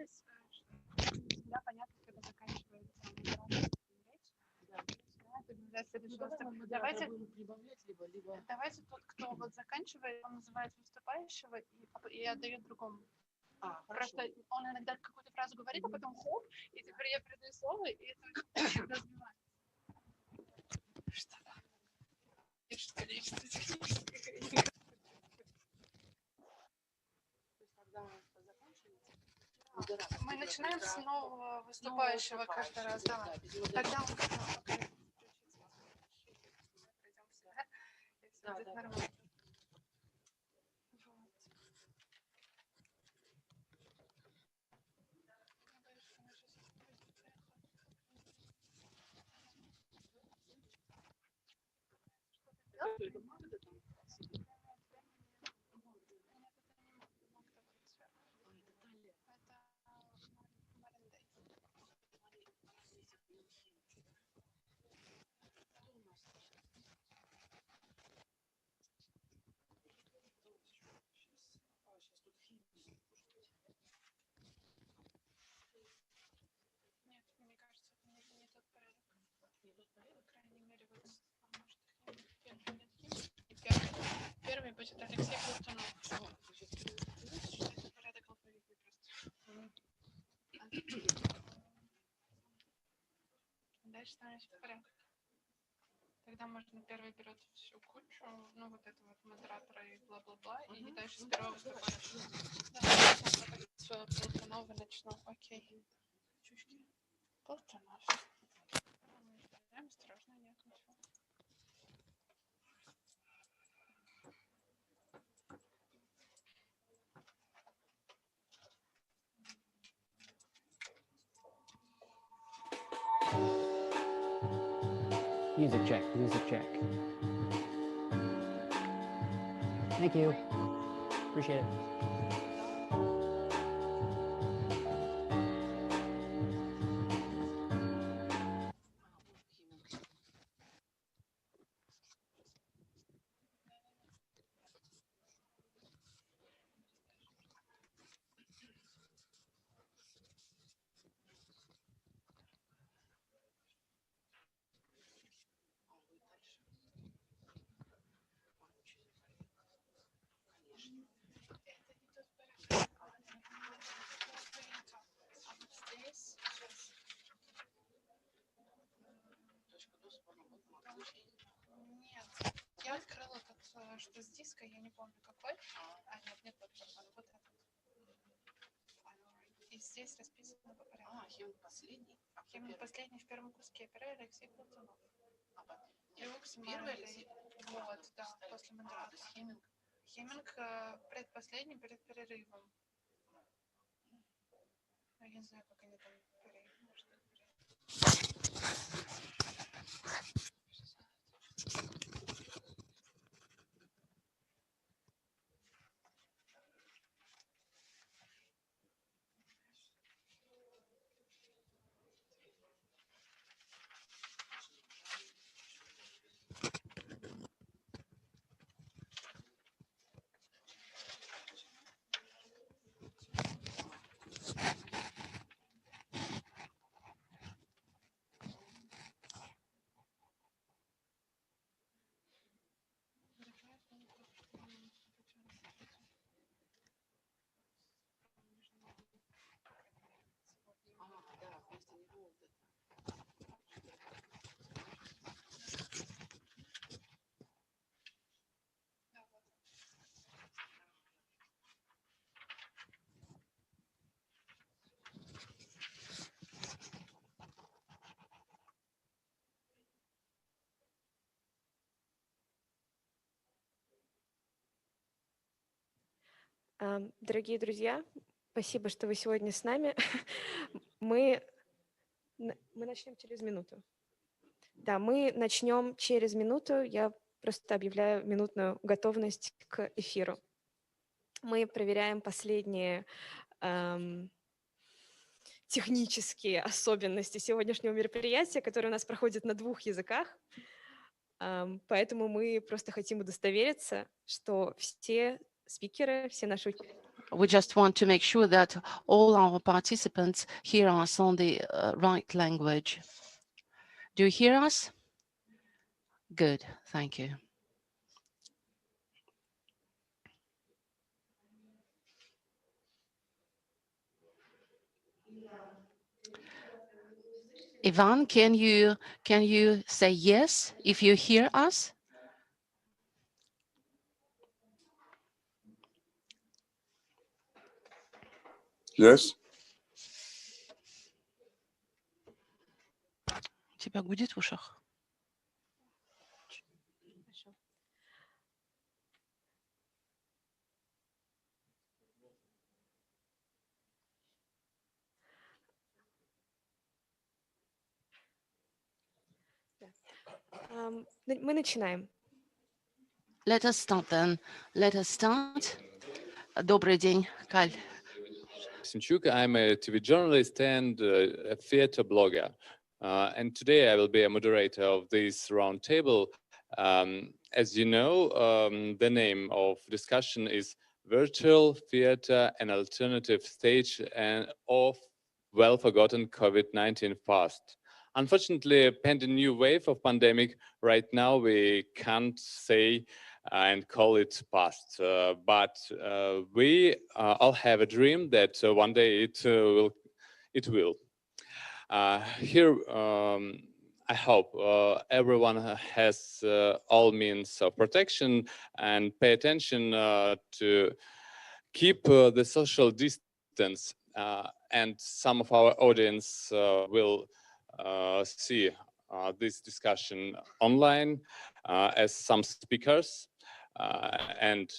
осталось, что не всегда понятно, когда заканчивается речь. Давайте тот, кто вот заканчивает, он называет выступающего и отдает другому. Просто он иногда какую-то фразу говорит, а потом хоп, и теперь я передаю слово, и это очень развивается. Мы начинаем с нового выступающего каждый раз, да. Тогда он включится. Нормально. Первый будет Алексей Платунов. Это порядок алфавитный просто. Дальше становимся в порядок. Тогда можно первый берет всю кучу, ну вот это вот модератора и бла-бла-бла, и дальше с первого выступающего. С Платунова начну. Окей. Платунов. Осторожно, нет, ничего. Music check, music check. Thank you. Appreciate it. Нет, я открыла этот, что с диска, я не помню какой. Нет, вот этот. И здесь расписано по порядку. Химн последний? Химн последний в первом куске. Первый Алексей Платунов. Первый Алексей? Вот, да, после модератора. Химинг предпоследний перед перерывом. Я не знаю, как они там перерыв. Дорогие друзья, спасибо, что вы сегодня с нами. Мы начнем через минуту. Да, мы начнем через минуту. Я просто объявляю минутную готовность к эфиру. Мы проверяем последние технические особенности сегодняшнего мероприятия, которое у нас проходит на 2 языках. Поэтому мы просто хотим удостовериться, что все спикеры, все наши участники We just want to make sure that all our participants hear us on the right language. Do you hear us? Good, thank you. Ivan, can you say yes if you hear us? Yes. У тебя гудит в ушах? Мы начинаем. Let us start then. Let us start. Добрый день, Каль. Simchuk. I'm a TV journalist and a theater blogger. And today I will be a moderator of this roundtable. As you know, the name of discussion is Virtual Theater, an Alternative Stage and of Well-Forgotten COVID-19 Past. Unfortunately, pending new wave of pandemic, right now we can't say and call it past. But we all have a dream that one day it will. Here, I hope everyone has all means of protection and pay attention to keep the social distance. And some of our audience will see this discussion online as some speakers. And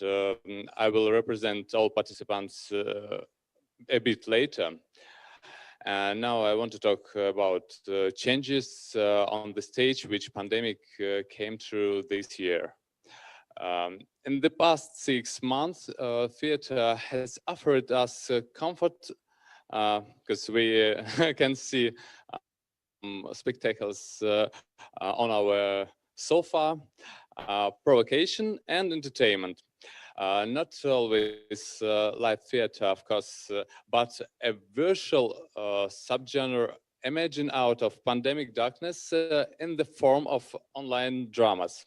I will represent all participants a bit later. And now I want to talk about changes on the stage which pandemic came through this year. In the past 6 months, theater has offered us comfort because we can see spectacles on our sofa, provocation and entertainment. Not always live theater, of course, but a virtual subgenre emerging out of pandemic darkness in the form of online dramas.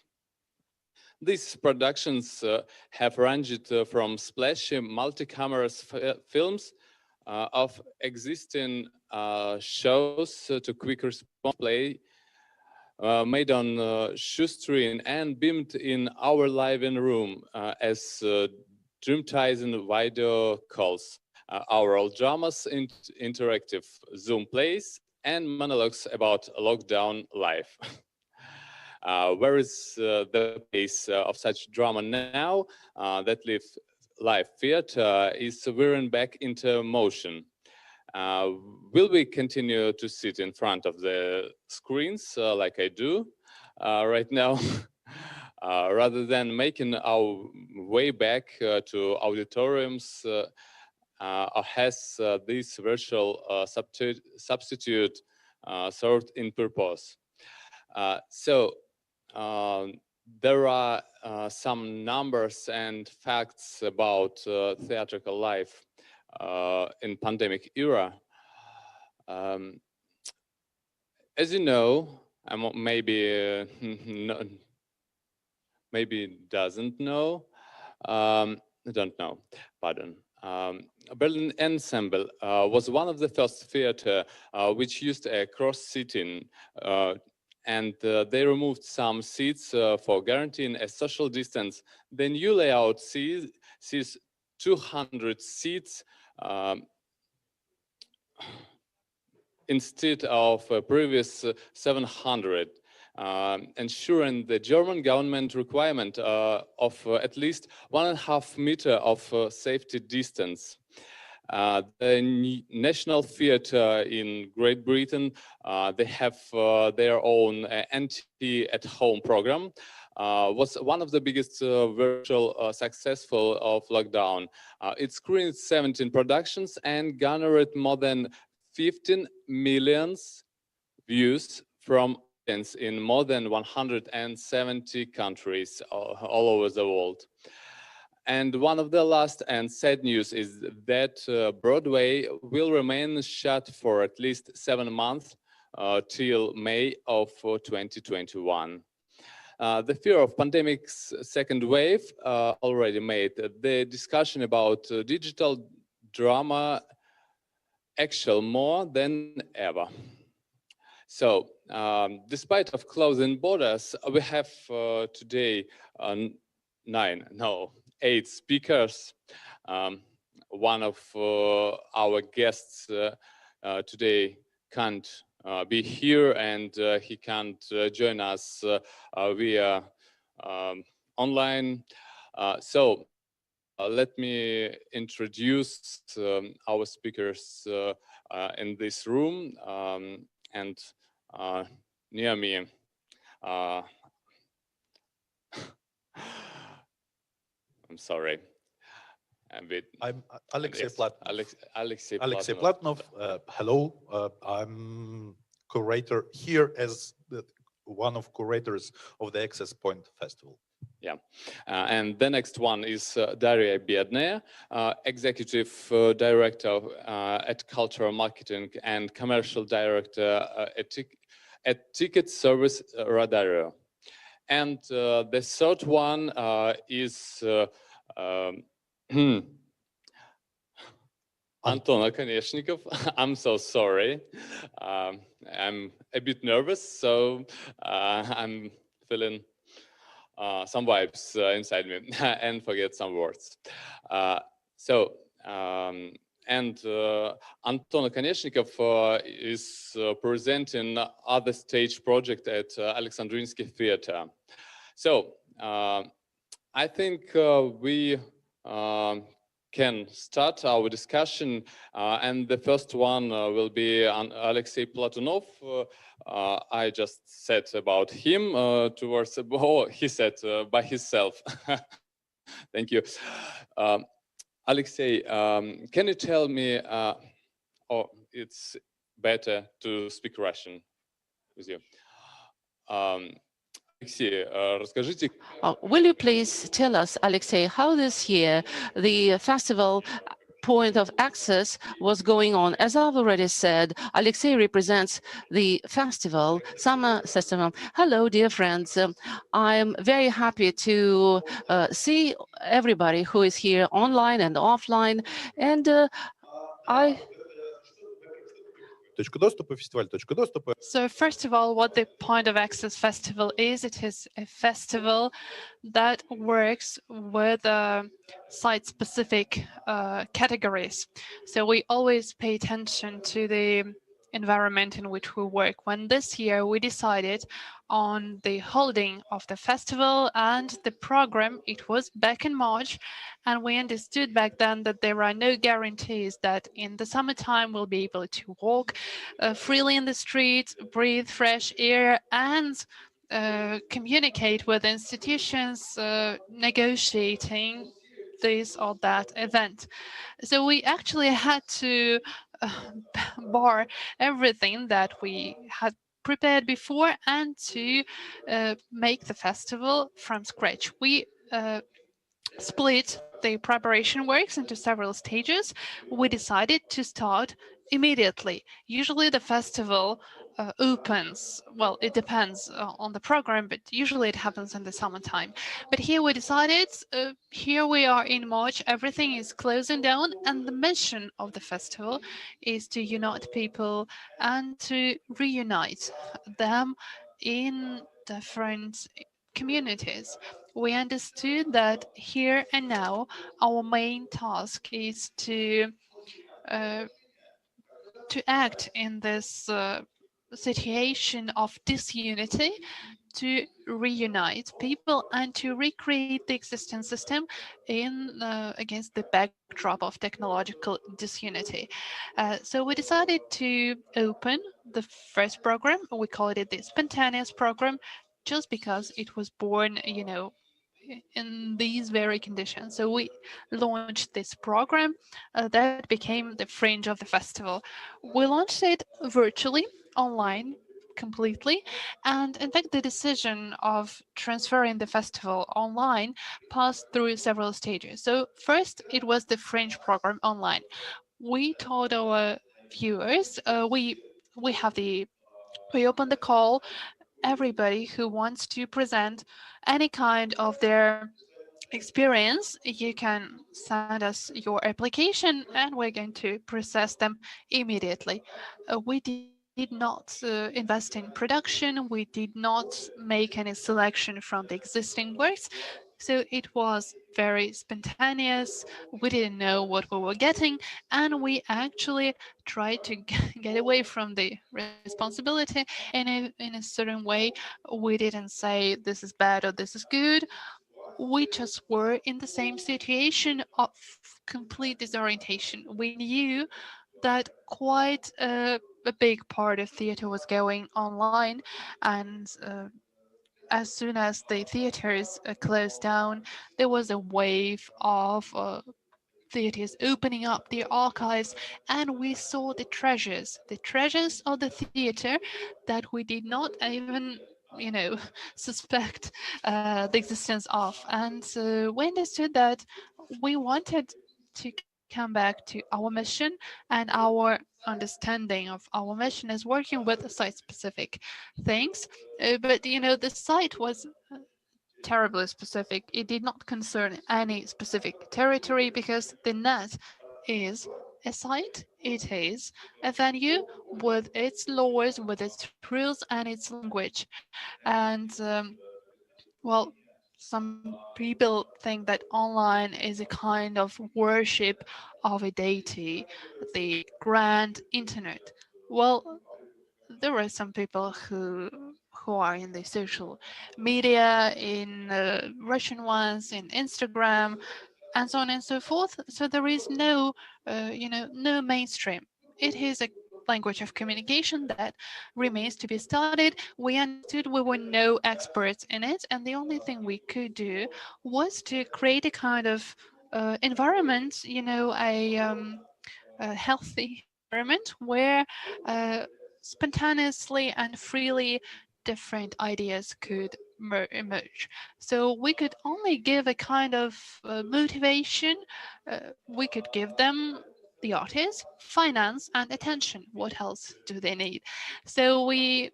These productions have ranged from splashy multi-camera films of existing shows to quick response play made on shoestring and beamed in our living room as dreamtizing video calls, oral dramas, interactive Zoom plays, and monologues about lockdown life. Where is the place of such drama now that live theater is veering back into motion? Will we continue to sit in front of the screens like I do right now, rather than making our way back to auditoriums, or has this virtual substitute served in purpose? There are some numbers and facts about theatrical life in pandemic era. As you know, maybe maybe doesn't know, don't know, pardon. Berlin Ensemble was one of the first theater which used a cross-seating, and they removed some seats for guaranteeing a social distance. The new layout sees 200 seats instead of previous 700, ensuring the German government requirement of at least 1.5 meter of safety distance. The National Theatre in Great Britain, they have their own anti-at-home program. Was one of the biggest virtual successful of lockdown. It screened 17 productions and garnered more than 15 million views from audience in more than 170 countries all over the world. And one of the last and sad news is that Broadway will remain shut for at least 7 months till May of 2021. The fear of pandemic's second wave already made the discussion about digital drama actual more than ever. So, despite of closing borders, we have today 8 speakers. One of our guests today can't be here, and he can't join us via online. So let me introduce our speakers in this room, and near me. I'm sorry. I'm Alexei Platonov. Alexei Platonov. Hello, I'm curator here as one of curators of the Access Point Festival. Yeah, and the next one is Daria Biednaya, Executive Director at Cultural Marketing and Commercial Director at Ticket Service Radario. And the third one is Anton Akaneshnikov. I'm so sorry. I'm a bit nervous, so I'm feeling some vibes inside me and forget some words. Anton Akaneshnikov is presenting other stage project at Alexandrinsky Theater. So I think we can start our discussion, and the first one will be Alexei Platonov. I just said about him he said by himself. Thank you. Alexei, can you tell me, it's better to speak Russian with you. Will you please tell us, Alexei, how this year the festival point of access was going on? As I've already said, Alexei represents the festival, summer festival. Hello, dear friends. I'm very happy to see everybody who is here online and offline. And So first of all, what the Point of Access Festival is, it is a festival that works with site-specific categories. So we always pay attention to the environment in which we work. When this year we decided on the holding of the festival and the program, it was back in March, and we understood back then that there are no guarantees that in the summertime we'll be able to walk freely in the streets, breathe fresh air, and communicate with institutions negotiating this or that event. So we actually had to bar everything that we had prepared before and to make the festival from scratch. We split the preparation works into several stages. We decided to start immediately. Usually the festival opens, well, it depends on the program, but usually it happens in the summertime. But here we decided, here we are in March, everything is closing down, and the mission of the festival is to unite people and to reunite them in different communities. We understood that here and now our main task is to act in this situation of disunity, to reunite people and to recreate the existing system in against the backdrop of technological disunity. So we decided to open the first program. We called it the spontaneous program, just because it was born, in these very conditions. So we launched this program that became the fringe of the festival. We launched it virtually online completely. And in fact, the decision of transferring the festival online passed through several stages. So first, it was the French program online. We told our viewers, we open the call, everybody who wants to present any kind of their experience, you can send us your application and we're going to process them immediately. We did not invest in production, we did not make any selection from the existing works. So it was very spontaneous. We didn't know what we were getting, and we actually tried to get away from the responsibility in a certain way. We didn't say this is bad or this is good. We just were in the same situation of complete disorientation. We knew that quite a big part of theater was going online, and as soon as the theaters closed down, there was a wave of theaters opening up their archives, and we saw the treasures of the theater that we did not even, suspect the existence of. And we understood that we wanted to come back to our mission, and our understanding of our mission is working with site-specific things. But the site was terribly specific. It did not concern any specific territory because the net is a site, it is a venue with its laws, with its rules and its language. And well, some people think that online is a kind of worship of a deity, the grand internet. Well, there are some people who are in the social media, in Russian ones, in Instagram, and so on and so forth. So there is no mainstream. It is a language of communication that remains to be studied. We understood we were no experts in it, and the only thing we could do was to create a kind of environment, a healthy environment where spontaneously and freely different ideas could emerge. So we could only give a kind of motivation. We could give them, the artists, finance and attention. What else do they need? So we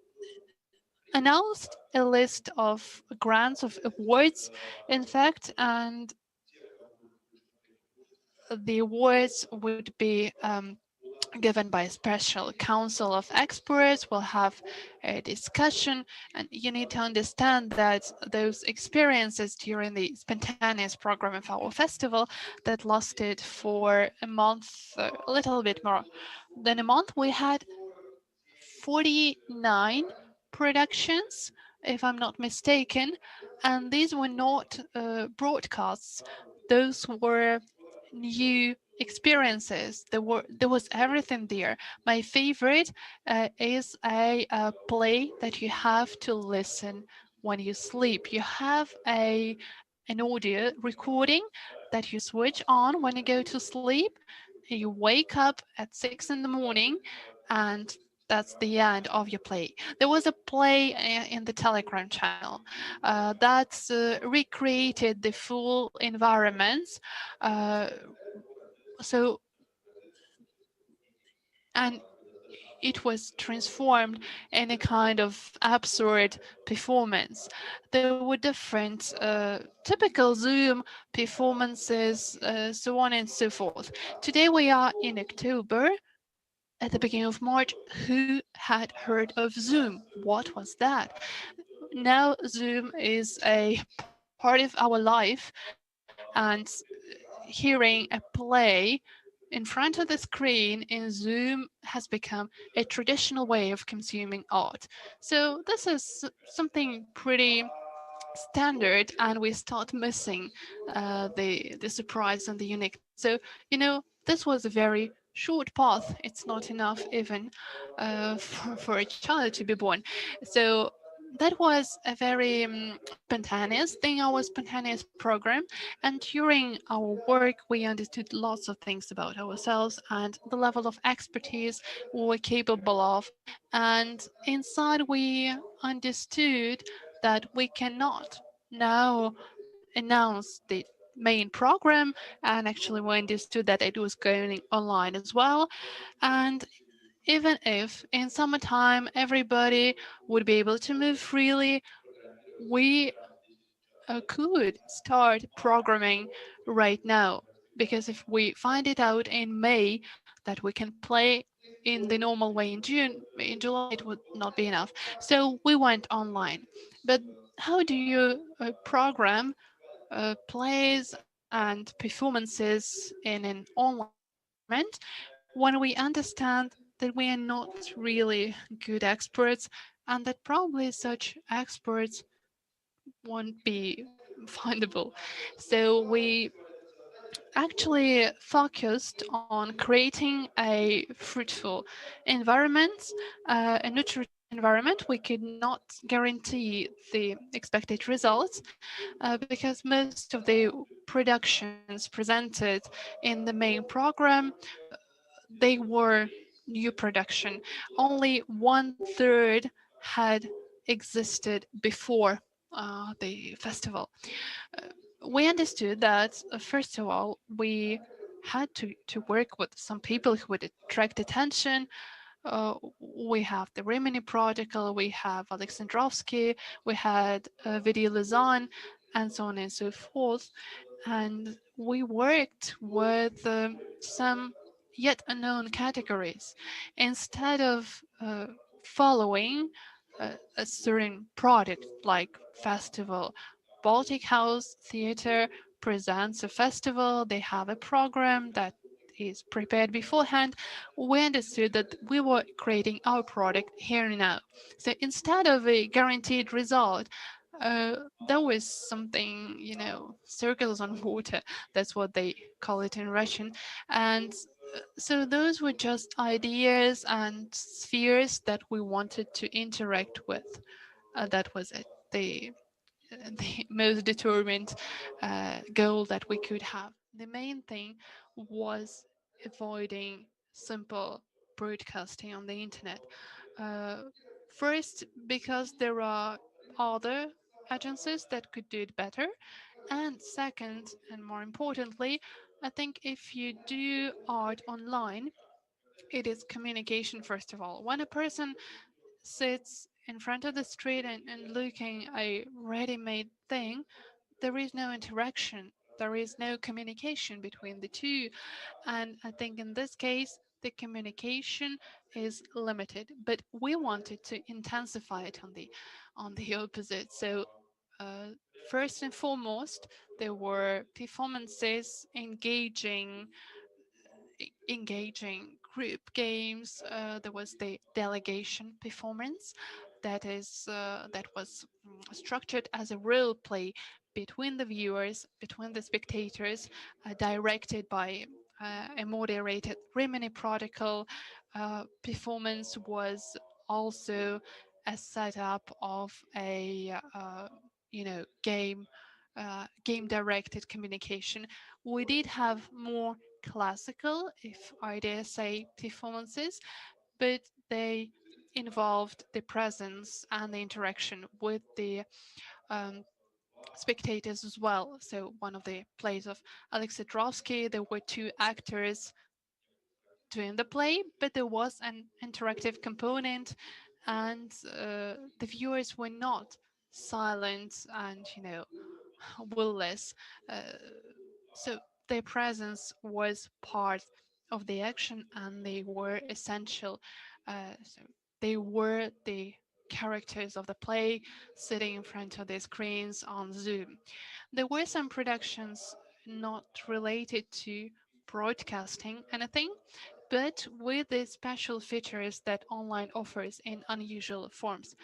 announced a list of grants, of awards, in fact, and the awards would be given by a special council of experts. We'll have a discussion, and you need to understand that those experiences during the spontaneous program of our festival that lasted for a month, a little bit more than a month, we had 49 productions, if I'm not mistaken, and these were not broadcasts. Those were new experiences. There was everything there. My favorite is a play that you have to listen when you sleep. You have an audio recording that you switch on when you go to sleep. You wake up at 6 in the morning, and that's the end of your play. There was a play in the Telegram channel that recreated the full environments. So, and it was transformed in a kind of absurd performance. There were different typical Zoom performances, so on and so forth. Today we are in October. At the beginning of March, who had heard of Zoom? What was that? Now Zoom is a part of our life, and hearing a play in front of the screen in Zoom has become a traditional way of consuming art. So this is something pretty standard, and we start missing the surprise and the uniqueness. So this was a very short path. It's not enough even for a child to be born. So that was a very spontaneous thing, our spontaneous program. And during our work, we understood lots of things about ourselves and the level of expertise we were capable of. And inside, we understood that we cannot now announce the main program, and actually we understood that it was going online as well. And even if in summertime everybody would be able to move freely, we could start programming right now. Because if we find it out in May that we can play in the normal way in June, in July it would not be enough. So we went online. But how do you program plays and performances in an online environment when we understand that we are not really good experts and that probably such experts won't be findable? So we actually focused on creating a fruitful environment, a nutritious environment. We could not guarantee the expected results because most of the productions presented in the main program, they were new production. Only one third had existed before the festival. Uh, we understood that, first of all, we had to work with some people who would attract attention. We have the Rimini Protocol, we have Alexandrovsky, we had Video Luzon, and so on and so forth. And we worked with some yet unknown categories. Instead of following a certain product like festival, Baltic House Theatre presents a festival, they have a program that is prepared beforehand. We understood that we were creating our product here and now. So instead of a guaranteed result, uh, there was something, circles on water. That's what they call it in Russian. And so those were just ideas and spheres that we wanted to interact with. That was it. The most determined goal that we could have. The main thing was avoiding simple broadcasting on the internet. Uh, First, because there are other agencies that could do it better. And second, and more importantly, I think if you do art online, it is communication first of all. When a person sits in front of the street and looking a ready-made thing, there is no interaction. There is no communication between the two. And I think in this case, the communication is limited. But we wanted to intensify it on the opposite. So uh, first and foremost, there were performances engaging group games. There was the delegation performance that was structured as a role play between the viewers, between the spectators, directed by a moderated Rimini Protocol. Performance was also a setup of a game directed communication. We did have more classical, if I dare say, performances, but they involved the presence and the interaction with the um, spectators as well. So one of the plays of Alexandrovsky, there were two actors doing the play, but there was an interactive component, and the viewers were not silent and will-less. Uh, so their presence was part of the action, and they were essential. So they were the characters of the play sitting in front of the screens on Zoom. There were some productions not related to broadcasting anything, but with the special features that online offers in unusual forms.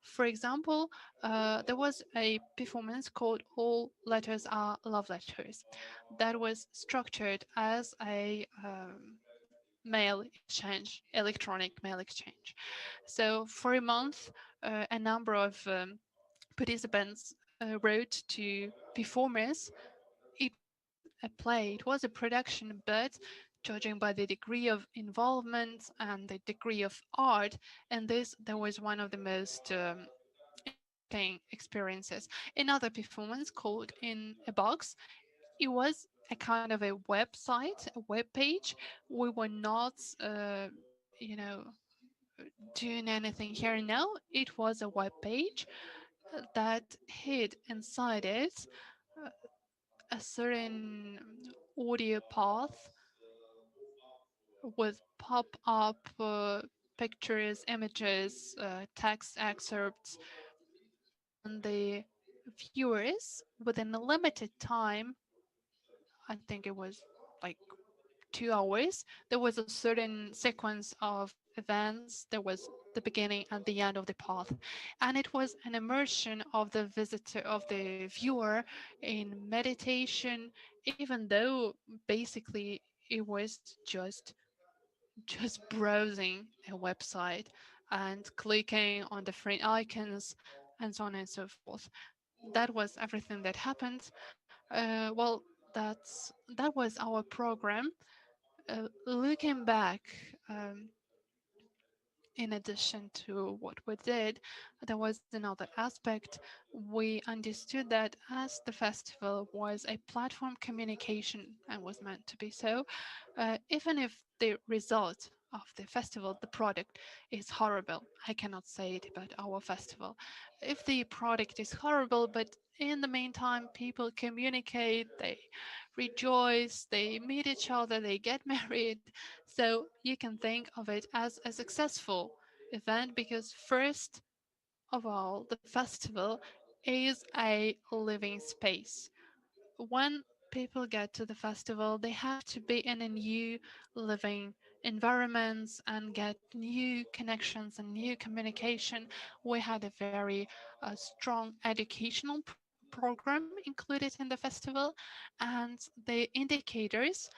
For example, there was a performance called All Letters Are Love Letters that was structured as a mail exchange, electronic mail exchange. So for a month, a number of participants wrote to performers. It was a play, it was a production, but judging by the degree of involvement and the degree of art, and this, that was one of the most interesting experiences. Another performance called In a Box, it was a kind of a website, a web page. We were not, you know, doing anything here and now. It was a web page that hid inside it uh, a certain audio path with pop-up pictures, images, text excerpts, and the viewers within a limited time, I think it was like 2 hours, there was a certain sequence of events. There was the beginning and the end of the path. And it was an immersion of the visitor, of the viewer in meditation, even though basically it was just browsing a website and clicking on different icons and so on and so forth. That was everything that happened. Well, that was our program. Looking back, in addition to what we did, there was another aspect. We understood that as the festival was a platform communication and was meant to be so, even if the result of the festival, the product, is horrible, I cannot say it about our festival. If the product is horrible, but in the meantime, people communicate, they rejoice, they meet each other, they get married. So you can think of it as a successful event because, first of all, the festival is a living space. When people get to the festival, they have to be in a new living environments and get new connections and new communication. We had a very strong educational program included in the festival, and the indicators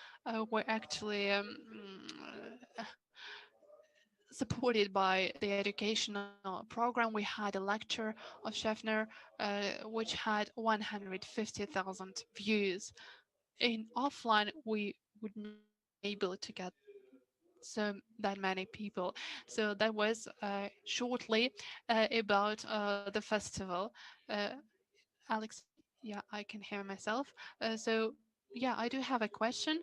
were actually supported by the educational program. We had a lecture of Schaffner, which had 150,000 views. In offline, we would not be able to get that many people. So that was shortly about the festival. Uh, Alex, yeah, I can hear myself. So yeah, I do have a question.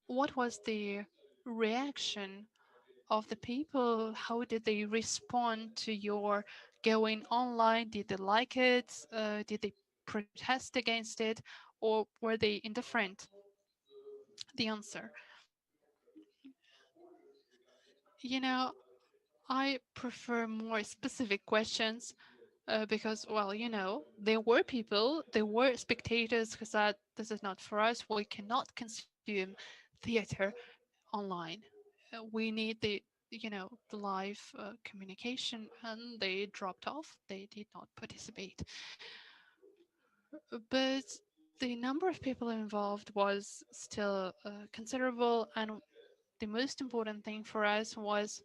What was the reaction of the people? How did they respond to your going online? Did they like it? Did they protest against it? Or were they indifferent? The answer. You know, I prefer more specific questions because, well, there were people, there were spectators who said, this is not for us. We cannot consume theater online. We need the live communication, and they dropped off. They did not participate. But the number of people involved was still considerable, and the most important thing for us was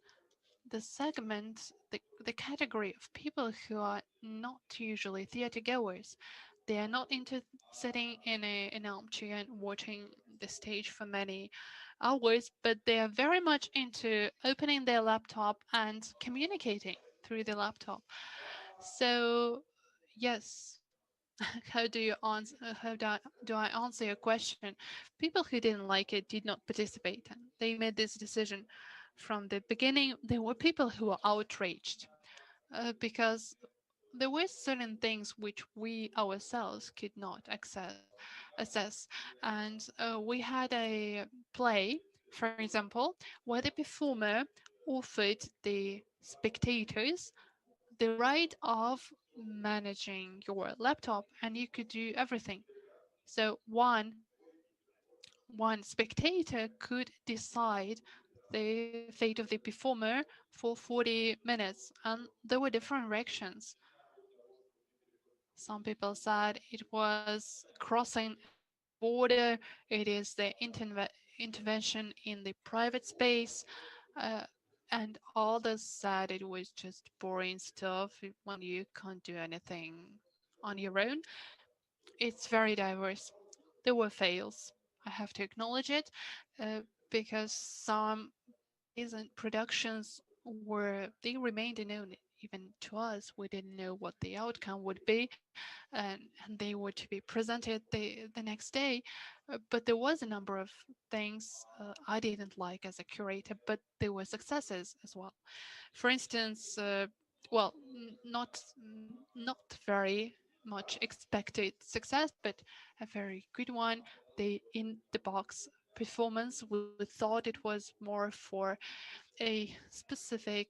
the segment, the category of people who are not usually theater goers. They are not into sitting in an armchair and watching the stage for many hours, but they are very much into opening their laptop and communicating through the laptop. So, yes, how do you answer? Do I answer your question? People who didn't like it did not participate, and they made this decision from the beginning. There were people who were outraged because there were certain things which we ourselves could not assess, and we had a play, for example, where the performer offered the spectators the right of managing your laptop, and you could do everything. So one spectator could decide the fate of the performer for 40 minutes, and there were different reactions. Some people said it was crossing a border. It is the intervention in the private space, and others said it was just boring stuff when you can't do anything on your own. It's very diverse. There were fails. I have to acknowledge it, because some plays and productions they remained unknown even to us. We didn't know what the outcome would be, and they were to be presented the next day. But there was a number of things I didn't like as a curator, but there were successes as well. For instance, well, not very much expected success, but a very good one. The in the box performance, we thought it was more for a specific,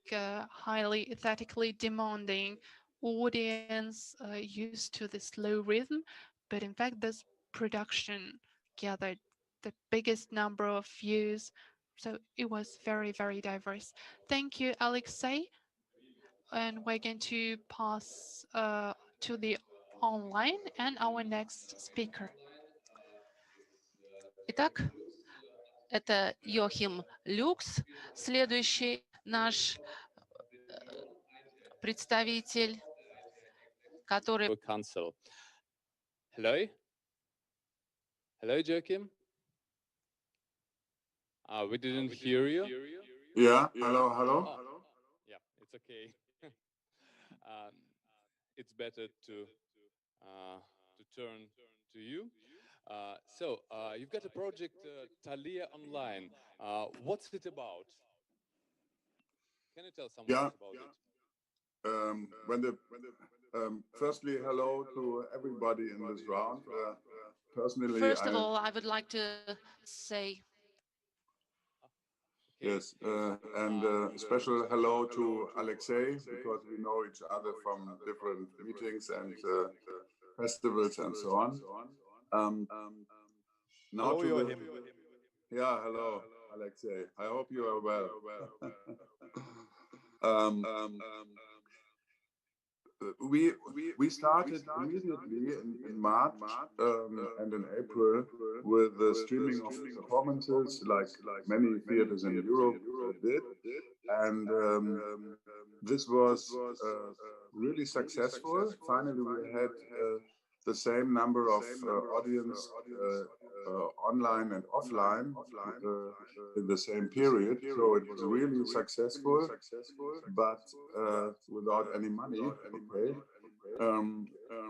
highly aesthetically demanding audience used to the slow rhythm, but in fact, this production gathered the biggest number of views. So it was very, very diverse. Thank you, Alexei. And we're going to pass to the online and our next speaker. Итак, это Йохим Люкс, следующий наш представитель, который... Council. Hello? Hello, Joachim? We didn't hear you. Yeah, hello. Oh, yeah, it's okay. It's better to turn to you. So you've got a project, Thalia Online. What's it about? Can you tell some words about it? Firstly, hello to everybody in this round. Personally, First of all, I would like to say... Yes, and a special hello to Alexei, because we know each other from different meetings and festivals and so on. Now Hello, Joachim. Yeah, hello, Alexei. I hope you are well. We started immediately in March and in April with the streaming of performances, like many theaters in Europe did, and this was really successful. Finally, we had the same number of audience online and offline in the same period, so it was really successful, but without any money,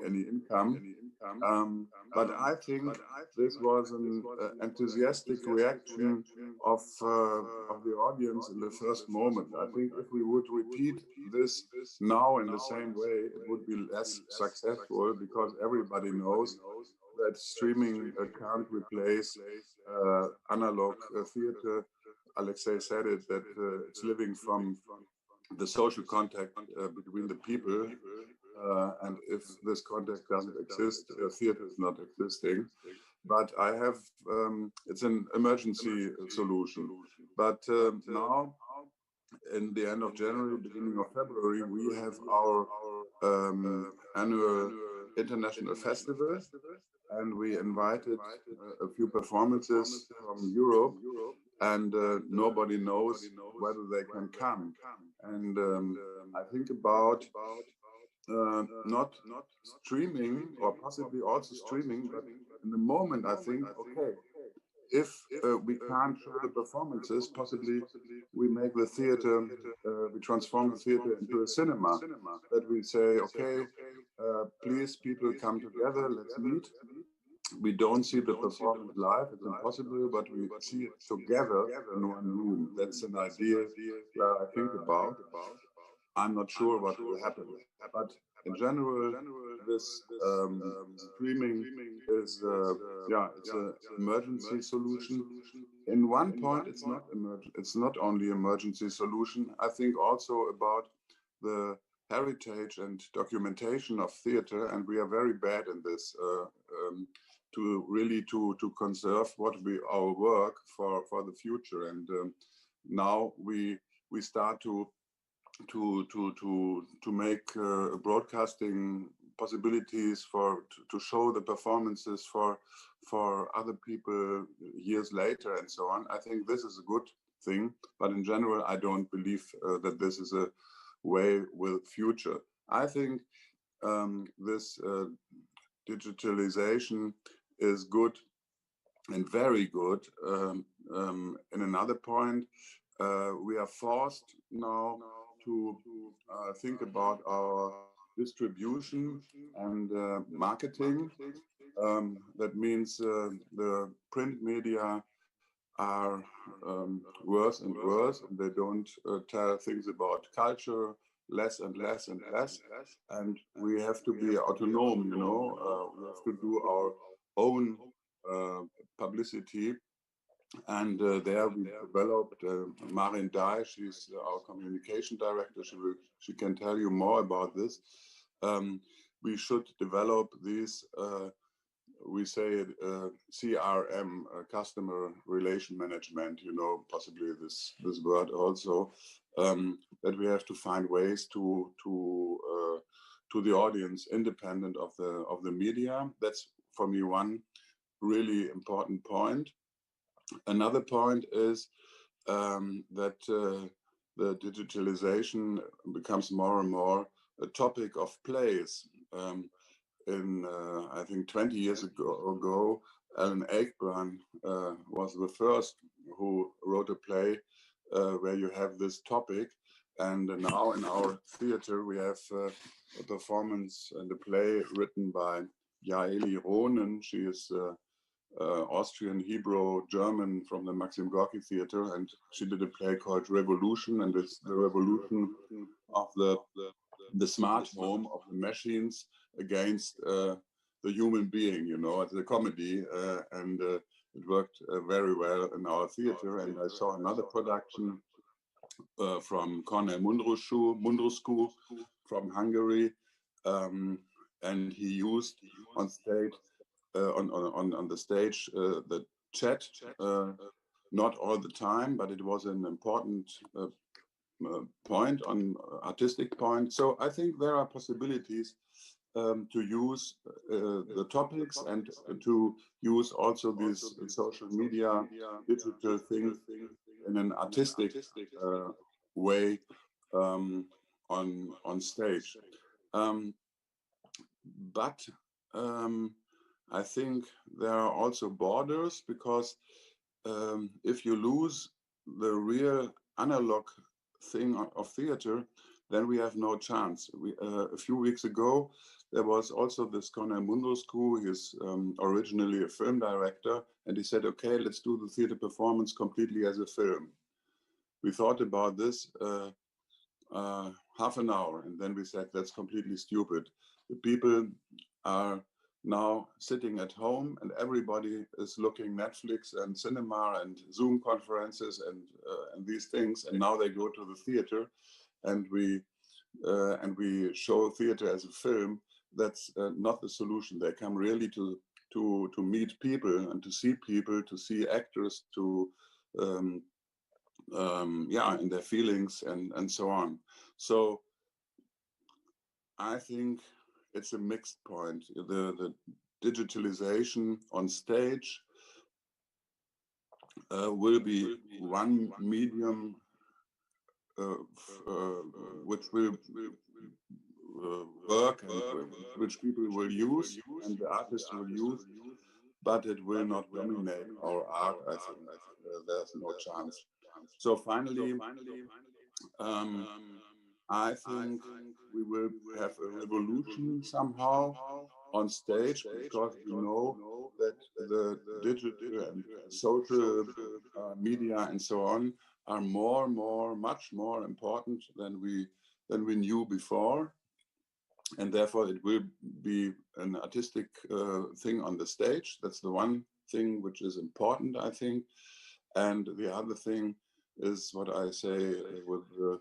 any income. But I think this was an enthusiastic reaction of the audience in the first moment. I think if we would repeat this now in the same way, it would be less successful, because everybody knows that streaming can't replace analog theater. Alexei said it, that it's living from the social contact between the people, and if this contact doesn't exist, theater is not existing. But I have, it's an emergency solution. But now, in the end of January, beginning of February, we have our annual international festival, and we invited a few performances from Europe, and nobody knows whether they can come. And I think about not streaming, or possibly also streaming, but in the moment I think, okay, if we can't show the performances, possibly we make the theater, we transform the theater into a cinema, that we say, okay, please people come together, let's meet. We don't see the performance live, it's impossible, but we see it together in one room. That's an idea that I think about. I'm not sure what will happen, but in general, this streaming is, it's an emergency solution. In one point, it's not only emergency solution. I think also about the heritage and documentation of theater, and we are very bad in this. To really to conserve our work for the future, and now we start to make broadcasting possibilities to show the performances for other people years later and so on. I think this is a good thing, but in general, I don't believe that this is a way with future. I think this digitalization is good and very good. In another point, we are forced now to think about our distribution and marketing. That means the print media are worse and worse, and they don't tell things about culture, less and less and less. And we have to be autonomous, you know, we have to do our own publicity. And there we developed Marin Dai, she's our communication director. She can tell you more about this. We should develop these, we say CRM, customer relation management, you know, possibly this word also, that we have to find ways to the audience independent of the media. That's for me one really important point. Another point is that the digitalization becomes more and more a topic of plays. I think 20 years ago, Alan Ayckbourn was the first who wrote a play where you have this topic. And now in our theater, we have a performance and a play written by Yaeli Ronen. She is Austrian, Hebrew, German from the Maxim Gorky Theater, and she did a play called Revolution, and it's the revolution of the smart home, of the machines against the human being, you know. It's a comedy, and it worked very well in our theater. And I saw another production from Cornel Mundruscu from Hungary, and he used on stage on the stage the chat, not all the time, but it was an important point, on artistic point. So I think there are possibilities to use the topics and to use also these social media, digital things in an artistic way on stage. But I think there are also borders, because if you lose the real analog thing of theater, then we have no chance. A few weeks ago, there was also this Cornel Mundruscu. He's originally a film director, and he said, okay, let's do the theater performance completely as a film. We thought about this half an hour, and then we said, that's completely stupid. The people are now sitting at home, and everybody is looking Netflix and cinema and Zoom conferences and these things, and now they go to the theater, and we show theater as a film. That's not the solution. They come really to meet people and to see actors, to in their feelings and so on. So I think it's a mixed point. The digitalization on stage will be one medium which will work and which people will use and the artists will use, but it will not dominate our art. I think there's no chance. So finally, I think we will have a revolution somehow on stage, because we know that the digital and social media and so on are much more important than we knew before, and therefore it will be an artistic thing on the stage. That's the one thing which is important, I think. And the other thing is what I say with the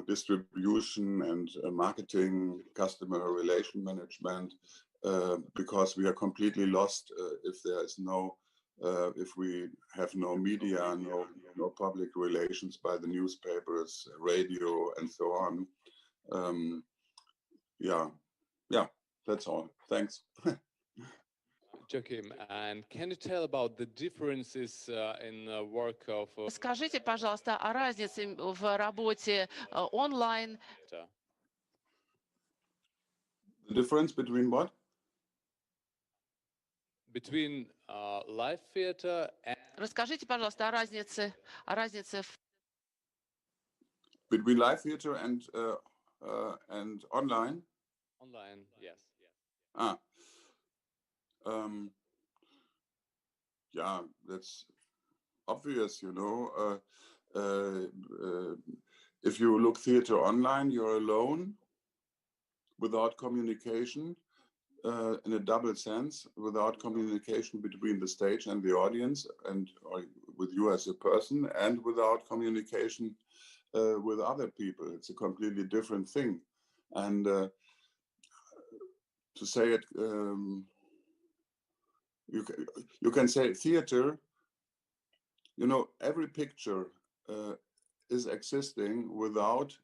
distribution and marketing, customer relation management, because we are completely lost if there is no, if we have no media, no public relations by the newspapers, radio, and so on. yeah, that's all. Thanks. Joachim, and can you tell about the differences in work of Скажите, пожалуйста, о разнице в работе онлайн. The difference between what? Between live theater and Расскажите, пожалуйста, о разнице в Between live theater and online? online, yes. Ah. Yeah, that's obvious, you know. If you look theater online, you're alone, without communication, in a double sense, without communication between the stage and the audience, and or with you as a person, and without communication with other people. It's a completely different thing. And to say it, you can say theater, you know, every picture is existing without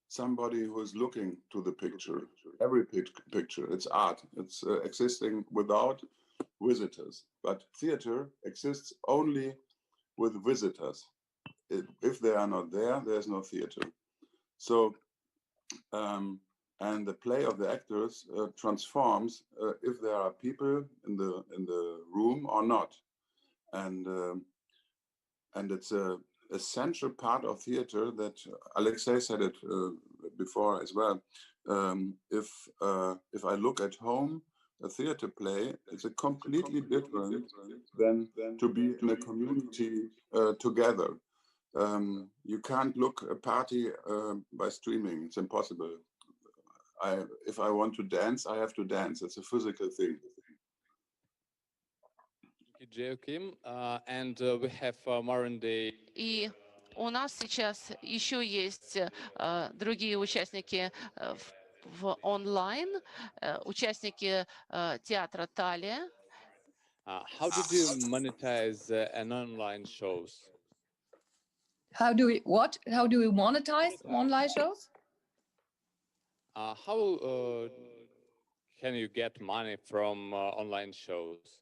somebody who is looking to the picture. Every picture, it's art. It's existing without visitors. But theater exists only with visitors. If they are not there, there's no theater. So, and the play of the actors transforms if there are people in the room or not. And it's a essential part of theater that Alexei said it before as well. If I look at home, a theater play, it's a completely different than to be in a community together. You can't look a party by streaming. It's impossible. If I want to dance, I have to dance. It's a physical thing. Joachim, and we have modern day. И у нас сейчас еще есть другие участники в онлайн, участники театра Талия. How did you monetize an online shows? How do we monetize online shows? How can you get money from online shows?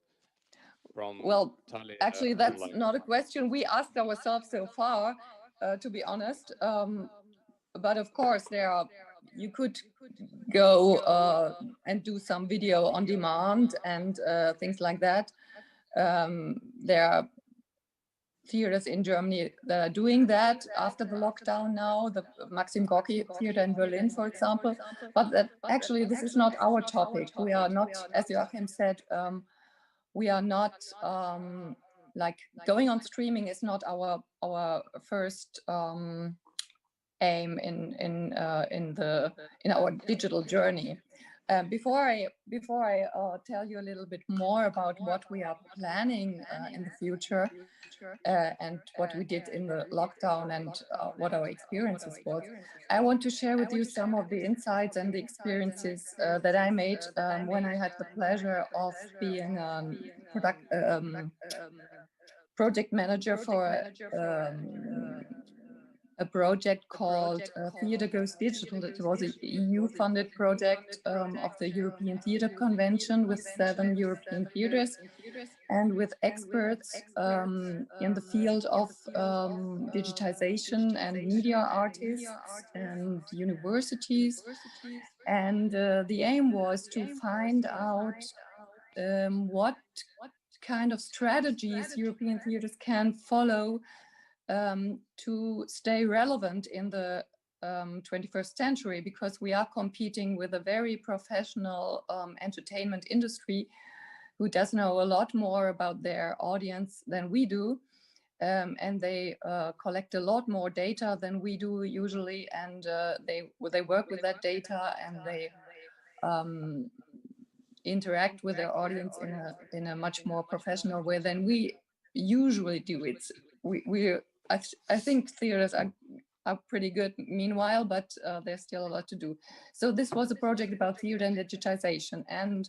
Well, Thalia actually, that's online? not a question we asked ourselves so far, to be honest. But of course, you could go and do some video on demand and things like that. There are theaters in Germany that are doing that after the lockdown now, the Maxim Gorki Theater in Berlin, for example. But actually, this is not our topic. We are not, as Joachim said, we are not like going on streaming is not our first aim in our digital journey. Before I tell you a little bit more about what we are planning in the future and what we did in the lockdown and what our experiences was, I want to share with you some of the insights and the experiences that I made when I had the pleasure of being project manager for a project called Theatre Goes Digital. It was an EU-funded project of the European Theatre Convention with 7 European theatres and with experts in the field of digitization and media artists and universities. And the aim was to find out what kind of strategies European theatres can follow to stay relevant in the 21st century, because we are competing with a very professional entertainment industry who does know a lot more about their audience than we do. And they collect a lot more data than we do usually, and they work with that data, and they interact with their audience in a much more professional way than we usually do. I think theaters are pretty good meanwhile, but there's still a lot to do. So this was a project about theater and digitization. And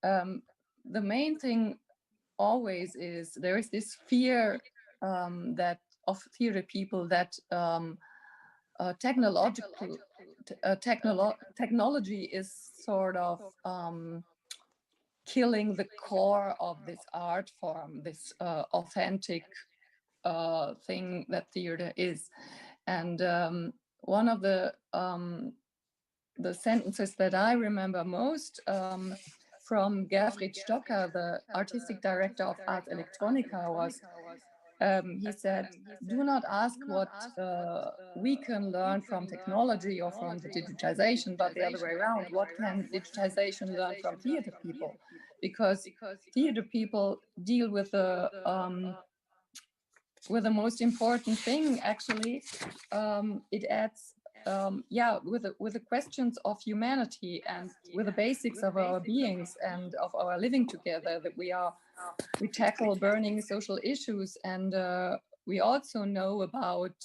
the main thing always is there is this fear that of theater people that technology is sort of killing the core of this art form, this authentic thing that theater is. And one of the sentences that I remember most from Gerfried Stocker, the artistic director of Ars Electronica, was he said, do not ask what we can learn from technology or from the digitization, but the other way around. What can digitization learn from theater people? Because theater people deal with the most important thing, actually. It adds, with the questions of humanity and with the basics of our beings and of our living together, that we tackle burning social issues, and we also know about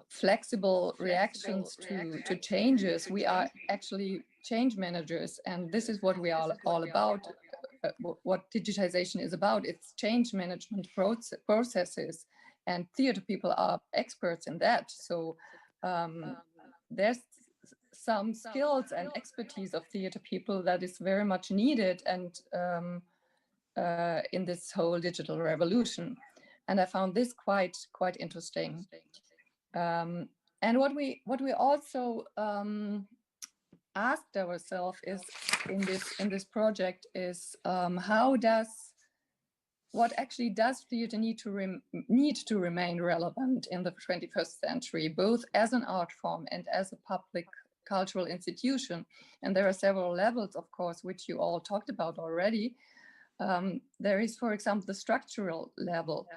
flexible reactions to changes. We are actually change managers, and this is what we are all about. What digitization is about. It's change management processes, and theater people are experts in that. So there's some skills and expertise of theater people that is very much needed, and in this whole digital revolution. And I found this quite interesting. And what we also asked ourselves is in this project is what actually does theater need to remain relevant in the 21st century, both as an art form and as a public cultural institution? And there are several levels, of course, which you all talked about already. There is, for example, the structural level.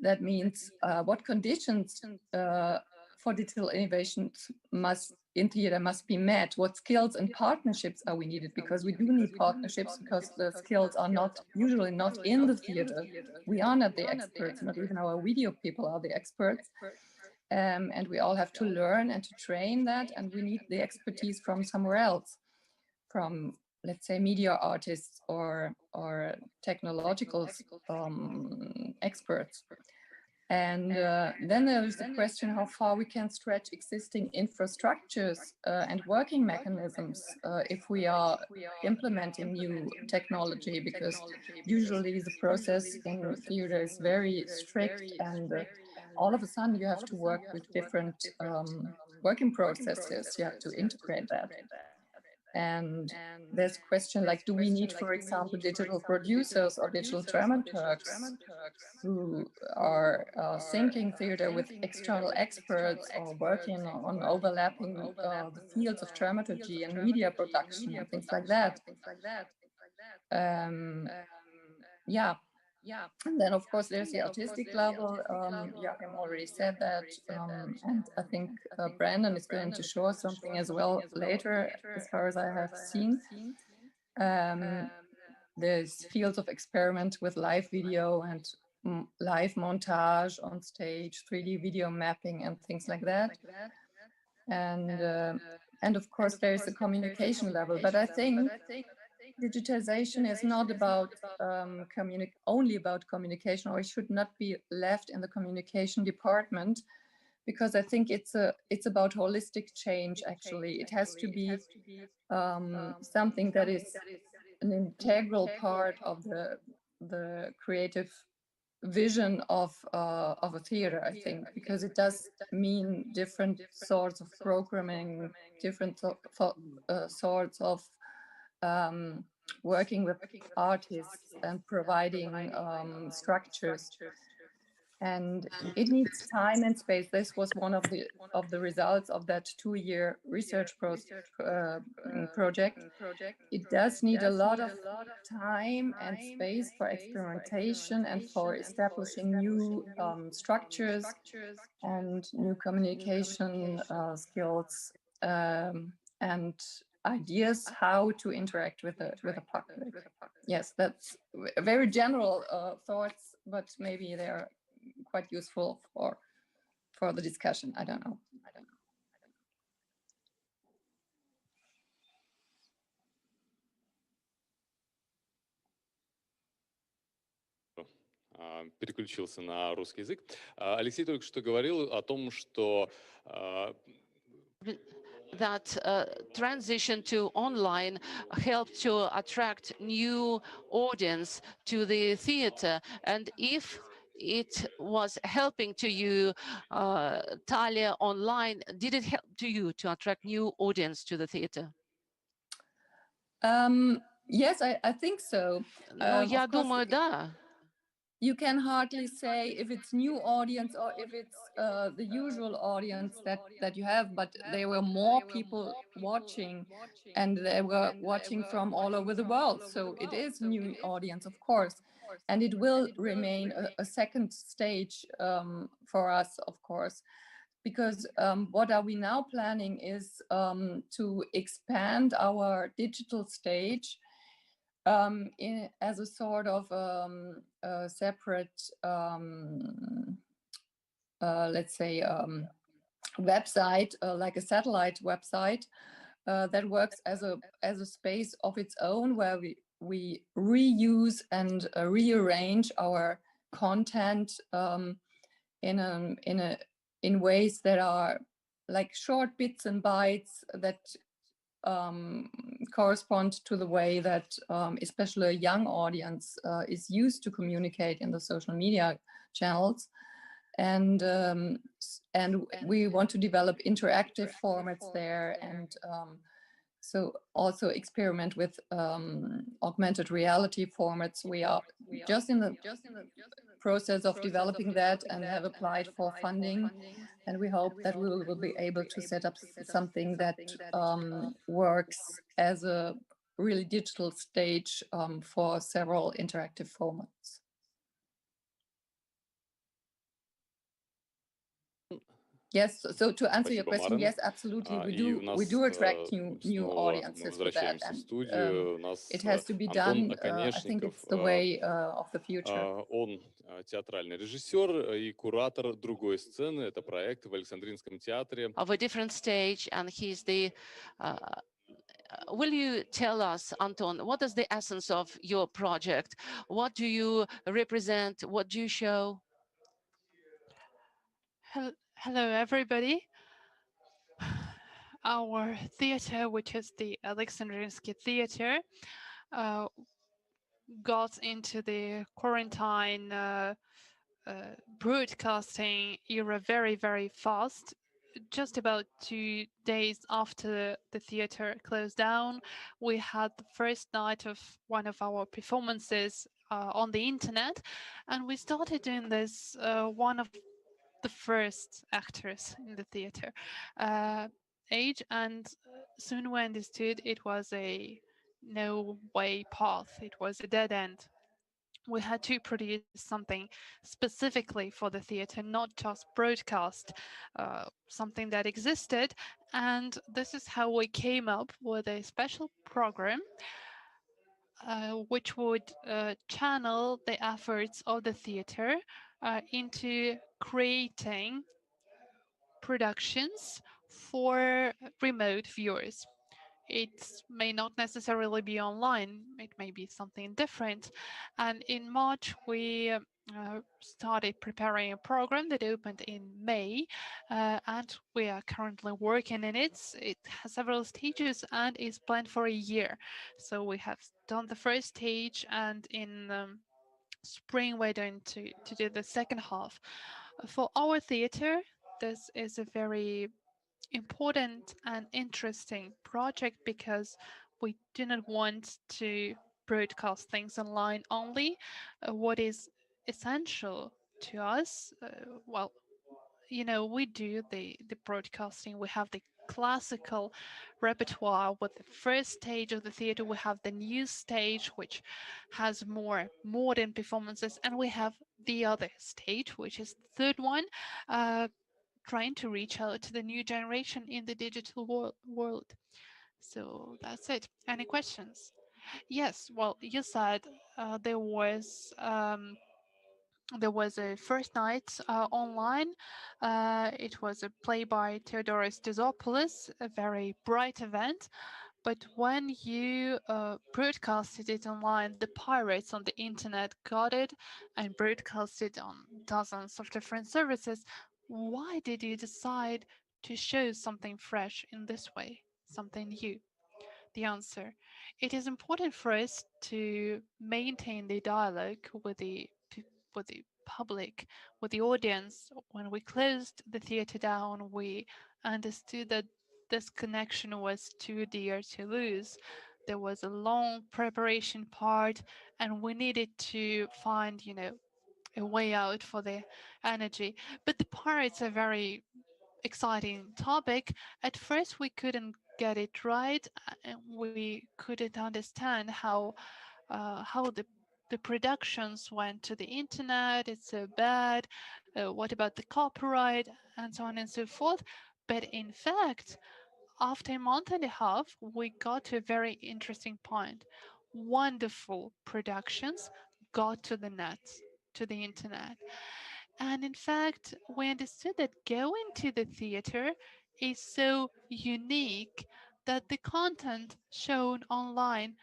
That means what conditions for digital innovations in theater must be met. What skills and partnerships are we needed? Because we do need partnerships, because the skills are usually not in the theater. We are not the experts, not even our video people are the experts. And we all have to learn and to train that, and we need the expertise from somewhere else, from, let's say, media artists or technological experts. And then there is the question how far we can stretch existing infrastructures and working mechanisms if we are implementing new technology, because usually the process in theater is very strict, and all of a sudden you have to work with different working processes. You have to integrate that. And there's a question like, do we need, for example, digital producers or digital dramaturgs who are syncing theater with external experts or working on overlapping the fields of dramaturgy and media production and things like that? And then, of course, there's the artistic level. Joachim already said that, and I think Brandon is going to show us something as well later, as far as I have seen. There's fields of experiment with live video and live montage on stage, 3D video mapping and things like that. And of course, there's the communication level. But I think digitization is not about only about communication, or it should not be left in the communication department, because I think it's about holistic change. Actually, it has to be something that is an integral part of the creative vision of a theater, I think, because it does mean different sorts of programming, different sorts of working with artists and providing structures, and it needs time and space. This was one of the results of that 2-year research project. It does need a lot of time and space for experimentation and for establishing new structures and new communication skills and ideas how to interact with a public. Yes, that's very general thoughts, but maybe they're quite useful for the discussion. I don't know. переключился на русский язык. Алексей только что говорил о том, что that transition to online helped to attract new audience to the theater. And if it was helping to you, Talia online, did it help to you to attract new audience to the theater? Yes, I think so. Ну, я Of course, думаю, да. you can hardly say if it's new audience or if it's the usual audience that you have, but there were more people watching, and they were watching from all over the world. So it is new audience, of course, and it will remain a second stage for us, of course, because what are we now planning is to expand our digital stage as a sort of separate, let's say, website, like a satellite website that works as a space of its own, where we reuse and rearrange our content in ways that are like short bits and bytes that correspond to the way that especially a young audience is used to communicate in the social media channels. And we want to develop interactive formats there, and so also experiment with augmented reality formats. We are just in the process of developing that and have applied for funding, and we hope that we will be able to set up something that works as a really digital stage for several interactive formats. Yes, so to answer your question, Марина. yes, absolutely, we И у нас do attract new снова мы audiences with that, возвращаемся в and студию. У нас it has to be Антон done. I think Akaneshnikov. it's the way of the future. Он театральный режиссер и куратор другой сцены. Это проект в Александринском театре. Of a different stage, and he's the will you tell us, Anton, what is the essence of your project? What do you represent? What do you show? Hello, everybody. Our theater, which is the Alexandrinsky Theater, got into the quarantine broadcasting era very, very fast. Just about 2 days after the theater closed down, we had the first night of one of our performances on the internet, and we started doing this one of the first actors in the theater age, and soon we understood it was a no way path. It was a dead end. We had to produce something specifically for the theater, not just broadcast something that existed. And this is how we came up with a special program which would channel the efforts of the theater into creating productions for remote viewers. It may not necessarily be online, it may be something different. And in March, we started preparing a program that opened in May, and we are currently working in it. It has several stages and is planned for a year. So we have done the first stage, and in spring, we're going to do the second half. For our theater, this is a very important and interesting project because we do not want to broadcast things online only. What is essential to us, well, you know, we do the broadcasting. We have the classical repertoire with the first stage of the theater. We have the new stage, which has more modern performances, and we have the other stage, which is the third one, trying to reach out to the new generation in the digital world. So that's it. Any questions? Yes, well, you said there was a first night online. It was a play by Theodoros Dizopoulos, a very bright event. But when you broadcasted it online, the pirates on the internet got it and broadcasted on dozens of different services. Why did you decide to show something fresh in this way, something new? The answer: it is important for us to maintain the dialogue with with the public, with the audience. When we closed the theater down, we understood that this connection was too dear to lose. There was a long preparation part, and we needed to find, a way out for the energy. But the pirates are very exciting topic. At first, we couldn't get it right, and we couldn't understand how the productions went to the internet. It's so bad. What about the copyright and so on and so forth? But in fact, after a month and a half, we got to a very interesting point. Wonderful productions got to the net, to the internet. And in fact, we understood that going to the theater is so unique that the content shown online,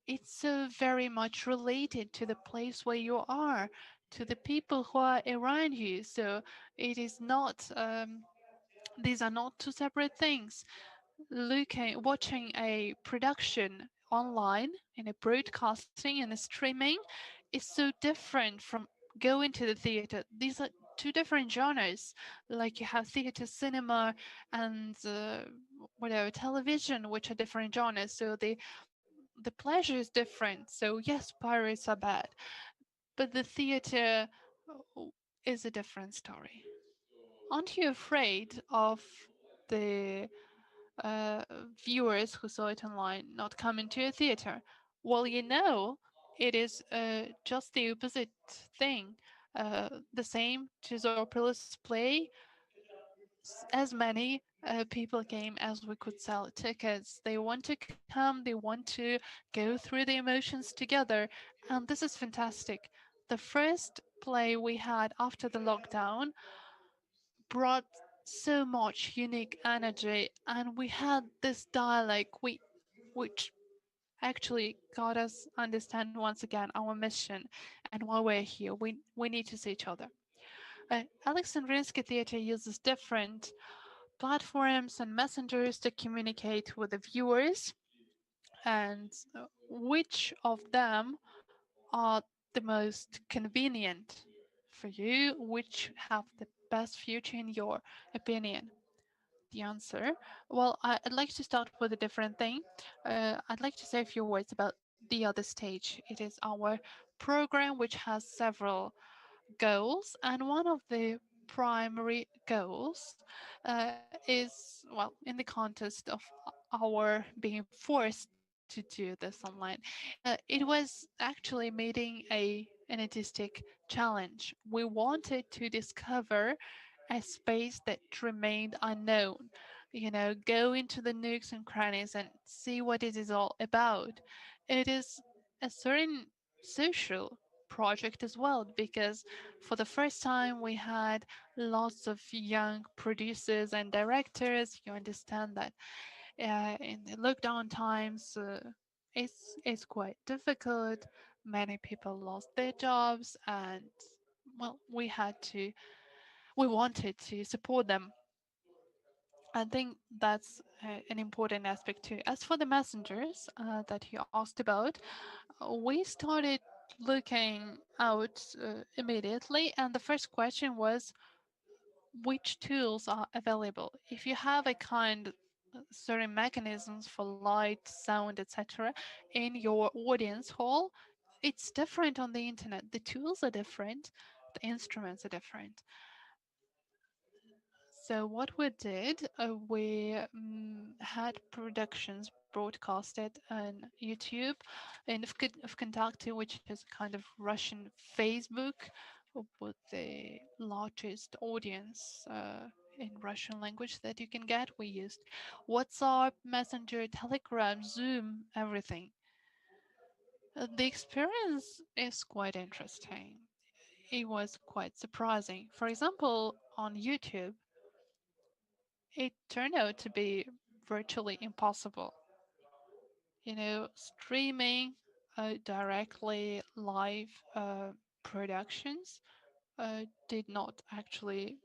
it's so very much related to the place where you are, to the people who are around you. So it is not, these are not two separate things. Watching a production online in a broadcasting and a streaming is so different from going to the theater. These are two different genres. Like you have theater, cinema, and whatever television, which are different genres. So the pleasure is different. So yes, pirates are bad, but the theater is a different story. Aren't you afraid of the uh, viewers who saw it online not coming to a theater? Well, it is just the opposite thing. The same to Zoopolis play. As many people came as we could sell tickets. They want to come, they want to go through the emotions together, and this is fantastic. The first play we had after the lockdown brought so much unique energy, and we had this dialogue which actually got us understand once again our mission and why we're here. We need to see each other. Alexandrinsky Theatre uses different platforms and messengers to communicate with the viewers, and which of them are the most convenient for you, which have the best future in your opinion? The answer, well, I'd like to start with a different thing. I'd like to say a few words about the other stage. It is our program which has several goals, and one of the primary goals is, well, in the context of our being forced to do this online. It was actually meeting an artistic challenge. We wanted to discover a space that remained unknown. Go into the nooks and crannies and see what it is all about. It is a certain social project as well, because for the first time we had lots of young producers and directors. You understand that in the lockdown times, it's quite difficult. Many people lost their jobs, and well, we wanted to support them. I think that's an important aspect too. As for the messengers that you asked about, we started looking out immediately, and the first question was which tools are available. If you have a kind certain mechanisms for light, sound, etc., in your audience hall, it's different on the internet. The tools are different, the instruments are different. So what we did, we had productions broadcasted on YouTube in Vkontakte, which is a kind of Russian Facebook with the largest audience in Russian language that you can get. We used WhatsApp, Messenger, Telegram, Zoom, everything. The experience is quite interesting. It was quite surprising. For example, on YouTube, it turned out to be virtually impossible. Streaming directly live productions did not actually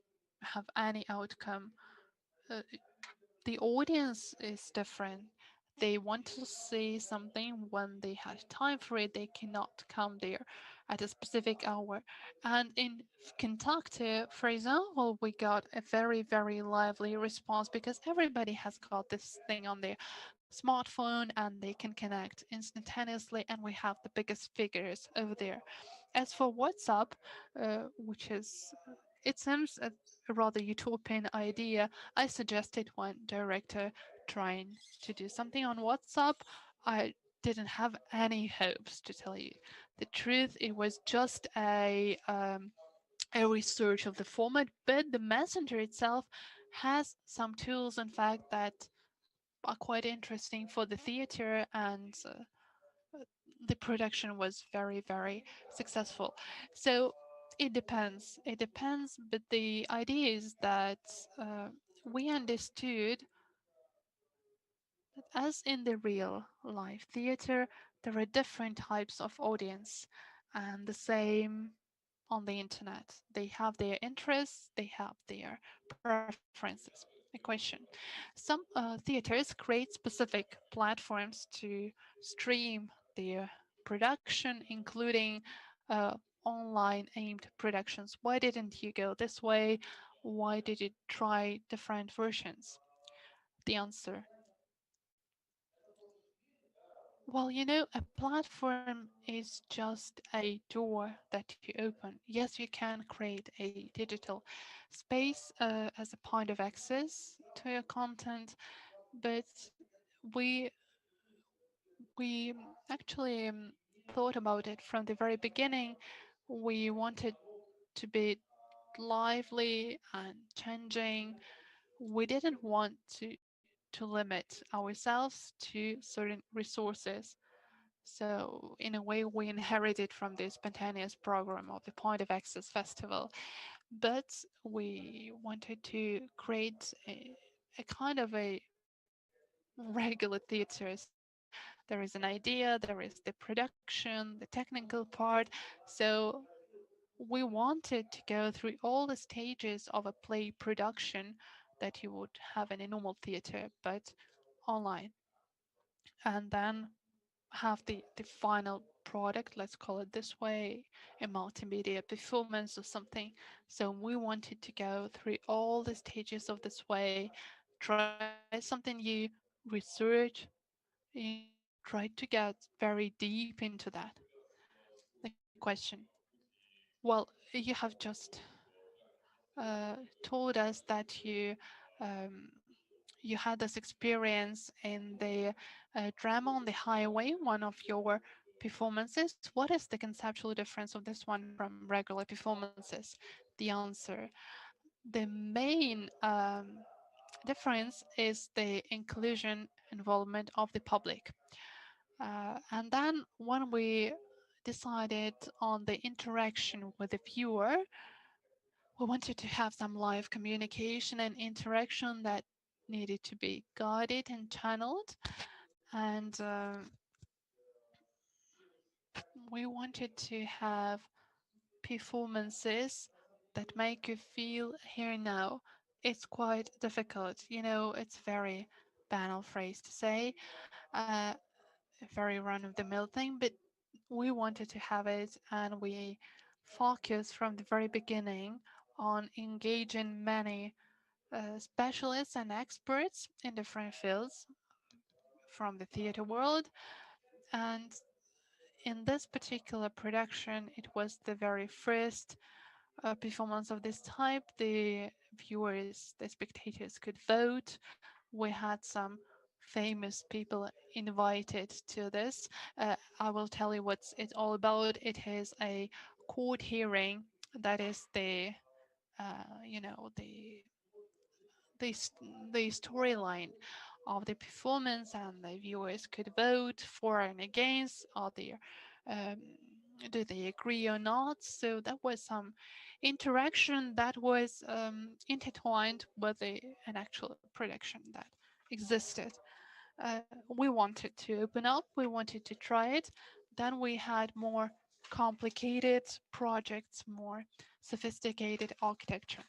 have any outcome. Uh, the audience is different. They want to see something when they have time for it. They cannot come there at a specific hour. And in Kentucky, for example, we got a very, very lively response because everybody has got this thing on their smartphone and they can connect instantaneously, and we have the biggest figures over there. As for WhatsApp, which is it seems a rather utopian idea. I suggested one director trying to do something on WhatsApp. I didn't have any hopes, to tell you the truth. It was just a research of the format, but the messenger itself has some tools, in fact, that are quite interesting for the theater, and the production was very, very successful. So it depends, but the idea is that we understood that as in the real life theater, there are different types of audience, and the same on the internet. They have their interests, they have their preferences. A question. Some theaters create specific platforms to stream their production, including online aimed productions. Why didn't you go this way? Why did you try different versions? The answer. Well, a platform is just a door that you open. Yes, you can create a digital space as a point of access to your content, but we we actually thought about it from the very beginning. We wanted to be lively and changing. We didn't want to limit ourselves to certain resources. So in a way, we inherited from the spontaneous program of the Point of Access Festival, but we wanted to create a kind of a regular theater. So there is an idea, there is the production, the technical part. So we wanted to go through all the stages of a play production that you would have in a normal theater, but online. And then have the final product, let's call it this way, a multimedia performance or something. So we wanted to go through all the stages of this way, try something new, research, try to get very deep into that. The question. Well, you have just told us that you had this experience in the drama on the highway, one of your performances. What is the conceptual difference of this one from regular performances? The answer. The main difference is the inclusion involvement of the public. And then when we decided on the interaction with the viewer, we wanted to have some live communication and interaction that needed to be guided and channeled. And we wanted to have performances that make you feel here and now. It's quite difficult, it's very banal phrase to say, a very run of the mill thing, but we wanted to have it, and we focused from the very beginning on engaging many specialists and experts in different fields from the theater world. And in this particular production, it was the very first performance of this type. The viewers, the spectators could vote. We had some famous people invited to this. I will tell you what it's all about. It is a court hearing. That is the the the storyline of the performance, and the viewers could vote for and against, or um, do they agree or not. So that was some interaction that was intertwined with an actual production that existed. we wanted to open up, we wanted to try it. Then we had more complicated projects, more sophisticated architecture.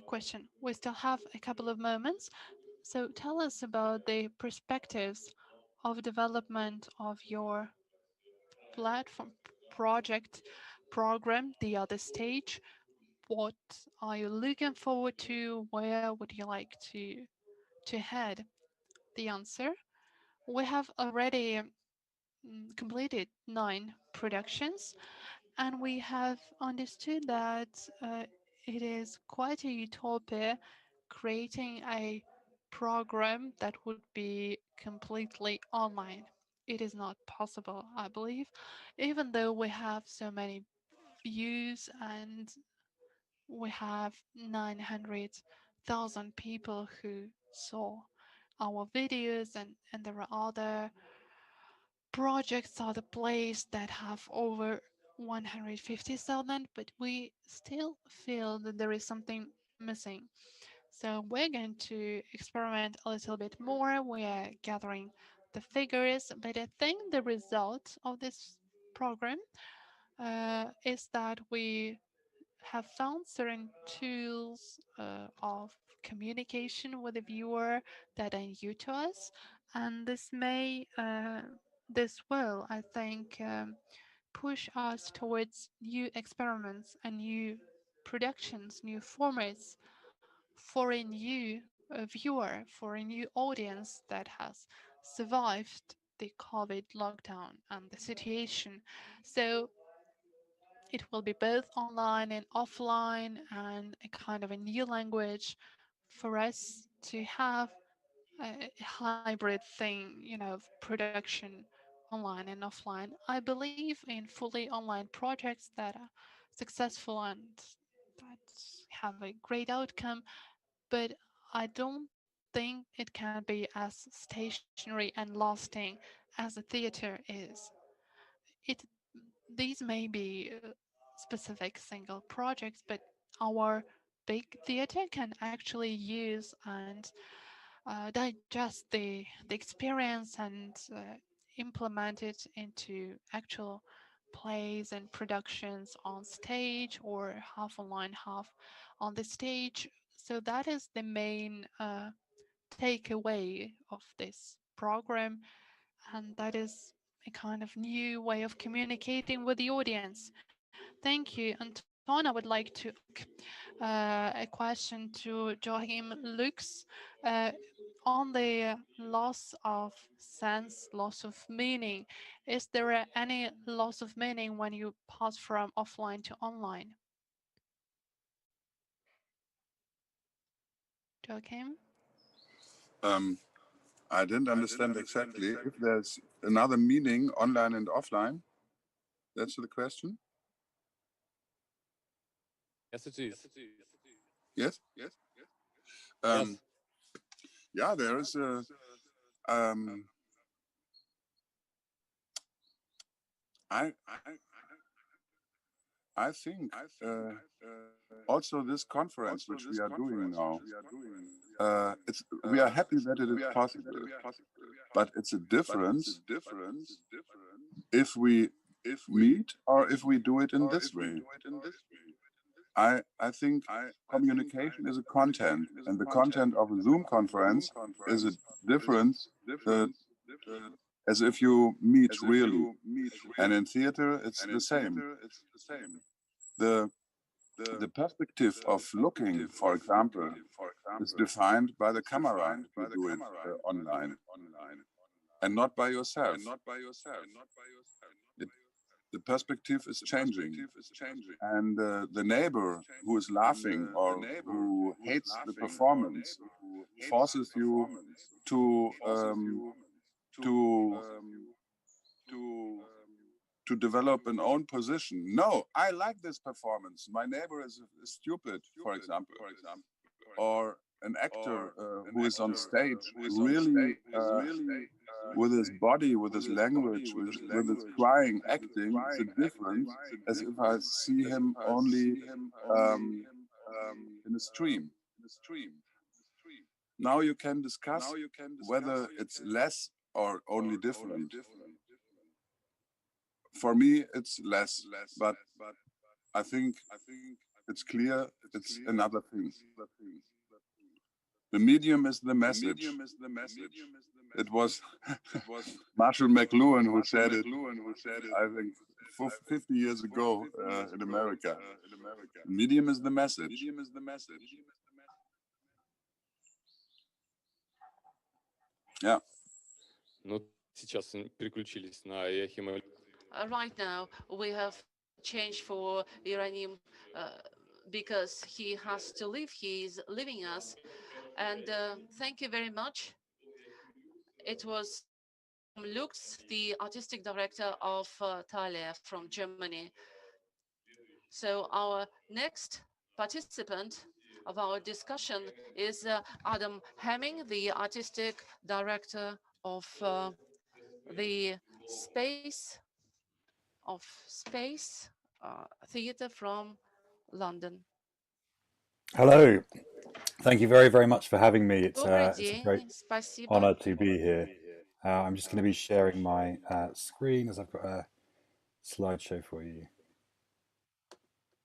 Question. We still have a couple of moments. So tell us about the perspectives of development of your platform project program, the other stage. What are you looking forward to? Where would you like to head? The answer: we have already completed 9 productions, and we have understood that it is quite a utopia creating a program that would be completely online. It is not possible, I believe, even though we have so many views and we have 900,000 people who saw our videos, and there are other projects, other plays that have over 150,000, but we still feel that there is something missing. So we're going to experiment a little bit more. We are gathering the figures, but I think the result of this program is that we have found certain tools of communication with the viewer that are new to us, and this will, I think, push us towards new experiments and new productions, new formats for a new viewer, for a new audience that has survived the COVID lockdown and the situation. So it will be both online and offline, and a kind of a new language for us to have a hybrid thing, of production online and offline. I believe in fully online projects that are successful and that have a great outcome, but I don't think it can be as stationary and lasting as a theater is. It These may be specific single projects, but our big theater can actually use and digest the experience and implement it into actual plays and productions on stage, or half online, half on the stage. So that is the main takeaway of this program, and that is a kind of new way of communicating with the audience. Thank you, Anton. I would like to a question to Joachim Lux on the loss of sense, loss of meaning. Is there any loss of meaning when you pass from offline to online? Joachim? I didn't understand exactly if there's another meaning online and offline. That's the question. Yes, it is. Yes. Yes. Yeah, there is a. I think also this conference which we are doing now, we are happy that it is possible, but it's a difference if we meet or if we do it in this way. I think communication is a content, and the content of a Zoom conference is a difference as if you meet really. And in theater, it's the same. The perspective of looking, for example, is defined by the camera if you do it online, and not by yourself. The perspective is changing, and the neighbor who is laughing or who hates the performance forces you to develop an own position. No, I like this performance. My neighbor is stupid, for example, or an actor who is on stage really with his body, with his language, with his crying, acting. It's a difference as if I see him only in a stream. Now you can discuss whether it's less or only different. For me, it's less, but I think it's clear it's another thing. The medium is the message. It was Marshall McLuhan who said it, I think, 50 years ago in America. The medium is the message. Yeah. Ну, сейчас переключились на Яхима. Right now, we have changed for Iranim because he has to leave. He is leaving us. And thank you very much. It was Lux, the artistic director of Thalia from Germany. So our next participant of our discussion is Adam Hemming, the artistic director of the Space Theatre from London. Hello. Thank you very, very much for having me. It's Добрый a день, great спасибо. honor to be here. I'm just going to be sharing my screen as I've got a slideshow for you.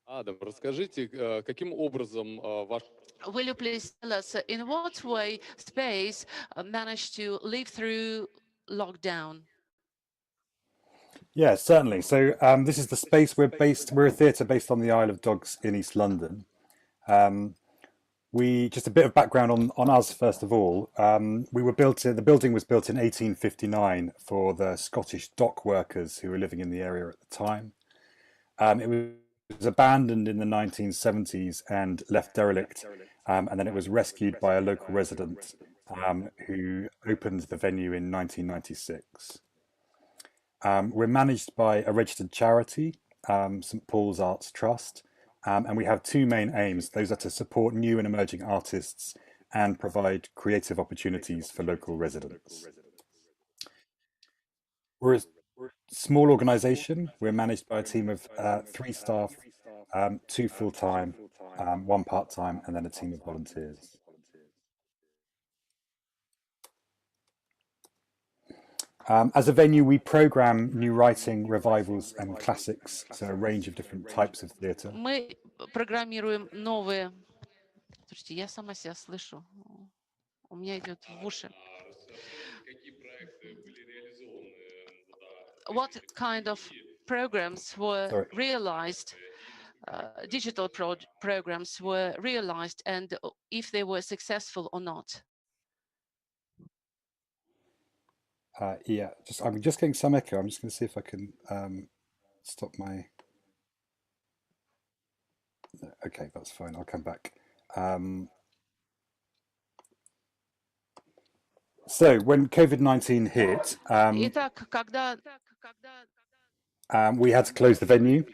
Адам, расскажите, каким образом ваш... Will you please tell us in what way Space managed to live through lockdown? Yeah, certainly. So this is the Space. We're a theatre based on the Isle of Dogs in East London. Just a bit of background on us first of all. The building was built in 1859 for the Scottish dock workers who were living in the area at the time. It was abandoned in the 1970s and left derelict, and then it was rescued by a local resident who opened the venue in 1996. We're managed by a registered charity, St Paul's Arts Trust, and we have two main aims. Those are to support new and emerging artists and provide creative opportunities for local residents. We're a small organisation. We're managed by a team of 3 staff, 2 full-time, 1 part-time, and then a team of volunteers. As a venue, we program new writing, revivals, and classics, so a range of different types of theatre. Мы программируем новые... Слушайте, я сама себя слышу. У меня идет в уши. What kind of programs were realized, digital programs were realized, and if they were successful or not? Yeah, I'm just getting some echo. I'm just going to see if I can stop my... Okay, that's fine. I'll come back. So when COVID-19 hit, Итак, когда... we had to close the venue,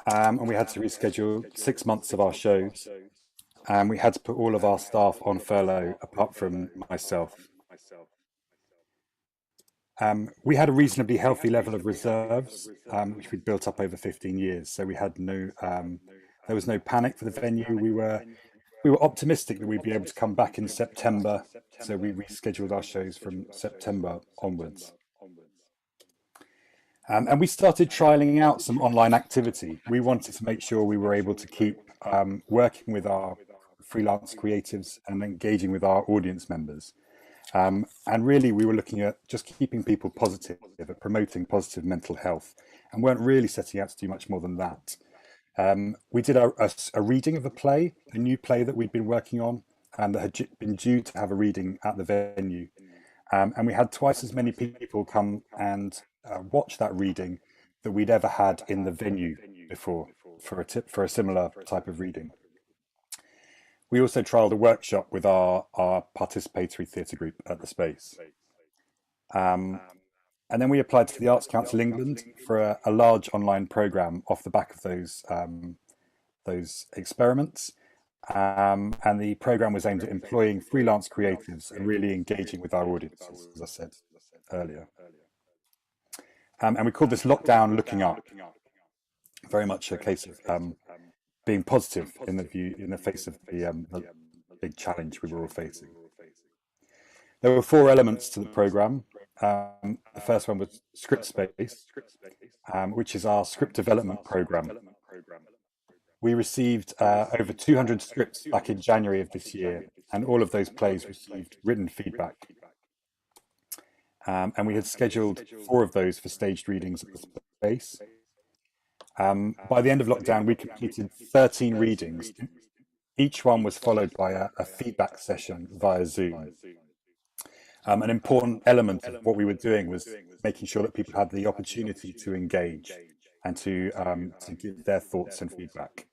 and we had to reschedule 6 months of our shows, and we had to put all of our staff on furlough apart from myself. We had a reasonably healthy level of reserves, which we'd built up over 15 years. So we had there was no panic for the venue. We were optimistic that we'd be able to come back in September. So we rescheduled our shows from September onwards. And we started trialing out some online activity. We wanted to make sure we were able to keep working with our freelance creatives and engaging with our audience members. And really, we were looking at just keeping people positive, at promoting positive mental health, and weren't really setting out to do much more than that. We did a reading of a play, a new play that we'd been working on, and that had been due to have a reading at the venue. And we had twice as many people come and watch that reading that we'd ever had in the venue before for a similar type of reading. We also trialled a workshop with our participatory theatre group at the Space. And then we applied to the Arts Council England for a large online programme off the back of those experiments. And the programme was aimed at employing freelance creatives and really engaging with our audiences, as I said earlier. And we called this Lockdown Looking Up, very much a case of being positive in the face of the big challenge we were all facing. There were 4 elements to the program. The first one was Script Space, which is our script development program. We received over 200 scripts back in January of this year, and all of those plays received written feedback. And we had scheduled 4 of those for staged readings at the space. By the end of lockdown, we completed 13 readings. Each one was followed by a feedback session via Zoom. An important element of what we were doing was making sure that people had the opportunity to engage and to give their thoughts and feedback.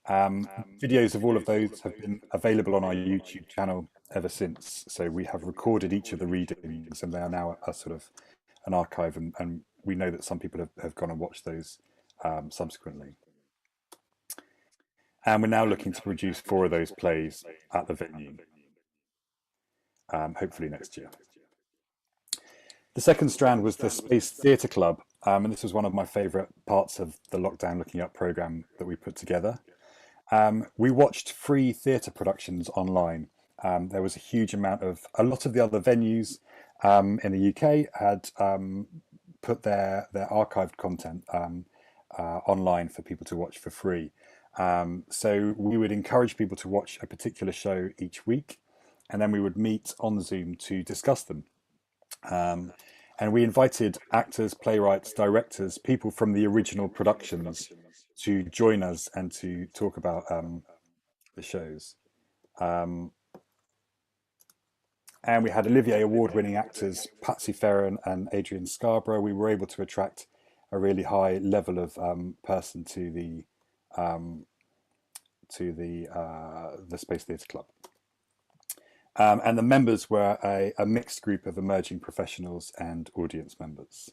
Videos of all of those have been available on our YouTube channel ever since. So we have recorded each of the readings, and they are now a sort of an archive, and we know that some people have gone and watched those subsequently. And we're now looking to produce 4 of those plays at the venue, hopefully next year. The second strand was the Space Theatre Club, and this was one of my favourite parts of the Lockdown Looking Up programme that we put together. We watched free theatre productions online. There was a huge amount of, a lot of the other venues in the UK had put their archived content online for people to watch for free. So we would encourage people to watch a particular show each week, and then we would meet on Zoom to discuss them. And we invited actors, playwrights, directors, people from the original productions to join us and to talk about the shows. And we had Olivier Award-winning actors Patsy Ferran and Adrian Scarborough. We were able to attract a really high level of person to the Space Theatre Club. And the members were a mixed group of emerging professionals and audience members.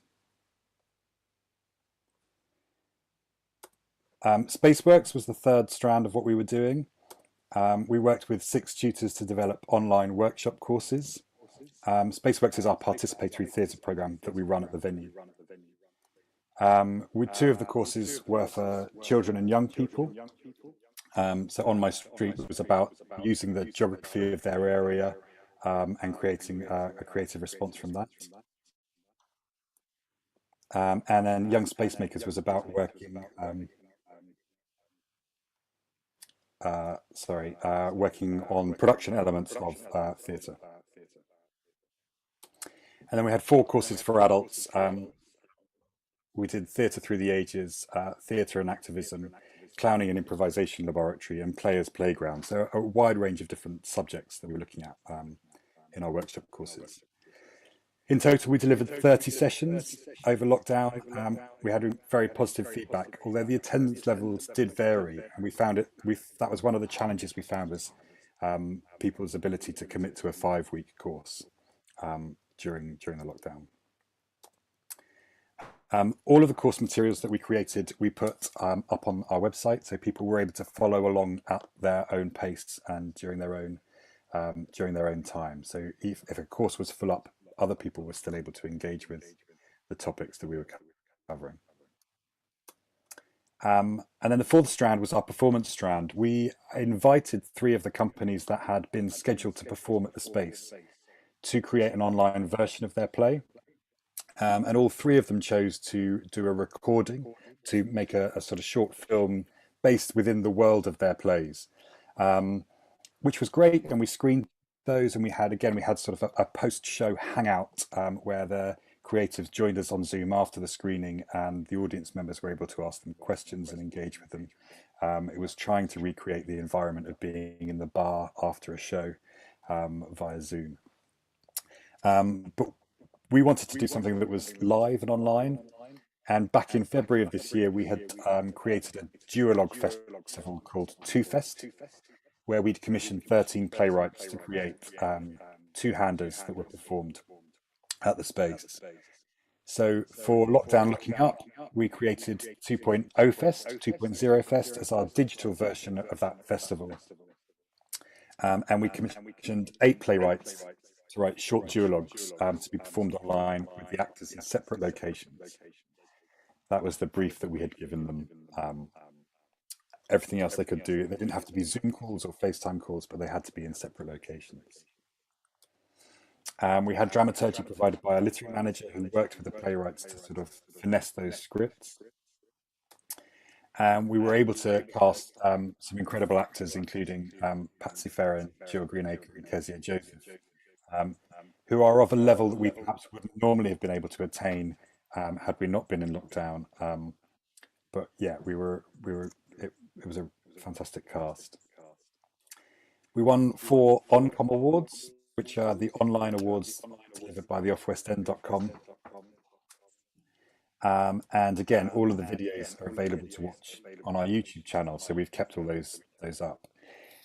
Spaceworks was the third strand of what we were doing. We worked with 6 tutors to develop online workshop courses. Spaceworks is our participatory theatre programme that we run at the venue. 2 of the courses were for children and young people. So On My Street was about using the geography of their area and creating a creative response from that. And then Young Space Makers was about working working on production elements of theatre. And then we had 4 courses for adults. We did Theatre Through the Ages, Theatre and Activism, Clowning and Improvisation Laboratory, and Players Playground. So a wide range of different subjects that we were looking at in our workshop courses. In total, we delivered 30 sessions over lockdown. We had very positive feedback, although the attendance levels did vary, and we found that was one of the challenges we found was people's ability to commit to a 5-week course during the lockdown. All of the course materials that we created, we put up on our website, so people were able to follow along at their own pace and during their own time. So if a course was full up, other people were still able to engage with the topics that we were covering. And then the 4th strand was our performance strand. We invited 3 of the companies that had been scheduled to perform at the space to create an online version of their play. And all 3 of them chose to do a recording to make a sort of short film based within the world of their plays, which was great. And we screened those, and we had sort of a post-show hangout where the creatives joined us on Zoom after the screening, and the audience members were able to ask them questions and engage with them. It was trying to recreate the environment of being in the bar after a show via Zoom. But we wanted to do something that was live and online. And back in February of this year, we had created a duologue festival called 2Fest, where we'd commissioned 13 playwrights to create 2-handers that were performed at the space. So for Lockdown Looking Up, we created 2.0 Fest, 2.0 Fest as our digital version of that festival. And we commissioned 8 playwrights to write short duologues to be performed online with the actors in separate locations. That was the brief that we had given them. Everything else they could do, they didn't have to be Zoom calls or FaceTime calls, but they had to be in separate locations. We had dramaturgy provided by a literary manager who worked with the playwrights to sort of finesse those scripts. And we were able to cast some incredible actors, including Patsy Ferran, Jill Greenacre, and Kezia Joseph, who are of a level that we perhaps wouldn't normally have been able to attain had we not been in lockdown. But yeah, it was a fantastic cast. We won 4 Oncom Awards, which are the online awards delivered by the offwestend.com. And again, all of the videos are available to watch on our YouTube channel, so we've kept all those up.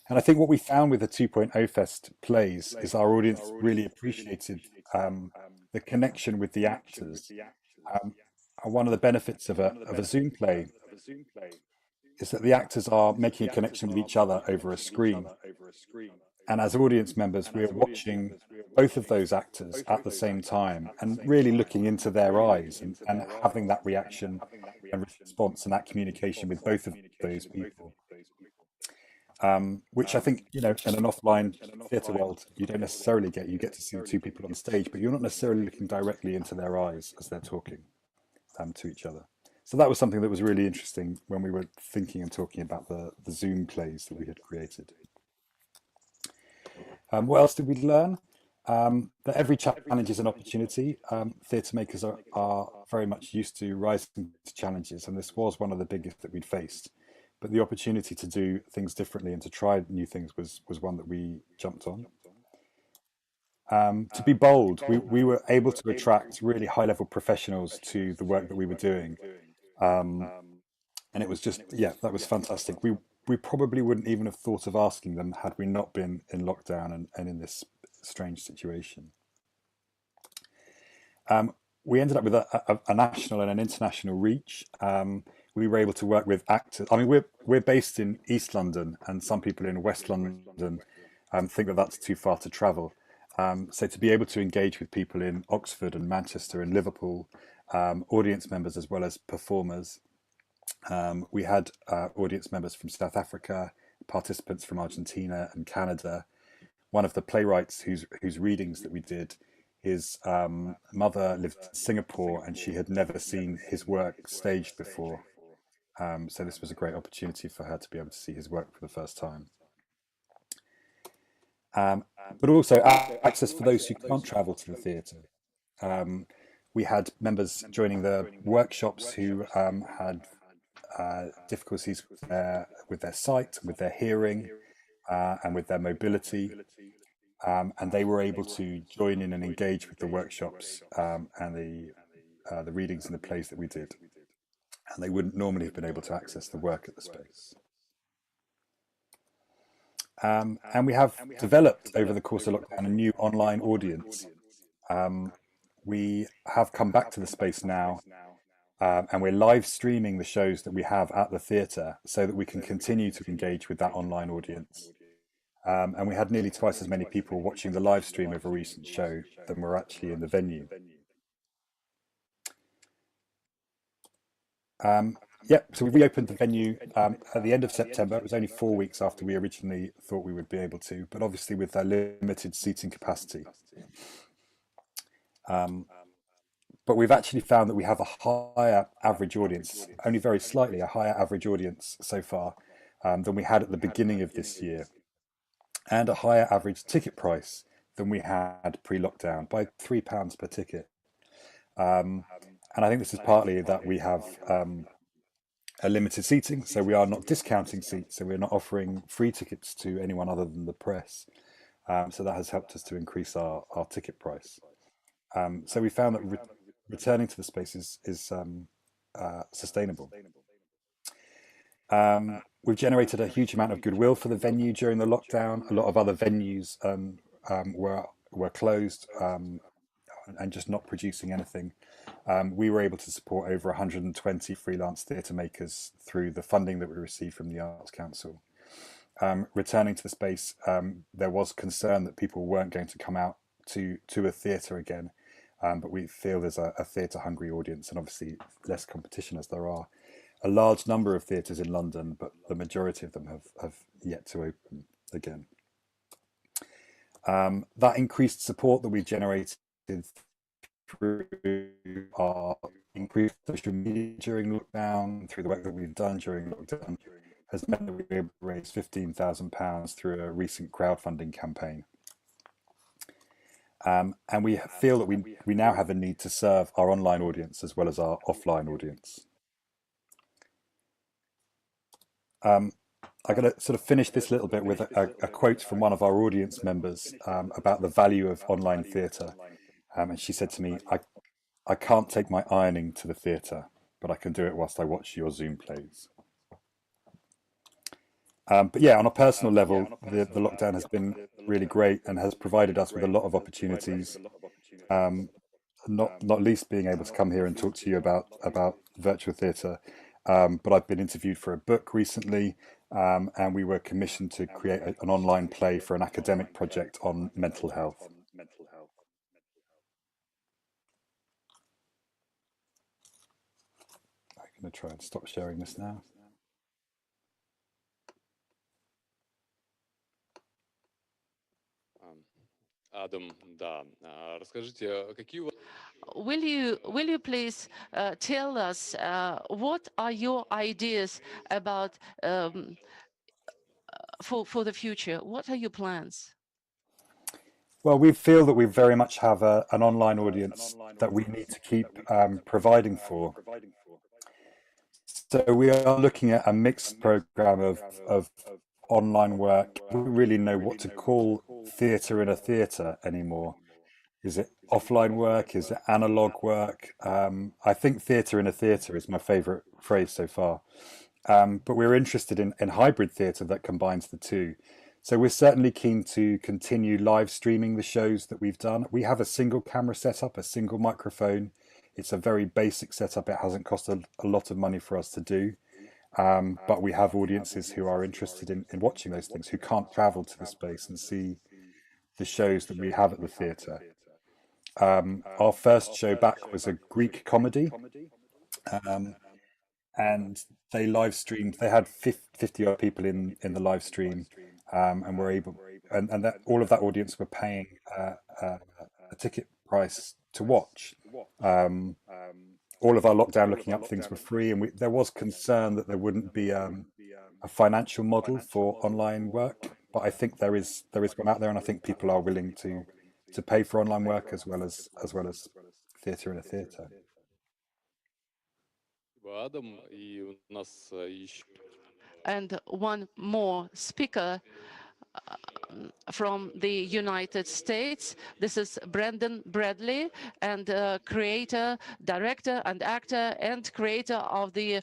And I think what we found with the 2.0 Fest plays is our audience really appreciated the connection with the actors. And one of the benefits of a Zoom play is that the actors are making a connection with each other over a screen. And as audience members, we are watching both of those actors at the same time and really looking into their eyes and having that reaction and response and that communication with both of those people. Which I think, you know, in an offline theatre world, you don't necessarily get. You get to see the two people on stage, but you're not necessarily looking directly into their eyes as they're talking to each other. So that was something that was really interesting when we were thinking and talking about the Zoom plays that we had created. What else did we learn? That every challenge is an opportunity. Theatre makers are very much used to rising to challenges, and this was one of the biggest that we'd faced. But the opportunity to do things differently and to try new things was one that we jumped on. To be bold, we were able to attract really high-level professionals to the work that we were doing. And it was just, yeah, that was fantastic. We probably wouldn't even have thought of asking them had we not been in lockdown and in this strange situation. We ended up with a national and an international reach. We were able to work with actors. I mean, we're based in East London, and some people in West London think that that's too far to travel. So to be able to engage with people in Oxford and Manchester and Liverpool, audience members as well as performers. We had audience members from South Africa, participants from Argentina and Canada. One of the playwrights whose readings that we did, his mother lived in Singapore and she had never seen his work staged before. So this was a great opportunity for her to be able to see his work for the first time. But also access for those who can't travel to the theatre. We had members joining the workshops who had difficulties with their sight, with their hearing, and with their mobility. And they were able to join in and engage with the workshops and the readings and the plays that we did. And they wouldn't normally have been able to access the work at the space. And we have developed over the course of lockdown a new online audience. We have come back to the space now, and we're live streaming the shows that we have at the theatre so that we can continue to engage with that online audience. And we had nearly twice as many people watching the live stream of a recent show than were actually in the venue. So we reopened the venue at the end of September. It was only 4 weeks after we originally thought we would be able to, but obviously with their limited seating capacity. But we've actually found that we have a higher average audience, only very slightly a higher average audience so far than we had at the beginning of this year, and a higher average ticket price than we had pre-lockdown by £3 per ticket. And I think this is partly that we have a limited seating, so we are not discounting seats, so we're not offering free tickets to anyone other than the press. So that has helped us to increase our ticket price. So we found that returning to the space is sustainable. We've generated a huge amount of goodwill for the venue during the lockdown. A lot of other venues were closed and just not producing anything. We were able to support over 120 freelance theatre makers through the funding that we received from the Arts Council. Returning to the space, there was concern that people weren't going to come out to a theatre again, but we feel there's a theatre-hungry audience, and obviously less competition as there are a large number of theatres in London, but the majority of them have yet to open again. That increased support that we generated through our increased social media during lockdown, through the work that we've done during lockdown, has meant that we were able to raise £15,000 through a recent crowdfunding campaign. And we feel that we now have a need to serve our online audience as well as our offline audience. I'm going to sort of finish this little bit with a quote from one of our audience members about the value of online theatre. And she said to me, I can't take my ironing to the theatre, but I can do it whilst I watch your Zoom plays. But yeah, on a personal level, the lockdown has been really great and has provided us with a lot of opportunities, not least being able to come here and talk to you about virtual theatre. But I've been interviewed for a book recently, and we were commissioned to create an online play for an academic project on mental health. I'm going to try and stop sharing this now. Адам, да. Расскажите, какие у вас... Will you please tell us what are your ideas about for the future? What are your plans? Well, we feel that we very much have an online audience that we need to keep providing for. So we are looking at a mixed program of online work. We don't really know what to call theatre in a theatre anymore. Is it offline work? Is it analog work? I think theatre in a theatre is my favourite phrase so far. But we're interested in hybrid theatre that combines the two. So we're certainly keen to continue live streaming the shows that we've done. We have a single camera setup, a single microphone. It's a very basic setup. It hasn't cost a lot of money for us to do. But we have audiences who are interested in watching those things, who can't travel to the space and see the shows that we have at the theatre. Our first show back was a Greek comedy. And they live streamed. They had 50 odd people in the live stream, and were able, and that all of that audience were paying a ticket price to watch. All of our lockdown looking up things were free, and there was concern that there wouldn't be a financial model for online work. But I think there is one out there, and I think people are willing to pay for online work as well as theatre in a theatre. Адам, и у нас еще... And one more speaker from the United States. This is Brendan Bradley, and creator, director, and actor, and creator of the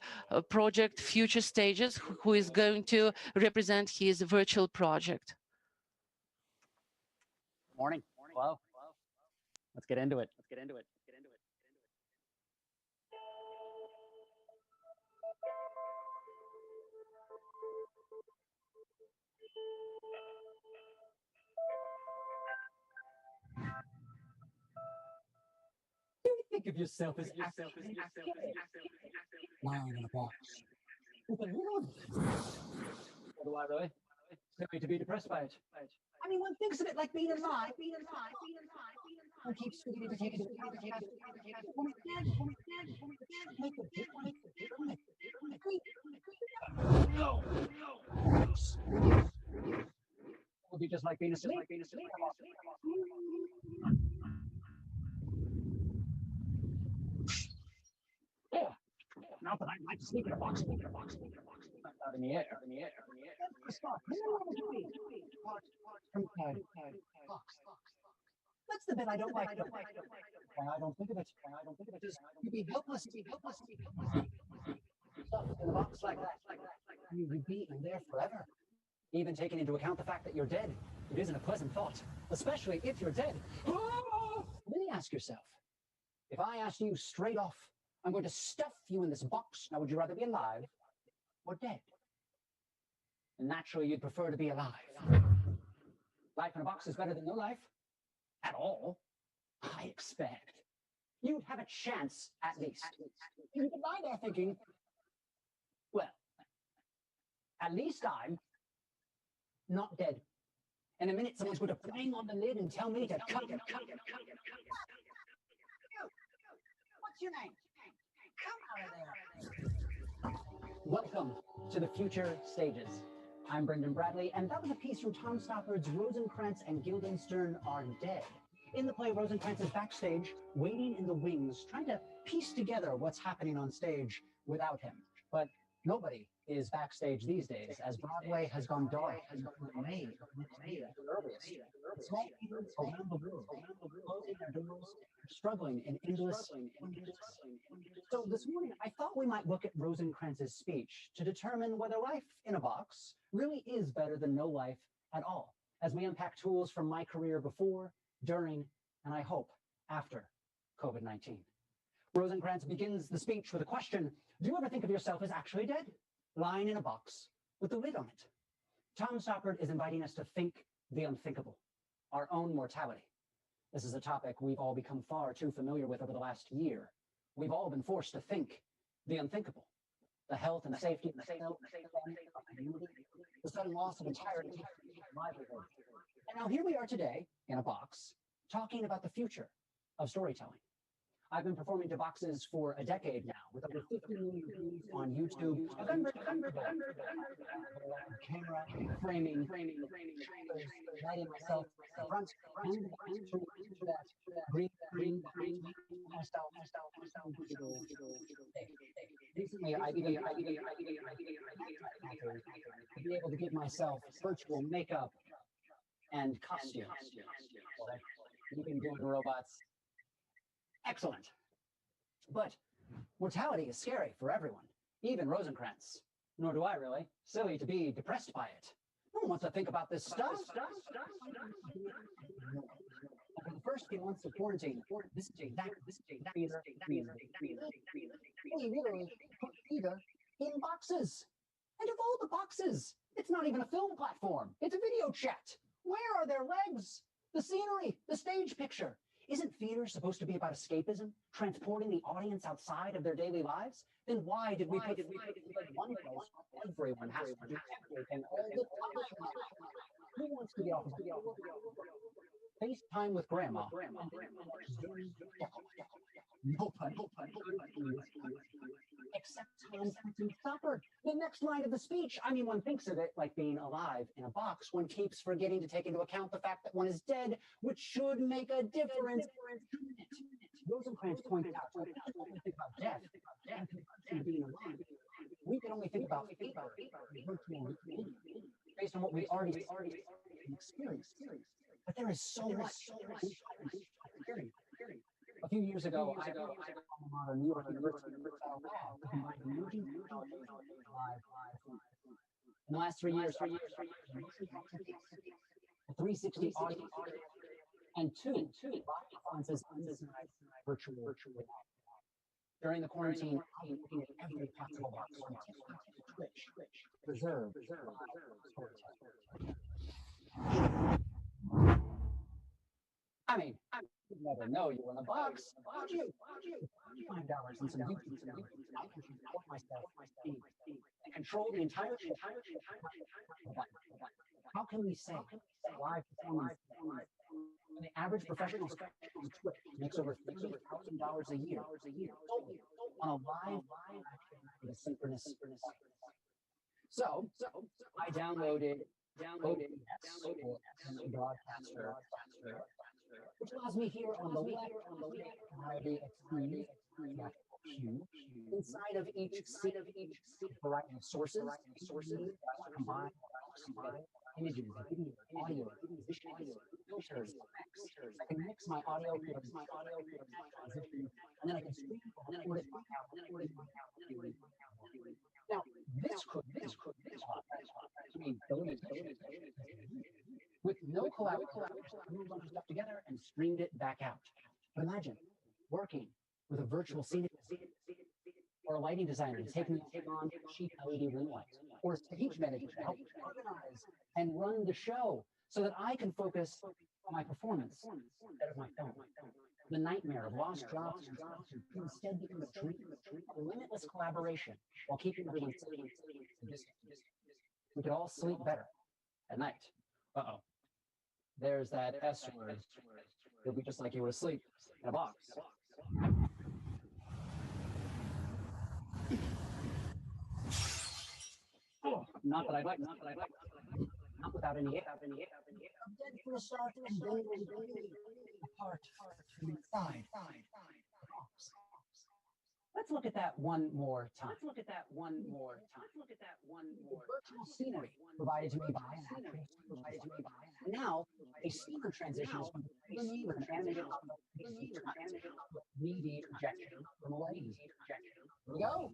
project Future Stages, who is going to represent his virtual project. Morning. Hello. Let's get into it. Think of yourself as lying in a box with a little. What do I really? No need to be depressed by it. I mean, one thinks of it like being alive. One keeps forgetting to take it. Make the difference. No. It would be just like being asleep. Yeah. Not that I like to sleep in a box. Out in the air. That's the bit I don't like. Why I don't think of it. You'd be helpless. Stuff in a box like that. You'd be in there forever. Even taking into account the fact that you're dead, it isn't a pleasant thought, especially if you're dead. Really ask yourself, if I asked you straight off, I'm going to stuff you in this box. Now, would you rather be alive or dead? And naturally, you'd prefer to be alive. Life in a box is better than no life. At all, I expect. You'd have a chance, at least. You could lie there thinking, well, at least I'm not dead. In a minute, someone's going to bang on the lid and tell me to cut. What's your name? Come out of there. Welcome to the Future Stages. I'm Brendan Bradley, and that was a piece from Tom Stoppard's Rosencrantz and Guildenstern Are Dead. In the play, Rosencrantz is backstage, waiting in the wings, trying to piece together what's happening on stage without him. But nobody is backstage these days, as Broadway has gone dark in May at the earliest. Small theaters around the world closing their doors, struggling in endless. So this morning, I thought we might look at Rosencrantz's speech to determine whether life in a box really is better than no life at all, as we unpack tools from my career before, during, and I hope after COVID-19. Rosencrantz begins the speech with a question: do you ever think of yourself as actually dead, lying in a box with the lid on it? Tom Stoppard is inviting us to think the unthinkable, our own mortality. This is a topic we've all become far too familiar with over the last year. We've all been forced to think the unthinkable, the health and safety of the community, the sudden loss of entire livelihood. And now here we are today in a box talking about the future of storytelling. I've been performing to boxes for a decade now, with over 50 million views on YouTube. Camera, framing, lighting myself front and that green myself. Recently, I began to be able to give myself virtual makeup and costumes. You can do the robots. Excellent. But mortality is scary for everyone, even Rosencrantz. Nor do I really. Silly to be depressed by it. No one wants to think about this stuff. For the first few months of quarantine, this theater, we literally put theater in boxes. And of all the boxes, it's not even a film platform. It's a video chat. Where are their legs? The scenery, the stage picture. Isn't theater supposed to be about escapism, transporting the audience outside of their daily lives? Then why did we put one place where everyone has to do everything all the time? Who wants to get off of FaceTime with grandma? No pun. Except Tom Stoppard. The next line of the speech, I mean, one thinks of it like being alive in a box. One keeps forgetting to take into account the fact that one is dead, which should make a difference. Rosencrantz pointed out, we can only think about death and being alive. We can only think about virtual based on what we already experienced. But there is so much. A few years ago, I was at New York University to combine emerging technologies live. In the last 3 years, 360 audio and two performances virtual. During the quarantine, I'm looking at every possible box from TikTok to Twitch, preserve. I mean, you'd never know you were in a box, would you? $5 and some YouTube. I can control myself and control the entire. How can we say live performance? The average professional on Twitch makes over $30,000 a year on a live with a synchronous. So I downloaded Broadcaster, which allows me here on the left inside of each variety of sources combined images, video, audio, filters, I can mix my audio, and then I can stream and record it out. Now, this could with no collaboration, we bunch of stuff together and streamed it back out. But imagine working with a virtual scenic or a lighting designer to take on cheap LED ring lights, or a stage manager to help organize and run the show so that I can focus on my performance instead of my film. The nightmare of lost jobs and instead become a dream of limitless collaboration while keeping everyone safe. We could all sleep better at night. Uh-oh. there's that S word. It'll be just like you were asleep in a box. Oh, not that I like. Not without any air. Dead for a start and apart from inside. Let's look at that one more time. Virtual scenery provided to me by an actress. And now a steamer transitions from the 3D with an animated 3D projection from a lady. Here we go.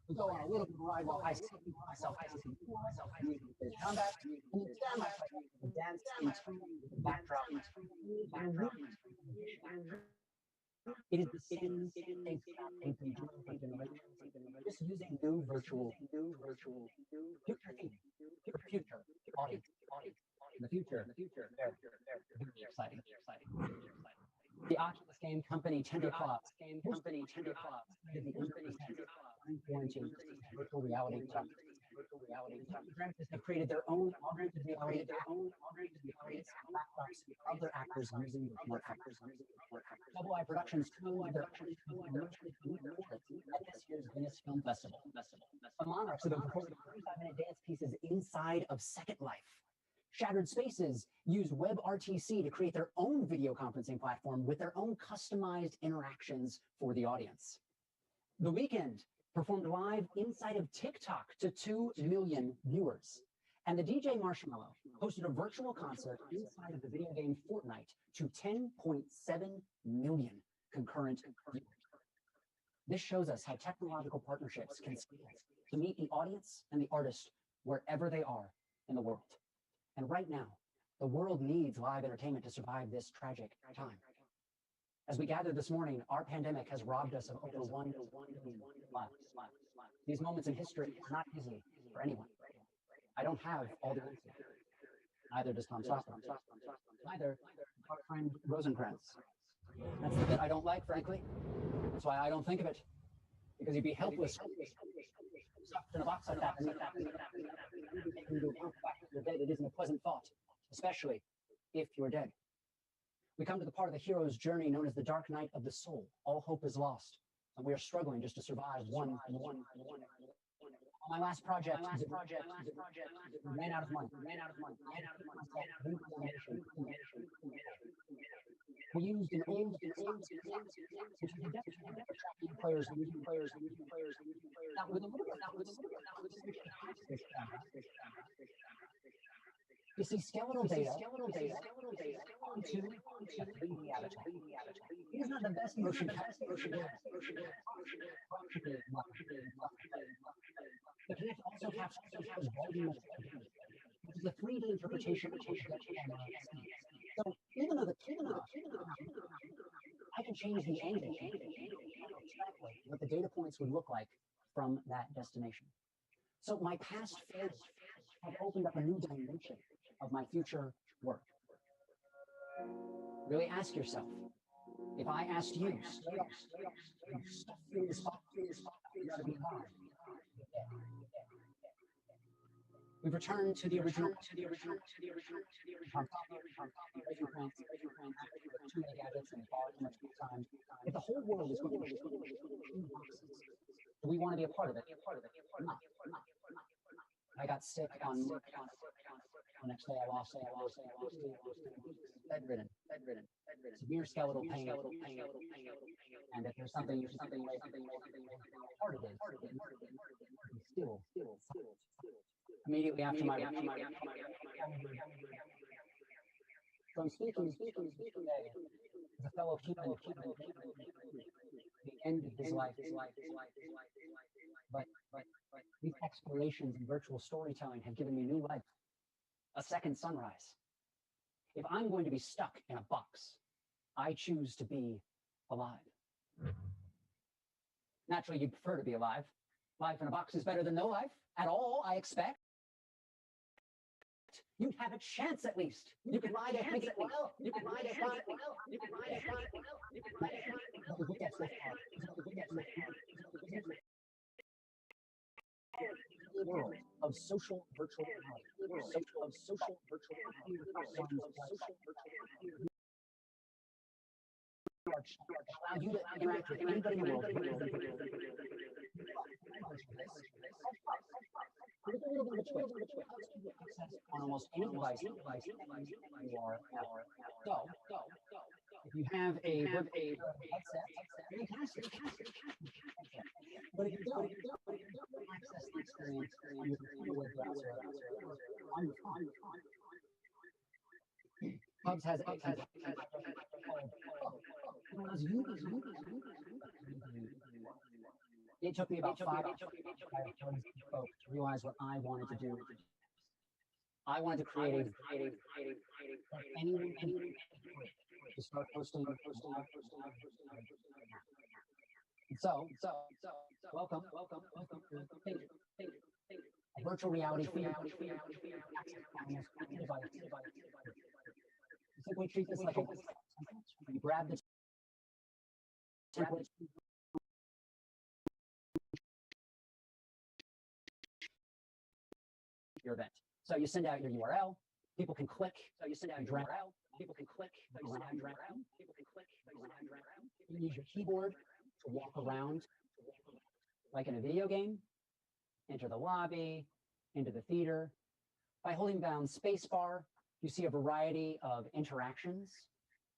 We go on a little bit of a ride while I see myself using the combat and then stand by the dance in tune with the backdrop. It is the same thing for generations. Just using new virtual future audience. In the future, very exciting. The Oculus game company Tenderclaw quarantine virtual reality have created their own augmented reality other actors using Double I Productions toured their at this year's Venice Film Festival. The monarchs have been performing 45-minute dance pieces inside of Second Life. Shattered Spaces use WebRTC to create their own video conferencing platform with their own customized interactions for the audience. The Weeknd performed live inside of TikTok to 2 million viewers. And the DJ Marshmallow hosted a virtual concert inside of the video game Fortnite to 10.7 million concurrent viewers. This shows us how technological partnerships can scale to meet the audience and the artist wherever they are in the world. And right now, the world needs live entertainment to survive this tragic time. As we gather this morning, our pandemic has robbed us of over 1 billion lives. These moments in history are not easy for anyone. I don't have all the answers. Neither does Tom Stockton. Neither our friend Rosencrantz. That's the bit I don't like, frankly. That's why I don't think of it. Because you'd be helpless, stuffed in a box like that. You're dead. It isn't a pleasant thought, especially if you're dead. We come to the part of the hero's journey known as the dark night of the soul. All hope is lost, and we are struggling just to survive one. On my last project, ran out of money. We used an old players. Not with a little You see, skeletal data onto a 3D avatar. It is not the best motion capture. The Kinect also captures volume, which is a 3D interpretation of so even though I can change the angle, what the data points would look like from that destination. So my past failures have opened up a new dimension of my future work. Really ask yourself, if I asked you, stuff through the spot, we've returned to the original, gadgets and far too much time. If the whole world is going to be do we want to be a part of it? Not. I got sick on the next day. I lost bedridden. Severe skeletal pain. And if there's something part of it, still. Immediately after my so I'm speaking today as a fellow human, the end of his life. But these explorations in virtual storytelling have given me new life, a second sunrise. If I'm going to be stuck in a box, I choose to be alive. Naturally, you'd prefer to be alive. Life in a box is better than no life at all, I expect. You'd have a chance at least. You could ride it well. You could ride it well. World of social virtual reality. Of social virtual reality. Allow you to interact with anybody in the world. With a little bit of a twist, access on almost any device you are at. So, if you have a headset, fantastic. But if you don't, access the experience on your computer web browser on your phone. Hubs has it took me about 5 hours to realize what I wanted to do. I wanted to create anyone to start posting. So welcome a virtual reality feed. Simply treat this like a you grab the template. Your event. So you send out your URL, people can click, so you send out your URL, people can click, you use your keyboard to walk around like in a video game, enter the lobby, into the theater. By holding down spacebar, you see a variety of interactions,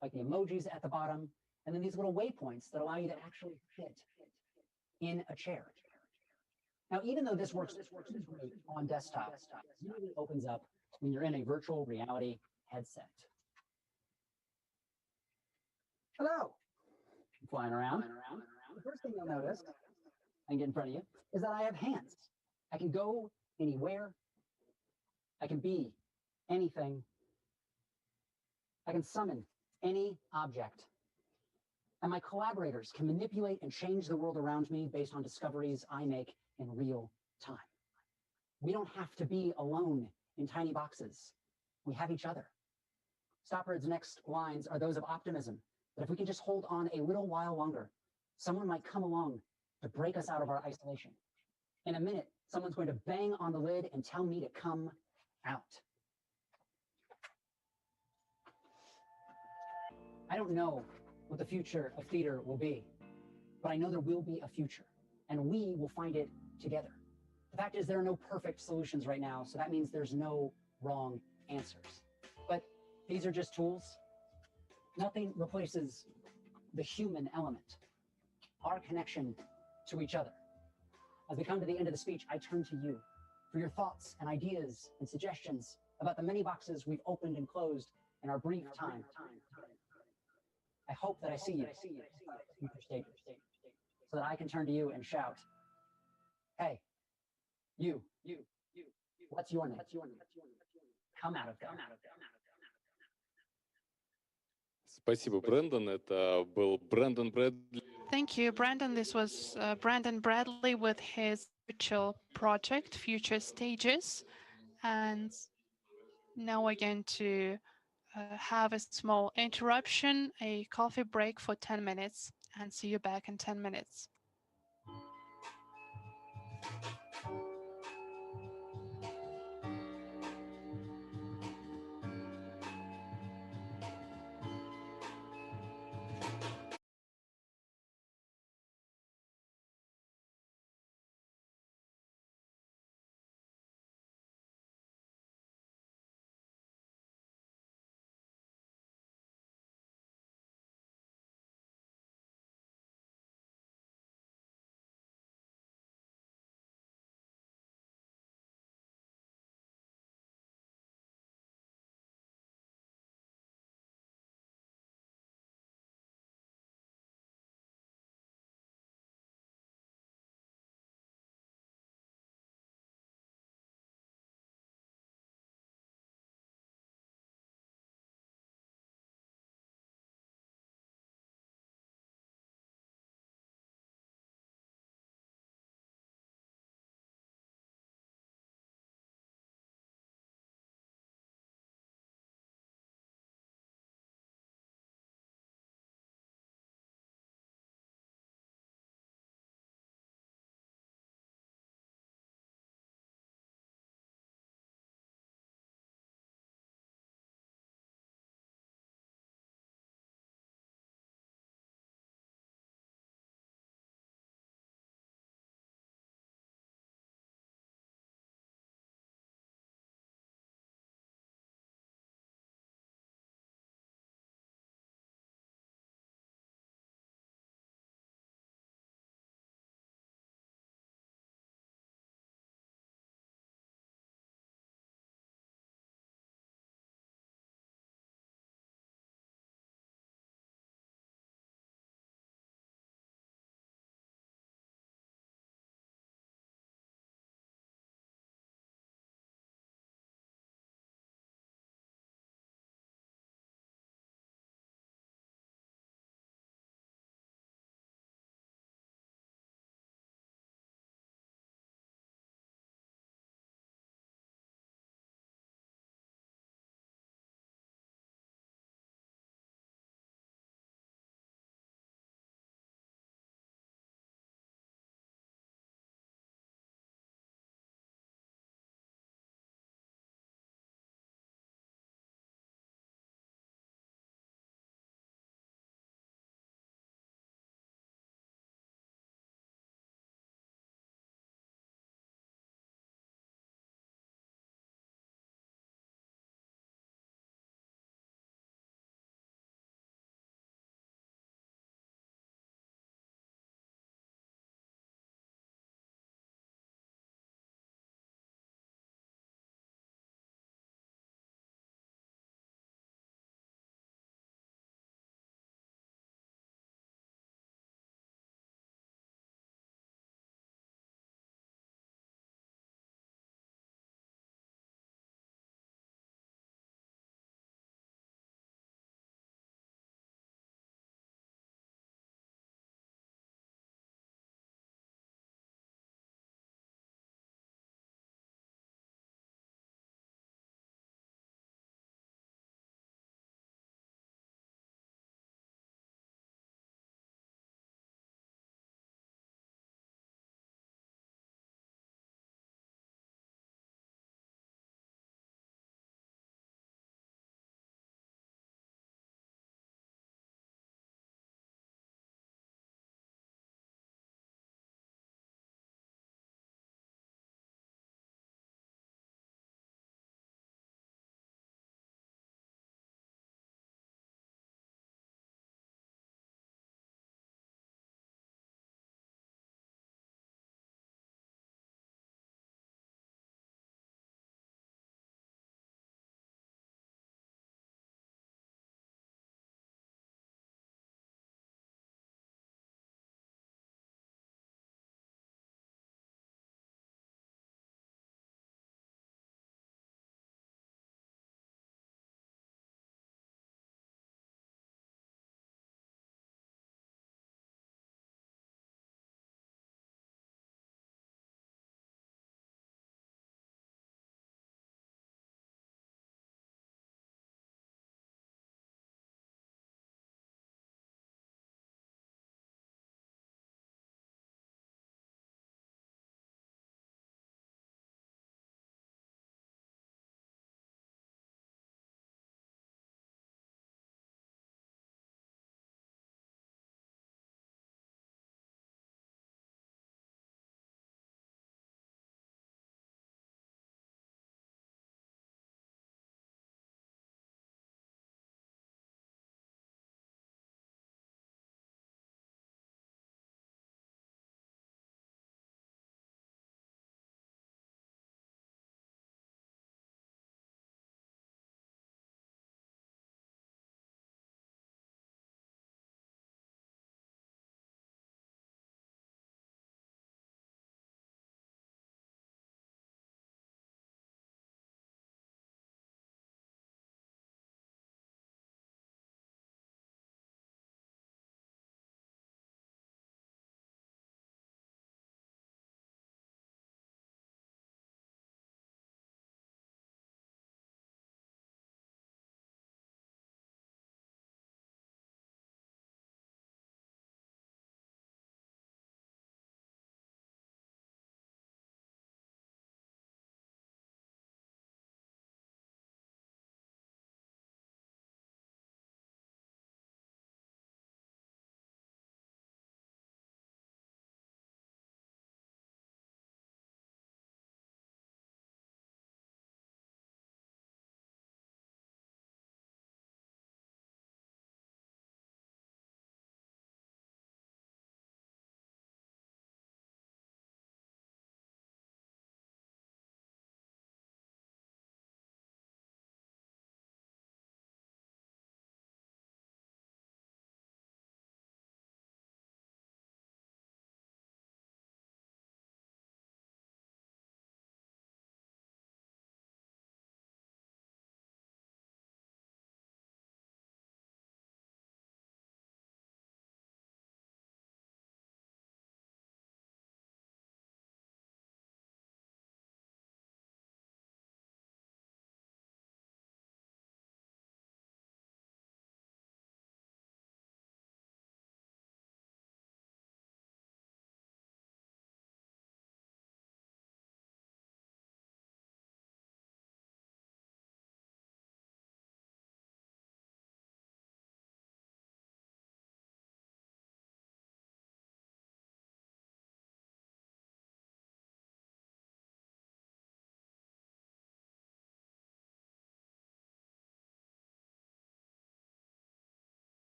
like the emojis at the bottom, and then these little waypoints that allow you to actually fit in a chair. Now, even though this works on desktop, it really opens up when you're in a virtual reality headset. Hello. I'm flying around. The first thing you'll notice, I can get in front of you, is that I have hands. I can go anywhere. I can be anything. I can summon any object. And my collaborators can manipulate and change the world around me based on discoveries I make in real time. We don't have to be alone in tiny boxes. We have each other. Stoppard's next lines are those of optimism, that if we can just hold on a little while longer, someone might come along to break us out of our isolation. In a minute, someone's going to bang on the lid and tell me to come out. I don't know what the future of theater will be, but I know there will be a future, and we will find it together. The fact is, there are no perfect solutions right now, so that means there's no wrong answers. But these are just tools. Nothing replaces the human element, our connection to each other. As we come to the end of the speech, I turn to you for your thoughts and ideas and suggestions about the many boxes we've opened and closed in our brief time. I hope that I see you future stages, so that I can turn to you and shout, hey, you, what's your name? Come out of there. Спасибо, Брэндон. Это был Брэндон Брэдли. Thank you, Brandon. This was Brandon Bradley with his virtual project, Future Stages. And now we're going to have a small interruption, a coffee break for 10 minutes, and see you back in 10 minutes.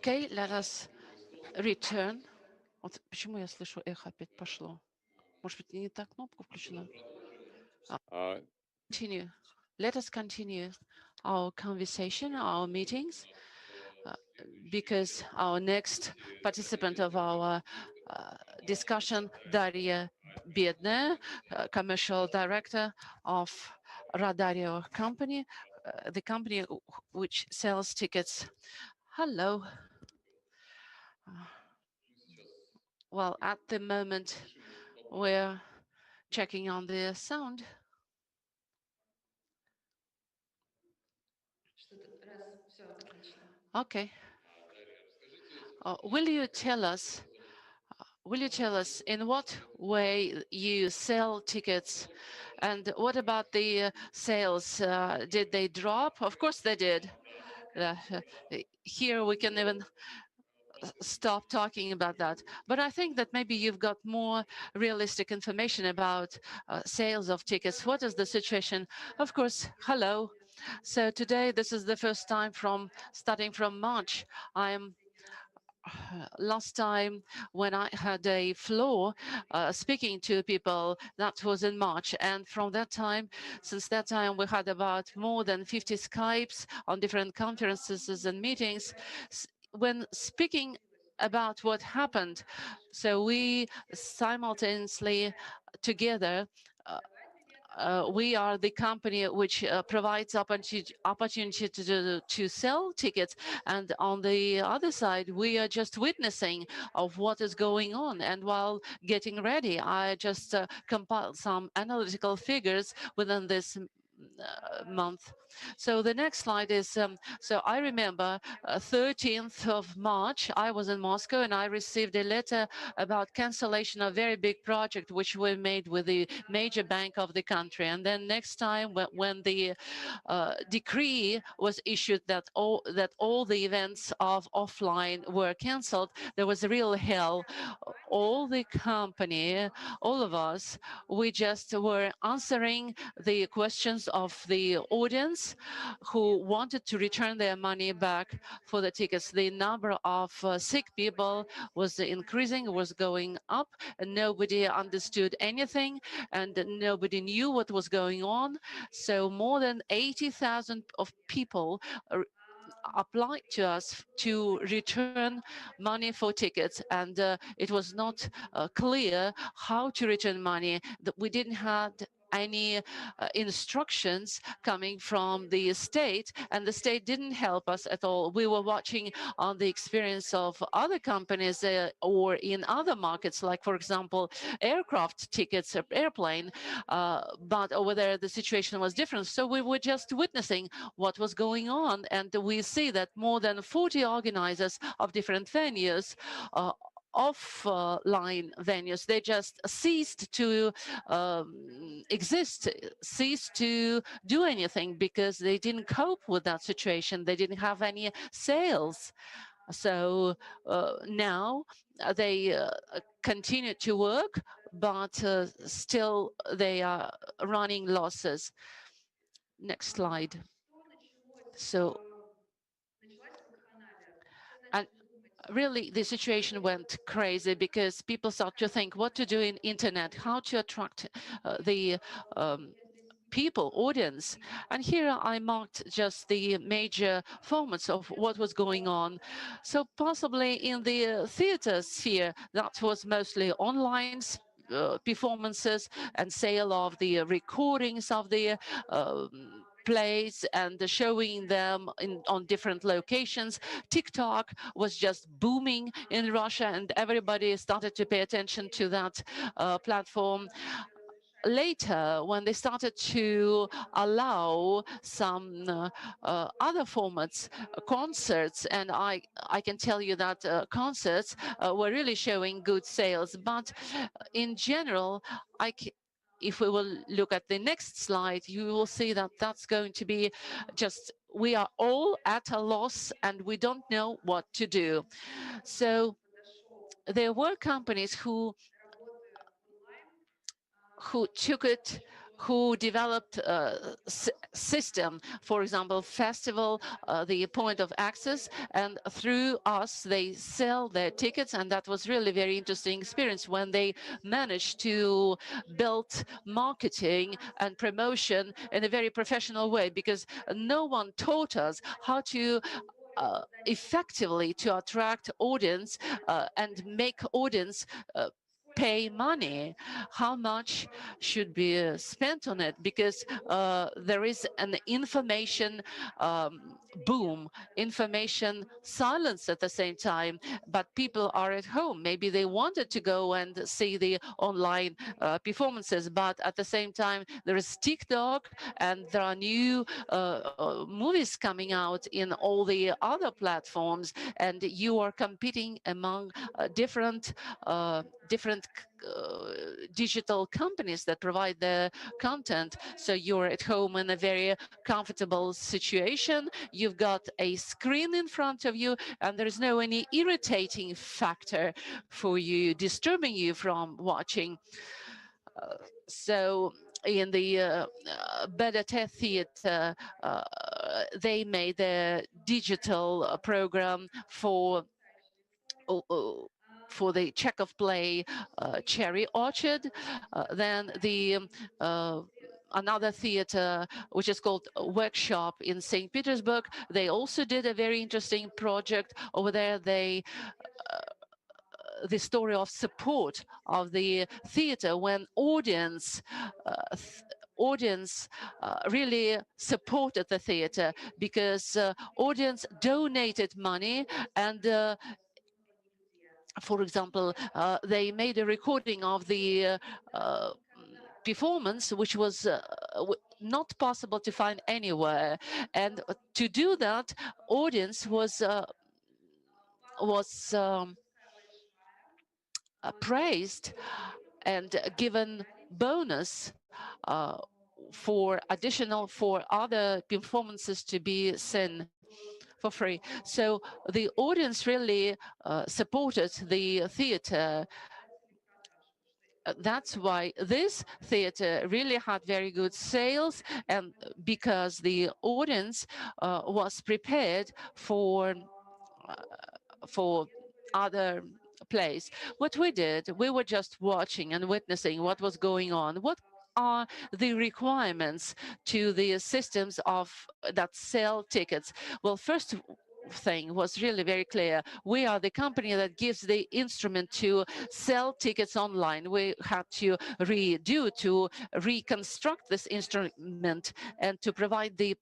Okay, let us return. Вот почему я слышу эхо опять пошло? Может быть, не та кнопка включена? Continue. Let us continue our conversation, our meetings, because our next participant of our discussion, Daria Biedная, commercial director of Radario company, the company which sells tickets. Hello. Well, at the moment, we're checking on the sound. Okay. Will you tell us in what way you sell tickets, and what about the sales? Did they drop? Of course they did. Here we can even stop talking about that. But I think that maybe you've got more realistic information about sales of tickets. What is the situation? Of course, hello. So today, this is the first time starting from March. I'm last time when I had a floor speaking to people, that was in March. And from that time, since that time, we had about more than 50 Skypes on different conferences and meetings. When speaking about what happened, so we simultaneously together we are the company which provides opportunity to sell tickets, and on the other side we are just witnessing of what is going on. And while getting ready, I just compiled some analytical figures within this month. So the next slide is, so I remember 13th of March, I was in Moscow and I received a letter about cancellation of a very big project which we made with the major bank of the country. And then next time when the decree was issued that all the events of offline were cancelled, there was a real hell. All the company, all of us, we just were answering the questions of the audience who wanted to return their money back for the tickets. The number of sick people was increasing, was going up, and nobody understood anything, and nobody knew what was going on. So more than 80,000 of people applied to us to return money for tickets, and it was not clear how to return money. We didn't have any instructions coming from the state, and the state didn't help us at all. We were watching on the experience of other companies or in other markets, like, for example, aircraft tickets, airplane, but over there the situation was different. So we were just witnessing what was going on, and we see that more than 40 organizers of different venues, offline venues, they just ceased to exist, ceased to do anything because they didn't cope with that situation. They didn't have any sales. So now they continue to work, but still they are running losses. Next slide. So, and really the situation went crazy because people start to think what to do in internet, how to attract the people, audience. And here I marked just the major formats of what was going on. So possibly in the theater sphere, that was mostly online performances and sale of the recordings of the plays and showing them on different locations. TikTok was just booming in Russia, and everybody started to pay attention to that platform. Later, when they started to allow some other formats, concerts, and I can tell you that concerts were really showing good sales. But in general, if we will look at the next slide, you will see that that's going to be just, we are all at a loss and we don't know what to do. So there were companies who took it who developed a system, for example, festival, the point of access, and through us they sell their tickets, and that was really very interesting experience when they managed to build marketing and promotion in a very professional way, because no one taught us how to effectively to attract audience and make audience pay money, how much should be spent on it, because there is an information boom, information silence at the same time, but people are at home. Maybe they wanted to go and see the online performances, but at the same time there is TikTok and there are new movies coming out in all the other platforms, and you are competing among different digital companies that provide the content. So you're at home in a very comfortable situation. You've got a screen in front of you, and there's no any irritating factor for you, disturbing you from watching. So in the BDT theater, they made a digital program for the Chekhov play Cherry Orchard. Then the another theater, which is called Workshop in St. Petersburg, they also did a very interesting project over there. They the story of support of the theater when audience really supported the theater, because audience donated money, and for example, they made a recording of the performance, which was not possible to find anywhere. And to do that, audience was praised and given bonus for other performances to be seen for free. So the audience really supported the theater. That's why this theater really had very good sales, and because the audience was prepared for other plays. What we did, we were just watching and witnessing what was going on. What are the requirements to the systems of that sell tickets? Well, first thing was really very clear. We are the company that gives the instrument to sell tickets online. We had to reconstruct this instrument and to provide the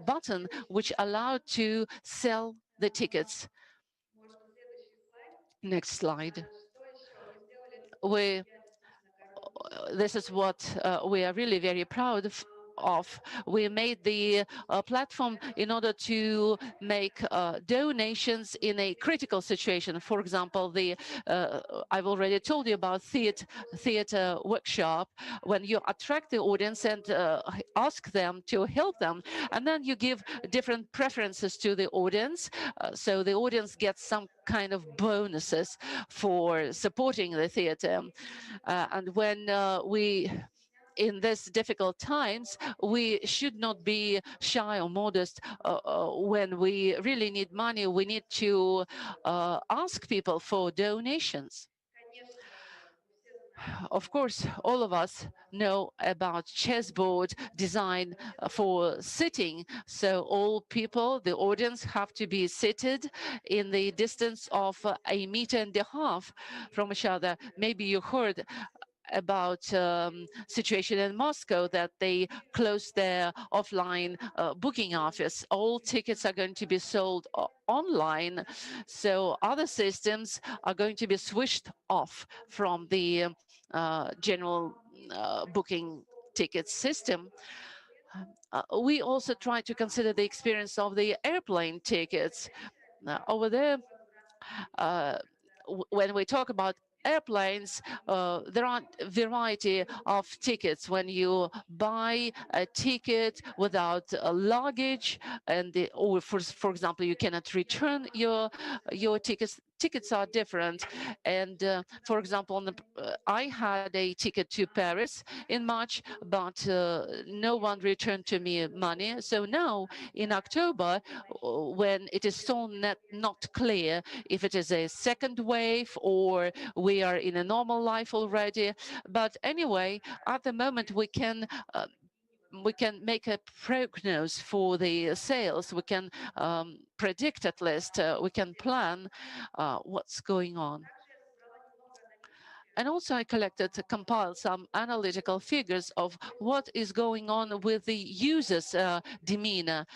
button which allowed to sell the tickets. Next slide. This is what we are really very proud of. We made the platform in order to make donations in a critical situation. For example, I've already told you about theater workshop, when you attract the audience and ask them to help them, and then you give different preferences to the audience, so the audience gets some kind of bonuses for supporting the theater. And when in these difficult times, we should not be shy or modest. When we really need money, we need to ask people for donations. Of course, all of us know about chessboard design for sitting. So all people, the audience, have to be seated in the distance of 1.5 meters from each other. Maybe you heard about situation in Moscow that they closed their offline booking office. All tickets are going to be sold online. So other systems are going to be switched off from the general booking ticket system. We also try to consider the experience of the airplane tickets. Over there, when we talk about airplanes, there are a variety of tickets. When you buy a ticket without luggage, and or for example, you cannot return your tickets. Tickets are different, and for example, I had a ticket to Paris in March, but no one returned to me money. So now in October, when it is still not clear if it is a second wave or we are in a normal life already, but anyway, at the moment we can make a prognosis for the sales. We can predict, at least we can plan what's going on. And also I compiled some analytical figures of what is going on with the users' demeanor.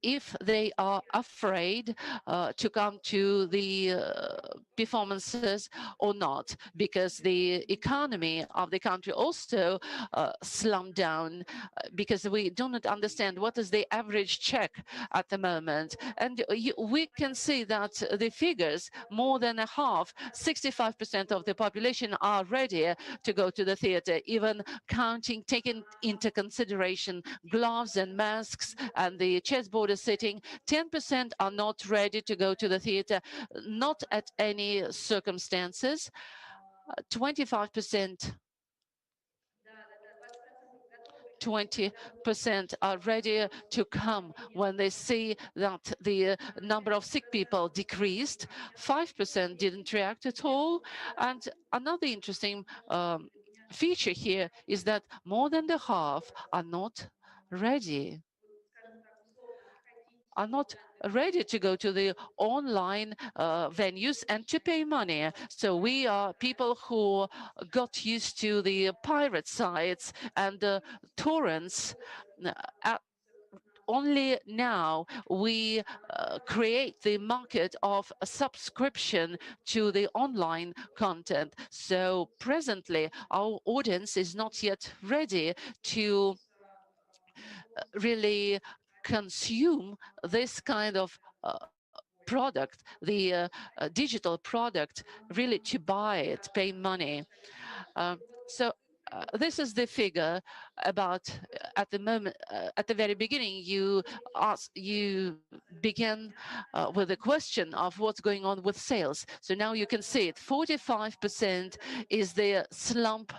If they are afraid to come to the performances or not, because the economy of the country also slumped down, because we do not understand what is the average check at the moment. And we can see that the figures, more than a half, 65% of the population are ready to go to the theater, even taking into consideration gloves and masks and the chessboard is sitting. 10% are not ready to go to the theater, not at any circumstances. 25% are ready to come when they see that the number of sick people decreased. 5% didn't react at all. And another interesting feature here is that more than the half are not ready to go to the online venues and to pay money. So we are people who got used to the pirate sites and torrents. Only now we create the market of a subscription to the online content. So presently our audience is not yet ready to really consume this kind of product, the digital product, really to buy it, pay money. So this is the figure about at the moment. At the very beginning, you began with the question of what's going on with sales. So now you can see it. 45% is the slump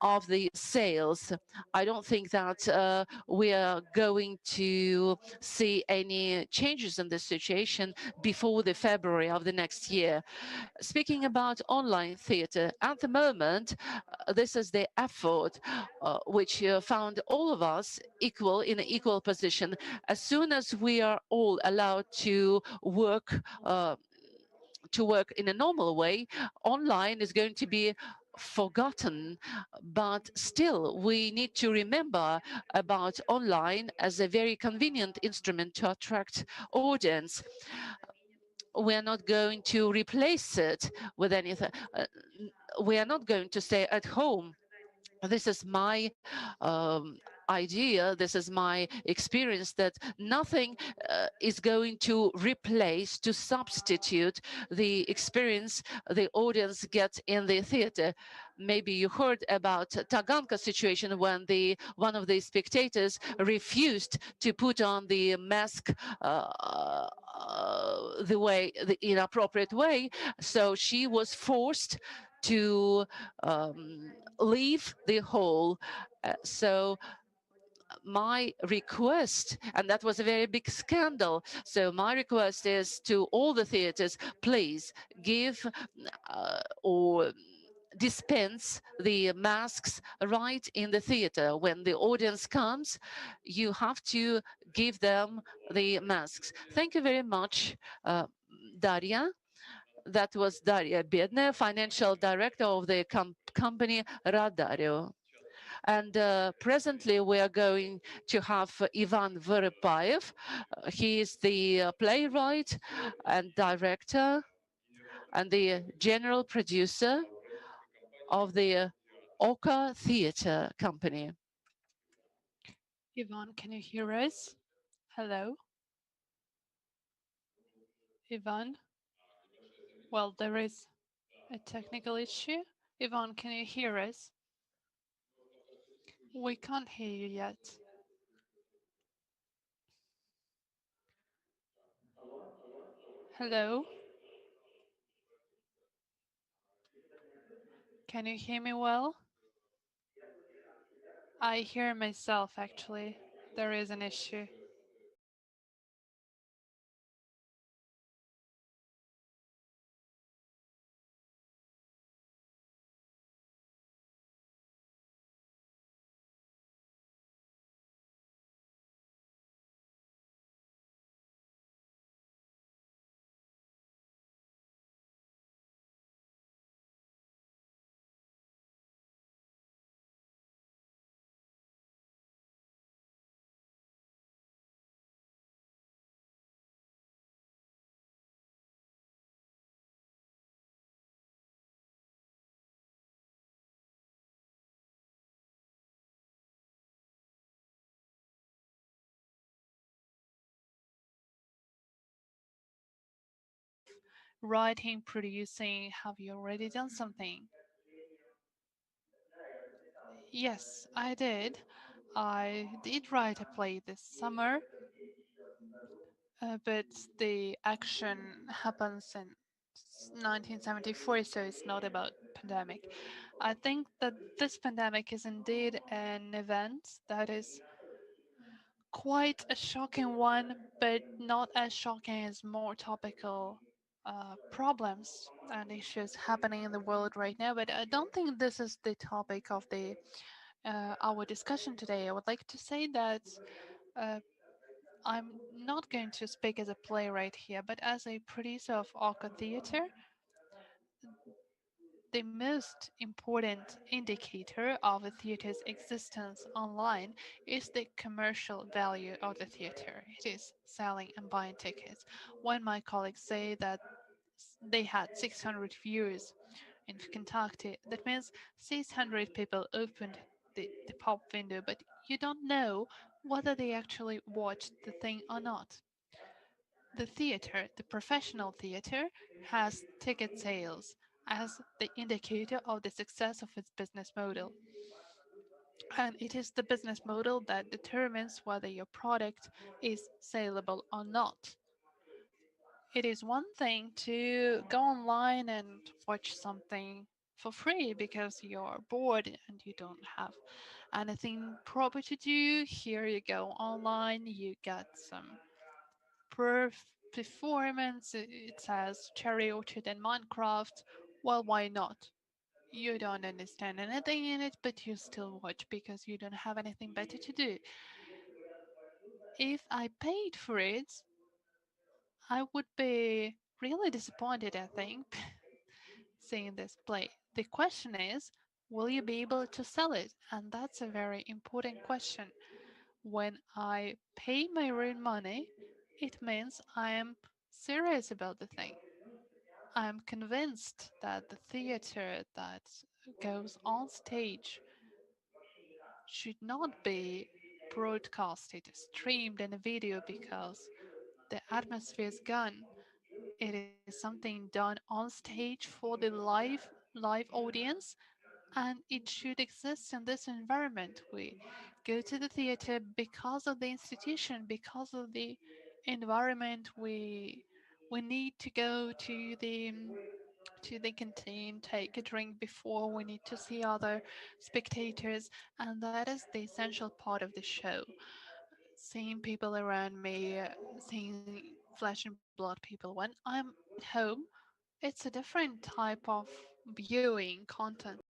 of the sales. I don't think that we are going to see any changes in this situation before the February of the next year. Speaking about online theater, at the moment, this is the effort which found all of us in an equal position. As soon as we are all allowed to work in a normal way, online is going to be forgotten. But still, we need to remember about online as a very convenient instrument to attract audience. We are not going to replace it with anything. We are not going to stay at home. This is my idea, this is my experience, that nothing is going to replace, to substitute the experience the audience gets in the theater. Maybe you heard about Taganka situation when one of the spectators refused to put on the mask the inappropriate way, so she was forced to leave the hall. So my request, and that was a very big scandal, so my request is to all the theaters, please give or dispense the masks right in the theater. When the audience comes, you have to give them the masks. Thank you very much, Daria. That was Daria Bedner, financial director of the company Radario. And presently we are going to have Ivan Vorepayev. He is the playwright and director and the general producer of the Oka Theatre Company. Ivan, can you hear us? Hello? Ivan? Well, there is a technical issue. Ivan, can you hear us? We can't hear you yet. Hello? Can you hear me well? I hear myself actually. There is an issue. Writing, producing, have you already done something? Yes, I did. I did write a play this summer, but the action happens in 1974, so it's not about pandemic. I think that this pandemic is indeed an event that is quite a shocking one, but not as shocking as more topical problems and issues happening in the world right now. But I don't think this is the topic of the our discussion today. I would like to say that uh, I'm not going to speak as a playwright here, but as a producer of Orca Theatre, the most important indicator of a theater's existence online is the commercial value of the theater. It is selling and buying tickets. When my colleagues say that they had 600 viewers in Kentucky, that means 600 people opened the pop window, but you don't know whether they actually watched the thing or not. The theater, the professional theater, has ticket sales as the indicator of the success of its business model. And it is the business model that determines whether your product is saleable or not. It is one thing to go online and watch something for free because you're bored and you don't have anything proper to do. Here you go online, you get some performance. It says Cherry Orchard and Minecraft. Well, why not? You don't understand anything in it, but you still watch because you don't have anything better to do. If I paid for it, I would be really disappointed, I think, seeing this play. The question is, will you be able to sell it? And that's a very important question. When I pay my own money, it means I am serious about the thing. I'm convinced that the theater that goes on stage should not be broadcasted, streamed in a video because the atmosphere is gone. It is something done on stage for the live audience, and it should exist in this environment. We go to the theater because of the institution, because of the environment. We need to go to the canteen, take a drink before. We need to see other spectators, and that is the essential part of the show. Seeing people around me, seeing flesh and blood people. When I'm at home, it's a different type of viewing content.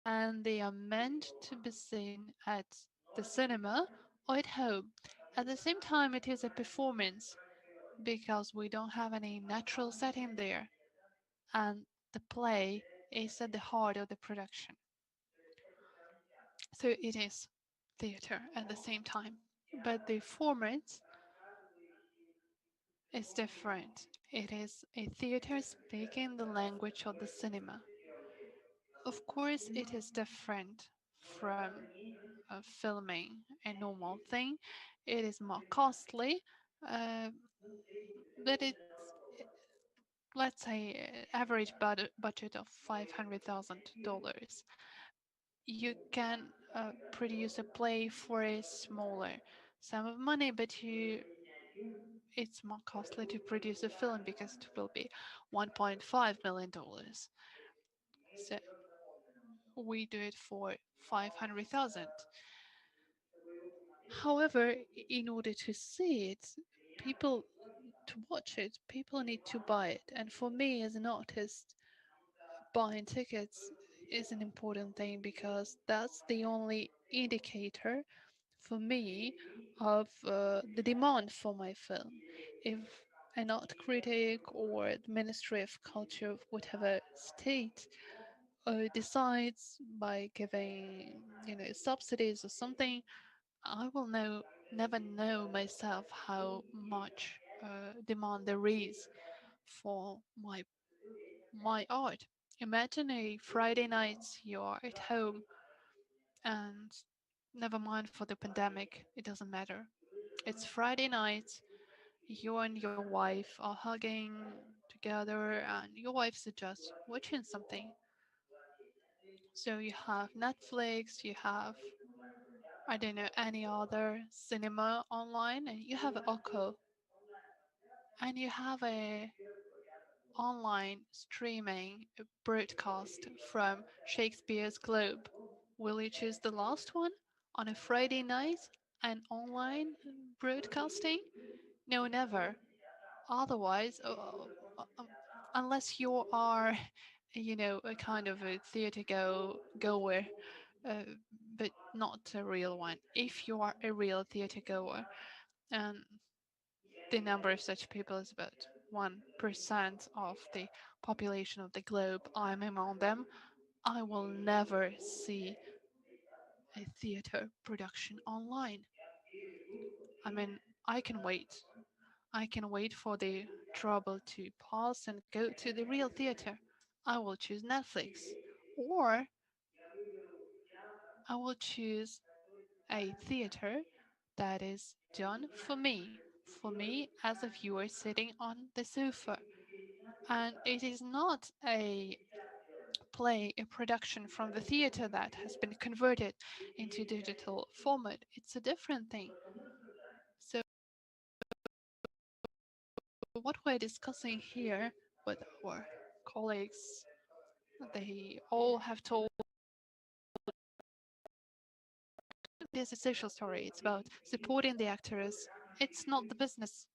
And they are meant to be seen at the cinema or at home. At the same time, it is a performance because we don't have any natural setting there, and the play is at the heart of the production. So it is theater at the same time, but the format is different. It is a theater speaking the language of the cinema. Of course, it is different from filming a normal thing. It is more costly, uh, but it's, let's say, average budget of $500,000. You can produce a play for a smaller sum of money, but it's more costly to produce a film because it will be $1.5 million. So we do it for 500,000. However, in order to see it, people to watch it, people need to buy it. And for me as an artist, buying tickets is an important thing because that's the only indicator for me of the demand for my film. If an art critic or the Ministry of Culture of whatever state decides by giving, subsidies or something, I will never know myself how much demand there is for my art. Imagine a Friday night you are at home, and never mind for the pandemic, it doesn't matter. It's Friday night, you and your wife are hugging together, and your wife's just watching something. So you have Netflix, you have, I don't know, any other cinema online, and you have Oko, and you have a online streaming broadcast from Shakespeare's Globe. Will you choose the last one on a Friday night and online broadcasting? No, never. Otherwise, unless you are, a kind of a goer, uh, but not a real one. If you are a real theater goer, and the number of such people is about 1% of the population of the globe, I'm among them, I will never see a theater production online. I mean, I can wait. I can wait for the trouble to pass and go to the real theater. I will choose Netflix. Or I will choose a theater that is done for me as a viewer sitting on the sofa. And it is not a play, a production from the theater that has been converted into digital format. It's a different thing. So what we're discussing here with our colleagues, they all have told this is a social story. It's about supporting the actors. It's not the business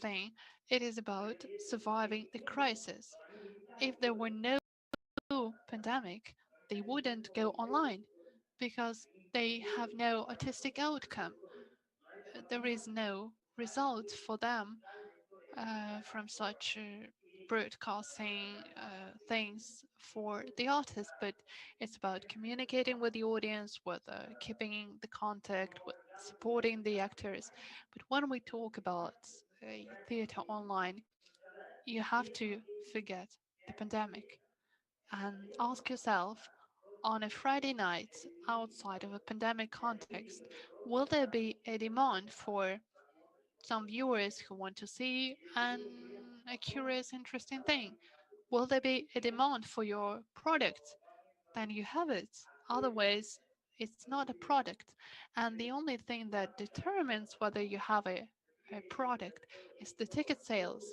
thing. It is about surviving the crisis. If there were no pandemic, they wouldn't go online because they have no artistic outcome. There is no result for them from such broadcasting things for the artist, but it's about communicating with the audience, with keeping the contact, with supporting the actors. But when we talk about theater online, you have to forget the pandemic and ask yourself, on a Friday night outside of a pandemic context, will there be a demand for some viewers who want to see a curious, interesting thing? Will there be a demand for your product? Then you have it. Otherwise, it's not a product. And the only thing that determines whether you have a product is the ticket sales.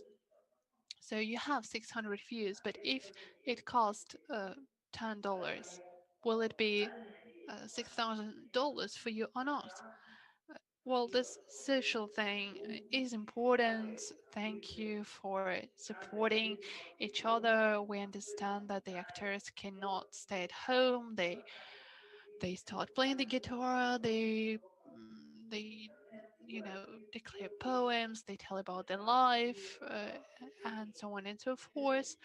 So you have 600 views, but if it cost $10, will it be $6,000 for you or not? Well, this social thing is important. Thank you for supporting each other. We understand that the actors cannot stay at home. They start playing the guitar. They declare poems. They tell about their life and so on and so forth.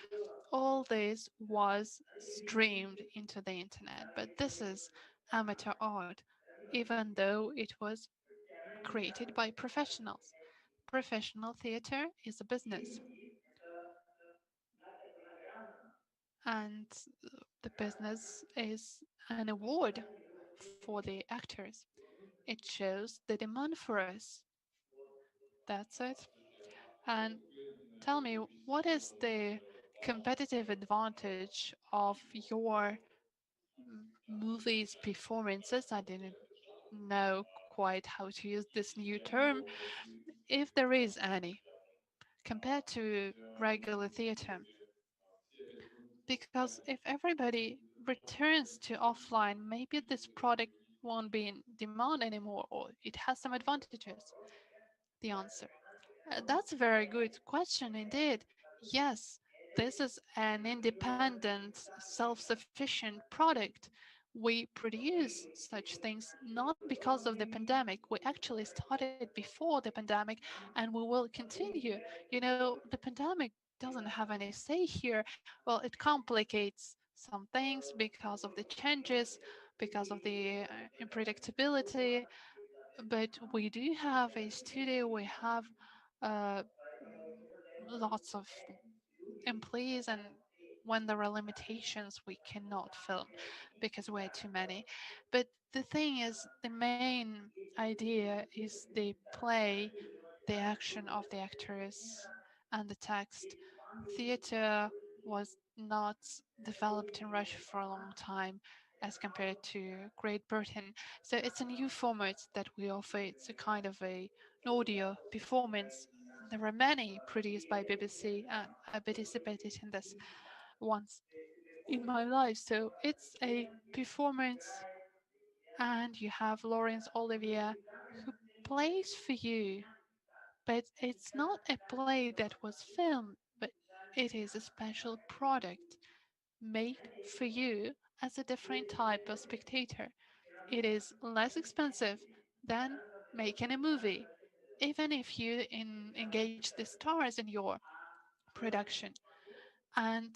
All this was streamed into the internet, but this is amateur art. even though it was created by professionals. Professional theater is a business, and the business is an award for the actors. It shows the demand for us. That's it. And tell me, what is the competitive advantage of your movies performances? I didn't know quite how to use this new term, if there is any, compared to regular theater. Because if everybody returns to offline, maybe this product won't be in demand anymore, or it has some advantages. The answer. That's a very good question indeed. Yes, this is an independent, self sufficient product. We produce such things not because of the pandemic. We actually started before the pandemic and we will continue. You know, the pandemic doesn't have any say here. Well, it complicates some things because of the changes, because of the unpredictability, but we do have a studio, we have uh, lots of employees, and when there are limitations, we cannot film because we're too many. But the thing is, the main idea is the play, the action of the actors, and the text. Theater was not developed in Russia for a long time as compared to Great Britain. So it's a new format that we offer. It's a kind of an audio performance. There are many produced by BBC, and I participated in this once in my life. So it's a performance, and you have Laurence Olivier who plays for you, but it's not a play that was filmed, but it is a special product made for you as a different type of spectator. It is less expensive than making a movie, even if you engage the stars in your production. And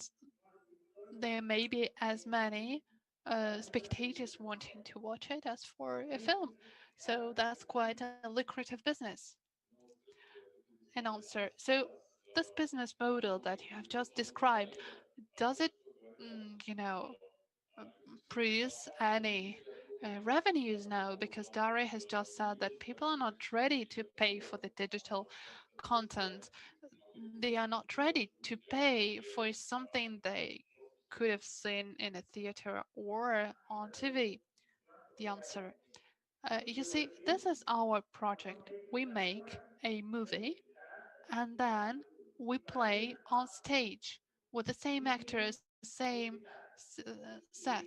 there may be as many spectators wanting to watch it as for a film. So that's quite a lucrative business. An answer. So this business model that you have just described, does it, uh, produce any revenues now? Because Daria has just said that people are not ready to pay for the digital content. They are not ready to pay for something they could have seen in a theater or on TV. The answer. You see, this is our project. We make a movie and then we play on stage with the same actors, same set.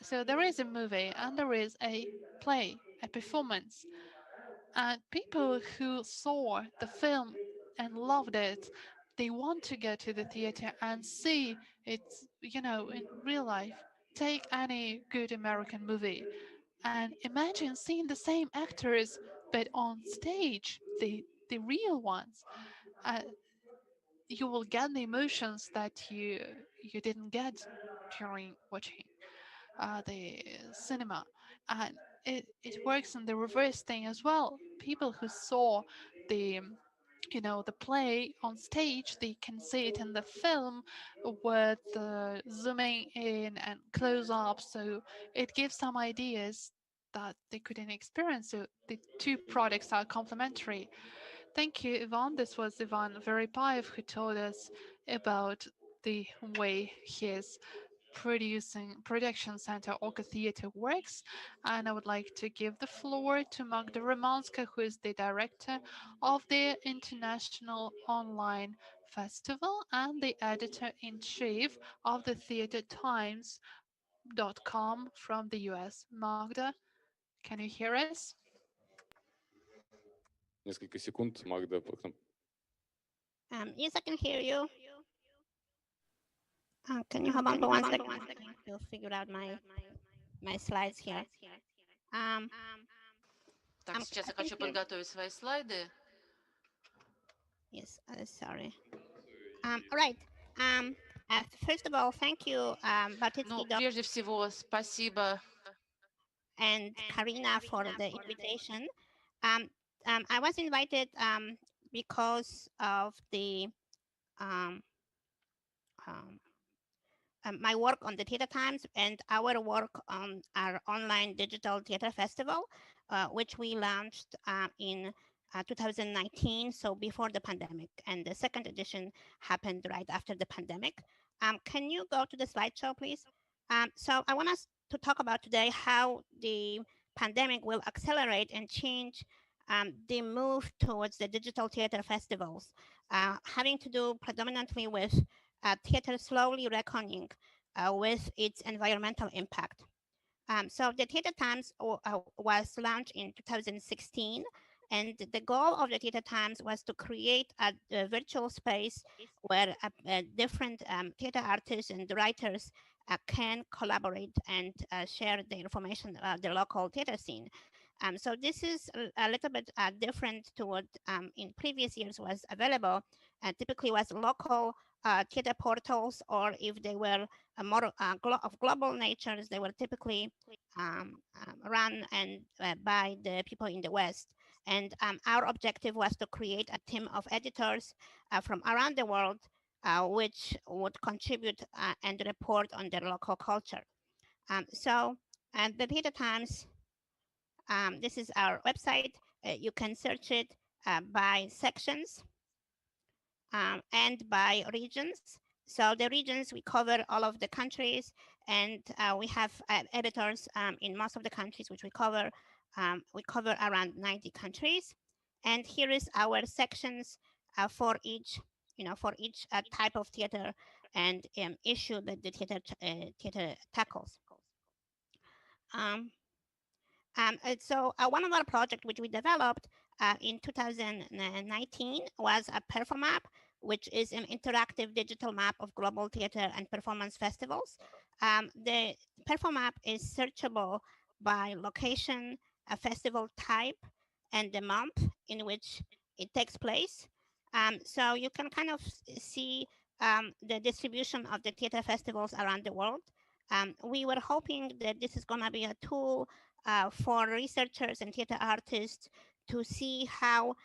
So there is a movie and there is a play, a performance, and people who saw the film and loved it, they want to go to the theater and see it, in real life. Take any good American movie and imagine seeing the same actors but on stage, the real ones. Uh, you will get the emotions that you didn't get during watching the cinema, and it works in the reverse thing as well. People who saw the the play on stage, they can see it in the film with zooming in and close up, so it gives some ideas that they couldn't experience. So the two products are complementary. Thank you, Ivan. This was Ivan Veripayev who told us about the way his production center Oka Theatre works. And I would like to give the floor to Magda Romanska, who is the director of the International Online Festival and the editor-in-chief of the theatertimes.com from the US. Magda, can you hear us? Несколько секунд, Магда. Yes, I can hear you. Can you hold on for 1 second? I'll figure out my slides here. Так, сейчас я хочу подготовить свои слайды. Yes, sorry. All right. First of all, thank you, Ну, прежде всего, спасибо and Karina for the invitation. I was invited because of the um, um, my work on the Theater Times and our work on our online digital theater festival, which we launched in 2019, so before the pandemic, and the second edition happened right after the pandemic. Can you go to the slideshow, please? So I want us to talk about today how the pandemic will accelerate and change the move towards the digital theater festivals, having to do predominantly with theater slowly reckoning with its environmental impact. So the Theater Times was launched in 2016, and the goal of the Theater Times was to create a virtual space where different theater artists and writers can collaborate and share the information about the local theater scene. So this is a little bit different to what in previous years was available. Typically was local theater portals, or if they were more of global natures, they were typically run and by the people in the West. And our objective was to create a team of editors from around the world, which would contribute and report on their local culture. So the Theater Times, this is our website. You can search it by sections and by regions. So the regions, we cover all of the countries, and we have editors in most of the countries which we cover. We cover around 90 countries. And here is our sections for each, for each type of theater and issue that the theater tackles. So one of our projects which we developed in 2019 was a Performap, which is an interactive digital map of global theater and performance festivals. The Performap is searchable by location, a festival type, and the month in which it takes place. So you can kind of see the distribution of the theater festivals around the world. We were hoping that this is going to be a tool for researchers and theater artists to see how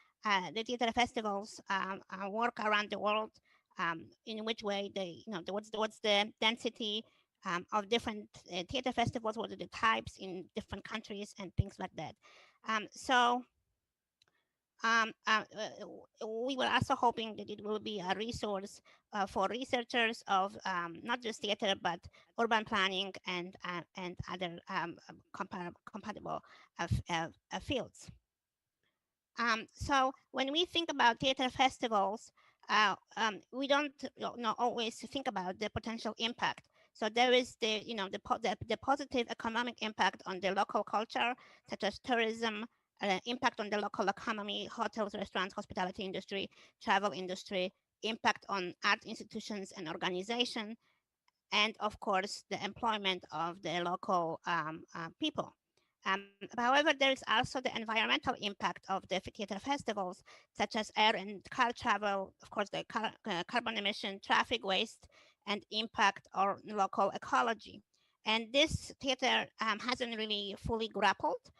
the theater festivals work around the world, in which way they, what's the density of different theater festivals, what are the types in different countries and things like that. So we were also hoping that it will be a resource for researchers of not just theater, but urban planning and other compatible fields. So when we think about theater festivals, we don't always think about the potential impact. So there is the positive economic impact on the local culture, such as tourism, impact on the local economy, hotels, restaurants, hospitality industry, travel industry, impact on art institutions and organization, and of course the employment of the local people. However, there is also the environmental impact of the theater festivals, such as air and car travel, of course, the carbon emission, traffic waste, and impact on local ecology. And this theater hasn't really fully grappled,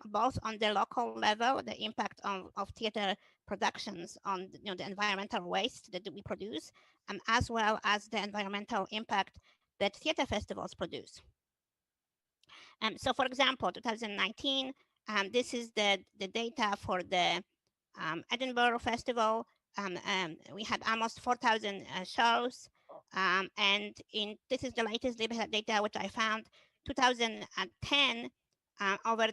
both on the local level, the impact of theater productions on the environmental waste that we produce, as well as the environmental impact that theater festivals produce. So for example, 2019, this is the data for the Edinburgh Festival. We had almost 4,000 shows. And this is the latest data which I found. 2010, over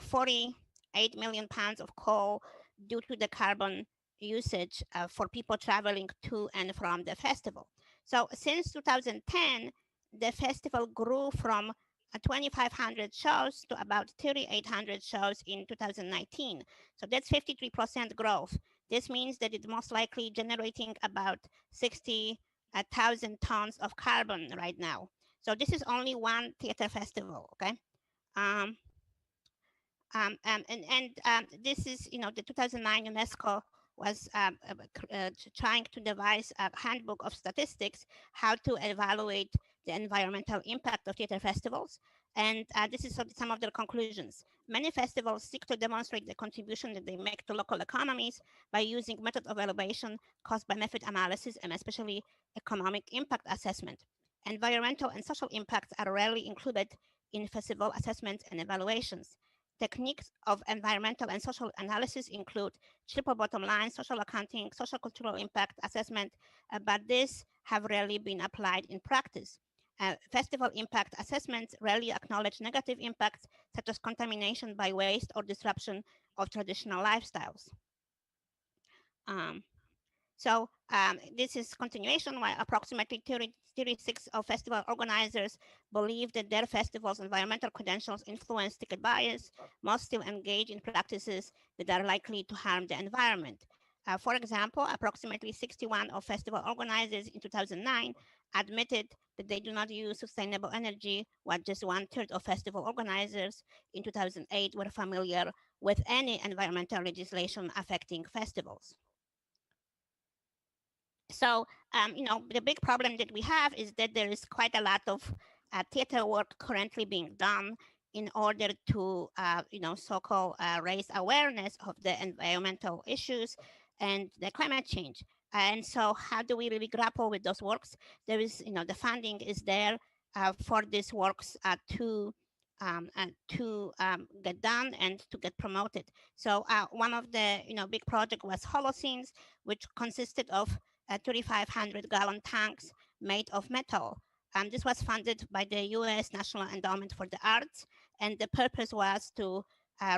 48 million pounds of coal due to the carbon usage for people traveling to and from the festival. So since 2010, the festival grew from 2,500 shows to about 3,800 shows in 2019. So that's 53% growth. This means that it's most likely generating about 60,000 tons of carbon right now. So this is only one theater festival, okay? This is, the 2009 UNESCO was trying to devise a handbook of statistics, how to evaluate the environmental impact of theater festivals. And this is some of their conclusions. Many festivals seek to demonstrate the contribution that they make to local economies by using method of evaluation, cost benefit analysis, and especially economic impact assessment. Environmental and social impacts are rarely included in festival assessments and evaluations. Techniques of environmental and social analysis include triple bottom line, social accounting, social cultural impact assessment, but these have rarely been applied in practice. Festival impact assessments rarely acknowledge negative impacts such as contamination by waste or disruption of traditional lifestyles. This is continuation where approximately 36 of festival organizers believe that their festival's environmental credentials influence ticket buyers. Most still engage in practices that are likely to harm the environment. For example, approximately 61 of festival organizers in 2009 admitted that they do not use sustainable energy, while just 1/3 of festival organizers in 2008 were familiar with any environmental legislation affecting festivals. So, the big problem that we have is that there is quite a lot of theater work currently being done in order to, so-called raise awareness of the environmental issues and the climate change. And so how do we really grapple with those works? There is, the funding is there for these works to get done and to get promoted. So one of the, big project was Holoscenes, which consisted of 3,500-gallon tanks made of metal. This was funded by the U.S. National Endowment for the Arts, and the purpose was to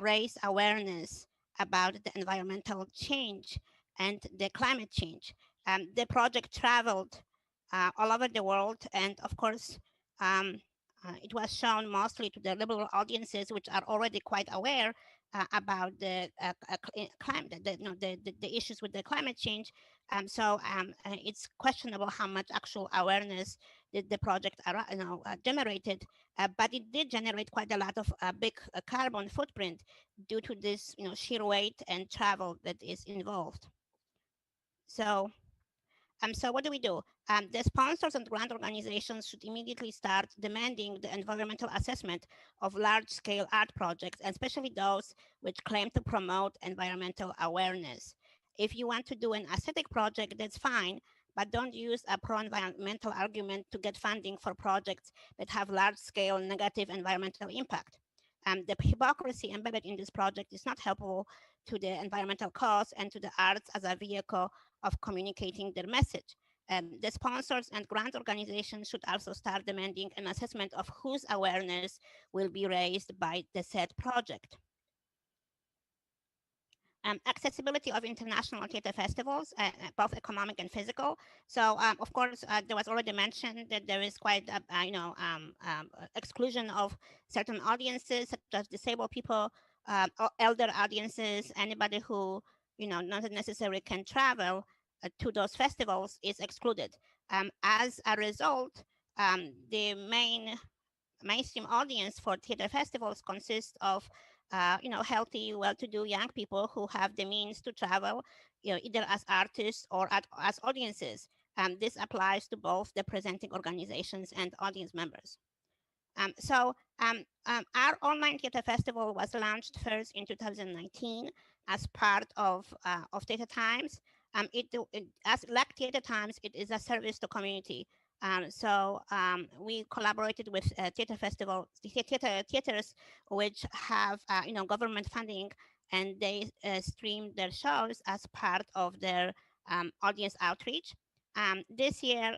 raise awareness about the environmental change and the climate change. The project traveled all over the world, and of course, it was shown mostly to the liberal audiences, which are already quite aware about the climate, the issues with the climate change. It's questionable how much actual awareness did the project generated, but it did generate quite a lot of big carbon footprint due to this sheer weight and travel that is involved. So what do we do? The sponsors and grant organizations should immediately start demanding the environmental assessment of large-scale art projects, especially those which claim to promote environmental awareness. If you want to do an aesthetic project, that's fine, but don't use a pro-environmental argument to get funding for projects that have large-scale negative environmental impact. The hypocrisy embedded in this project is not helpful to the environmental cause and to the arts as a vehicle of communicating their message. The sponsors and grant organizations should also start demanding an assessment of whose awareness will be raised by the said project. Accessibility of international theater festivals, both economic and physical. So, of course, there was already mentioned that there is quite a, exclusion of certain audiences, such as disabled people, or elder audiences, anybody who, not necessarily can travel to those festivals is excluded. As a result, the mainstream audience for theater festivals consists of healthy, well-to-do young people who have the means to travel, either as artists or as audiences. This applies to both the presenting organizations and audience members. Our online theater festival was launched first in 2019 as part of Theater Times. Like Theater Times, it is a service to community. We collaborated with theaters which have government funding, and they stream their shows as part of their audience outreach. This year,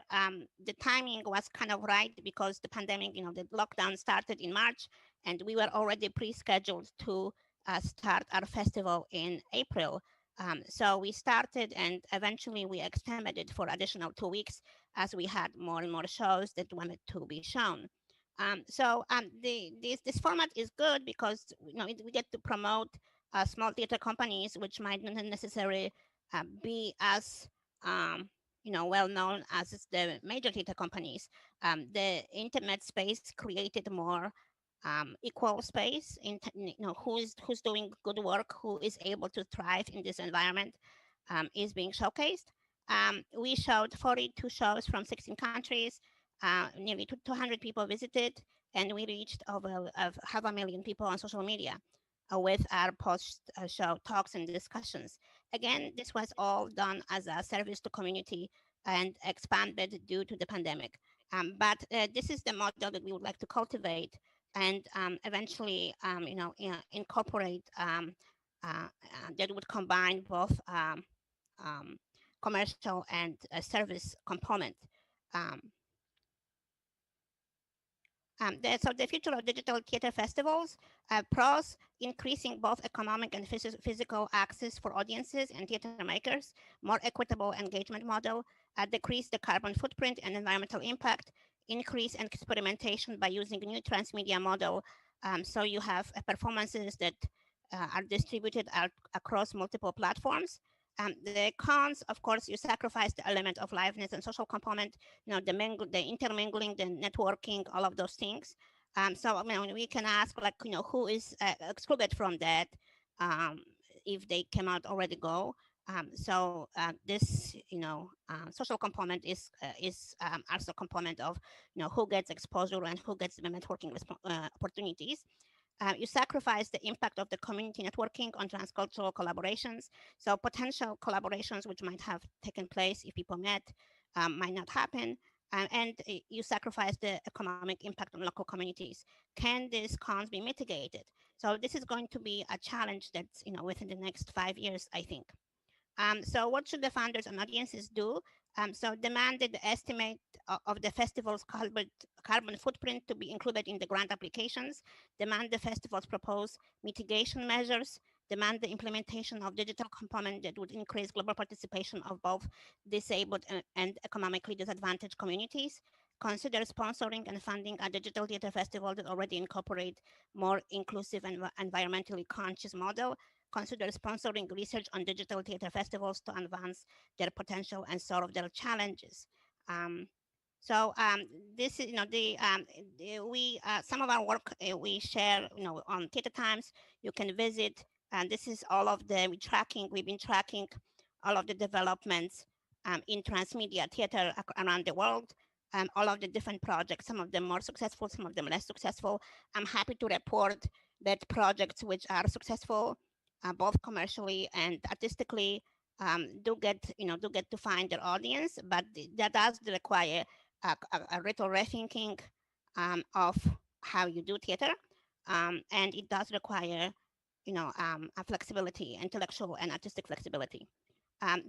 the timing was kind of right because the pandemic, the lockdown started in March, and we were already pre-scheduled to start our festival in April. So we started, and eventually we extended it for additional 2 weeks as we had more and more shows that wanted to be shown. This format is good because we get to promote small theater companies which might not necessarily be as well known as the major theater companies. The intimate space created more equal space in who's doing good work, who is able to thrive in this environment is being showcased. We showed 42 shows from 16 countries. Nearly 200 people visited, and we reached over 500,000 people on social media with our post-show talks and discussions. Again, this was all done as a service to community and expanded due to the pandemic. But this is the model that we would like to cultivate and eventually, incorporate that would combine both commercial and service component. So the future of digital theater festivals, pros, increasing both economic and physical access for audiences and theater makers, more equitable engagement model, decrease the carbon footprint and environmental impact, increase experimentation by using new transmedia model. So you have performances that are distributed across multiple platforms. The cons, of course, you sacrifice the element of liveness and social component, the intermingling, the networking, all of those things. So we can ask, like, who is excluded from that if they cannot already go. So this, social component is also a component of, who gets exposure and who gets the networking opportunities. You sacrifice the impact of the community networking on transcultural collaborations. So potential collaborations which might have taken place if people met might not happen. And you sacrifice the economic impact on local communities. Can these cons be mitigated? So this is going to be a challenge that's within the next 5 years, I think. So what should the founders and audiences do? So demanded the estimate of the festival's carbon footprint to be included in the grant applications, demand the festivals propose mitigation measures, demand the implementation of digital component that would increase global participation of both disabled and economically disadvantaged communities, consider sponsoring and funding a digital theater festival that already incorporate more inclusive and environmentally conscious model, consider sponsoring research on digital theater festivals to advance their potential and solve their challenges. This is, some of our work we share, on Theater Times. You can visit, and this is all of the we've been tracking all of the developments in transmedia theater around the world. All of the different projects, some of them more successful, some of them less successful. I'm happy to report that projects which are successful, both commercially and artistically, do get to find their audience, but that does require a little rethinking of how you do theater, and it does require a flexibility, intellectual and artistic flexibility.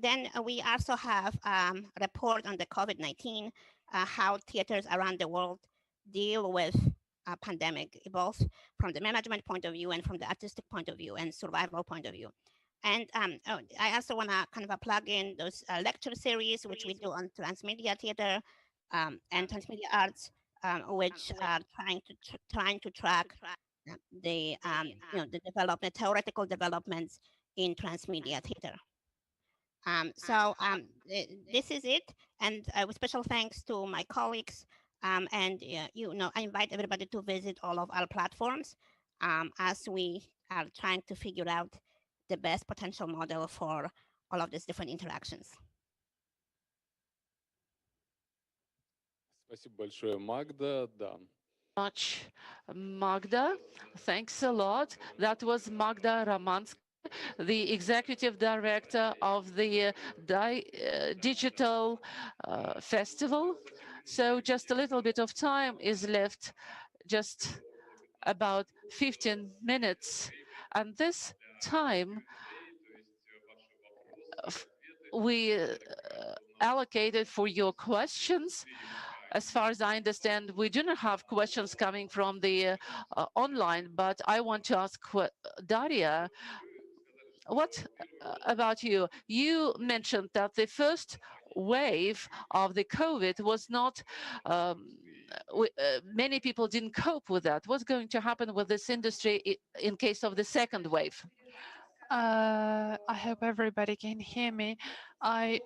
Then we also have a report on the COVID-19, how theaters around the world deal with a pandemic, both from the management point of view and from the artistic point of view and survival point of view. And I also want to kind of plug in those lecture series, which we do on transmedia theater and transmedia arts, which are trying to track the the theoretical developments in transmedia theater. This is it, and with special thanks to my colleagues, and I invite everybody to visit all of our platforms as we are trying to figure out the best potential model for all of these different interactions. Спасибо большое, Магда. Да. Much, Magda. Thanks a lot. That was Magda Romansk, the executive director of the digital festival. So just a little bit of time is left, just about 15 minutes. And this time we allocated for your questions. As far as I understand, we do not have questions coming from the online, but I want to ask Daria, what about you? You mentioned that the first wave of the COVID was not, many people didn't cope with that. What's going to happen with this industry in case of the second wave? I hope everybody can hear me. I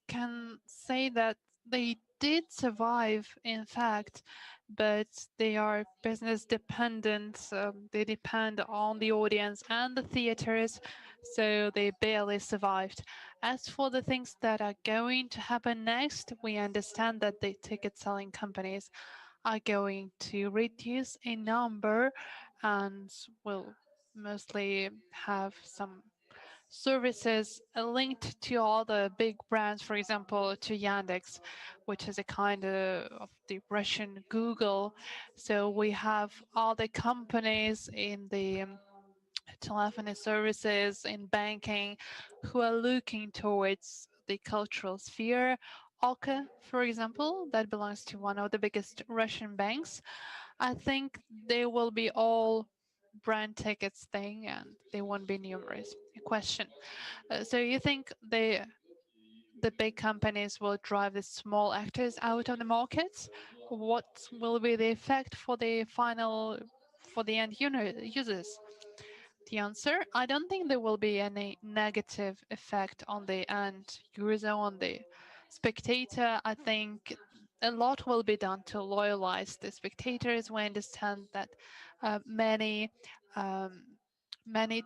can say that they did survive, in fact, but they are business dependent. They depend on the audience and the theaters, so they barely survived. As for the things that are going to happen next, we understand that the ticket selling companies are going to reduce in number and will mostly have some services linked to all the big brands, for example, to Yandex, which is a kind of the Russian Google. So we have all the companies in the telephony services, in banking, who are looking towards the cultural sphere. Alka, for example, that belongs to one of the biggest Russian banks. I think they will be all brand tickets thing and they won't be numerous. Question. So you think the big companies will drive the small actors out of the markets? What will be the effect for the end users? The answer, I don't think there will be any negative effect on the end user, on the spectator. I think a lot will be done to loyalize the spectators. We understand that many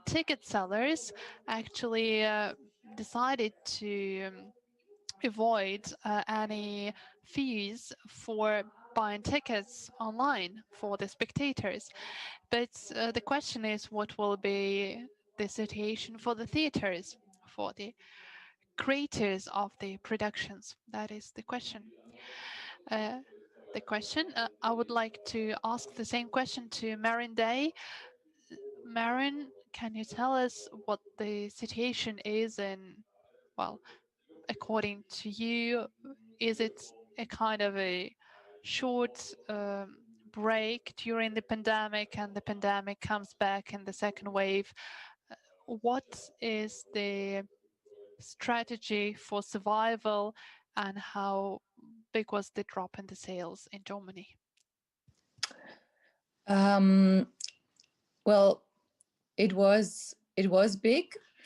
ticket sellers actually decided to avoid any fees for buying tickets online for the spectators. But the question is, what will be the situation for the theaters, for the creators of the productions? That is the question. I would like to ask the same question to Marin Day. Marin, can you tell us what the situation is in, well, according to you, is it a kind of a short break during the pandemic and the pandemic comes back in the second wave? What is the strategy for survival and how big was the drop in the sales in Germany? Well, it was big.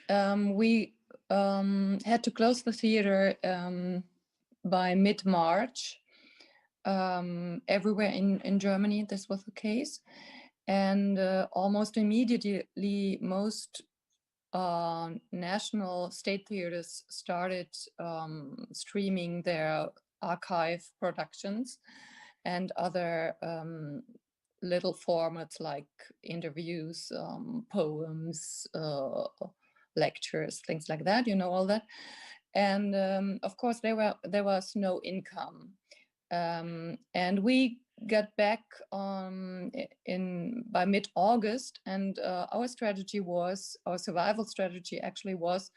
We had to close the theater by mid-March. Everywhere in Germany, this was the case. And almost immediately, most national state theaters started streaming their archive productions and other little formats like interviews, poems, lectures, things like that, all that. And of course, there was no income. And we got back by mid-August, and our survival strategy actually was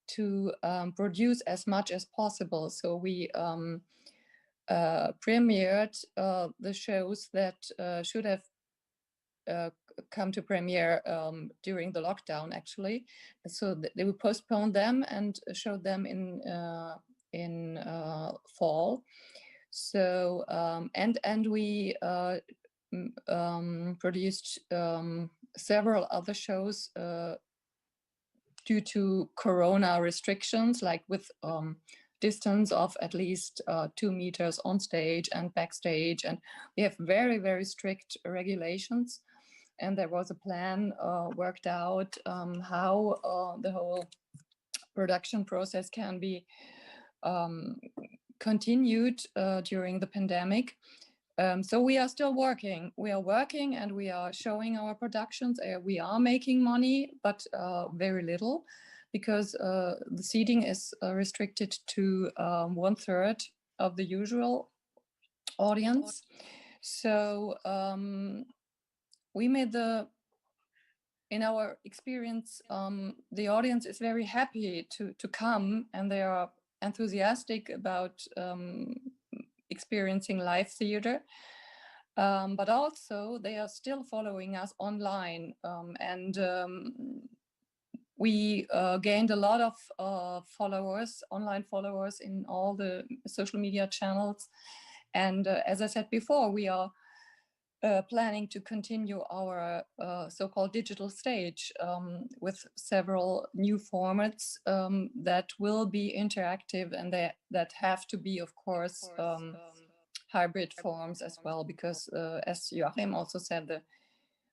to produce as much as possible. So we premiered the shows that should have come to premiere during the lockdown, actually. So they would postpone them and showed them in fall. So and we produced several other shows due to Corona restrictions, like with distance of at least 2 meters on stage and backstage, and we have very, very strict regulations. And there was a plan worked out how the whole production process can be continued during the pandemic. So we are still working. We are working and we are showing our productions. We are making money, but very little, because the seating is restricted to 1/3 of the usual audience. So we made in our experience, the audience is very happy to come, and they are enthusiastic about experiencing live theater. But also they are still following us online, and we gained a lot of followers, online followers in all the social media channels. And as I said before, we are planning to continue our so-called digital stage with several new formats that will be interactive, and that have to be, of course, hybrid forms as well, because as Joachim also said,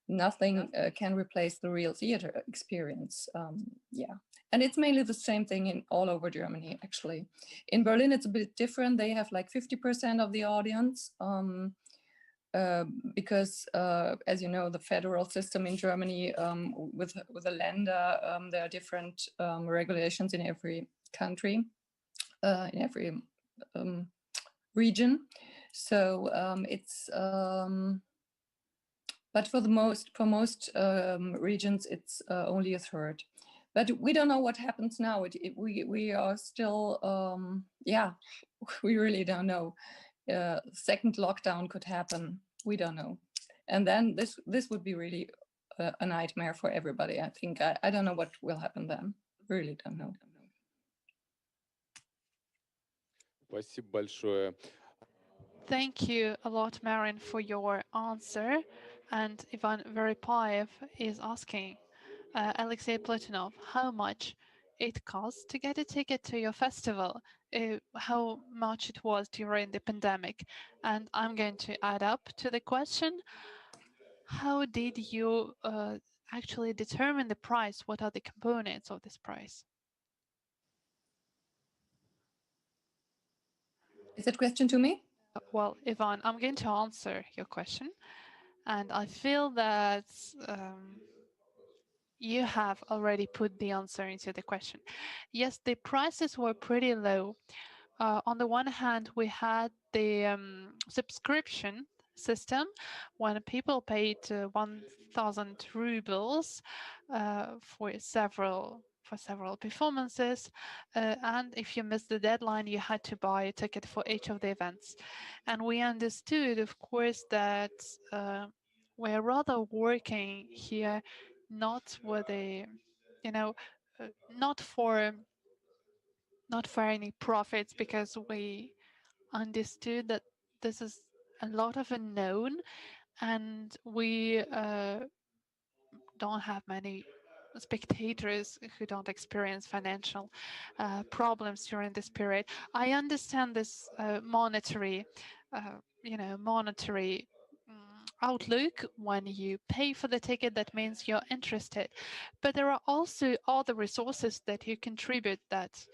nothing can replace the real theater experience. Yeah, and it's mainly the same thing all over Germany, actually. In Berlin, it's a bit different. They have like 50% of the audience because, as you know, the federal system in Germany with the Länder, there are different regulations in every country, in every region. So it's, but for most regions, it's only a third. But we don't know what happens now. We are still, yeah, we really don't know. Second lockdown could happen. We don't know. And then this would be really a nightmare for everybody. I think I don't know what will happen then. Really don't know. Спасибо большое. Thank you a lot, Marin, for your answer. And Ivan Veripaev is asking Alexei Platonov how much it costs to get a ticket to your festival, how much it was during the pandemic. And I'm going to add up to the question, how did you actually determine the price? What are the components of this price? Is that question to me? Well, Ivan, I'm going to answer your question. And I feel that you have already put the answer into the question. Yes, the prices were pretty low. On the one hand, we had the subscription system when people paid 1,000 rubles for several performances, and if you missed the deadline, you had to buy a ticket for each of the events. And we understood, of course, that we're rather working here not with a, not for any profits, because we understood that this is a lot of unknown, and we don't have many spectators who don't experience financial problems during this period. I understand this monetary outlook. When you pay for the ticket, that means you're interested, but there are also other resources that you contribute that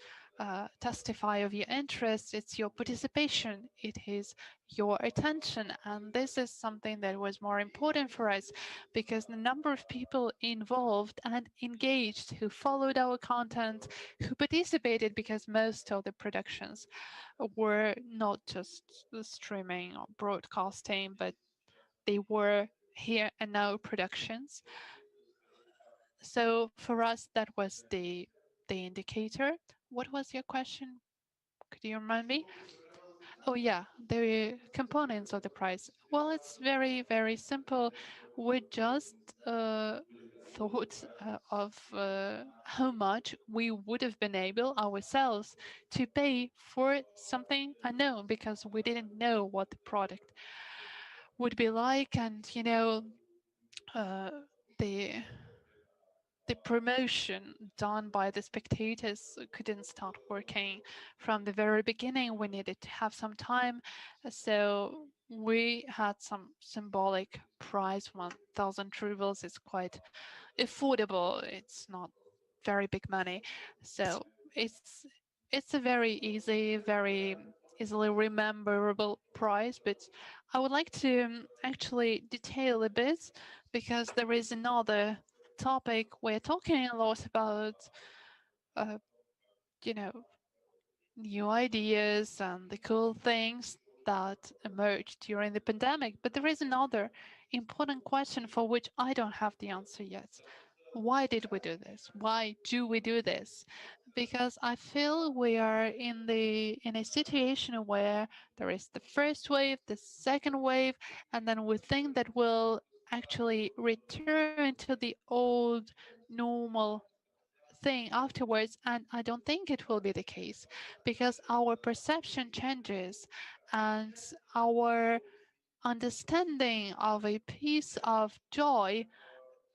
testify of your interest. It's your participation, it is your attention, and this is something that was more important for us, because the number of people involved and engaged who followed our content, who participated, because most of the productions were not just streaming or broadcasting, but they were here and now productions. So for us, that was the indicator. What was your question? Could you remind me? Oh yeah, the components of the price. Well, it's very, very simple. We just thought of how much we would have been able ourselves to pay for something unknown, because we didn't know what the product would be like, and the promotion done by the spectators couldn't start working from the very beginning. We needed to have some time, so we had some symbolic price. 1,000 rubles is quite affordable. It's not very big money, so it's a very easily rememberable price. But I would like to actually detail a bit, because there is another topic. We're talking a lot about uh, new ideas and the cool things that emerged during the pandemic, but there is another important question for which I don't have the answer yet. Why did we do this? Why do we do this? Because I feel we are in a situation where there is the first wave, the second wave, and then we think that we'll actually return to the old normal thing afterwards, and I don't think it will be the case, because our perception changes and our understanding of a piece of joy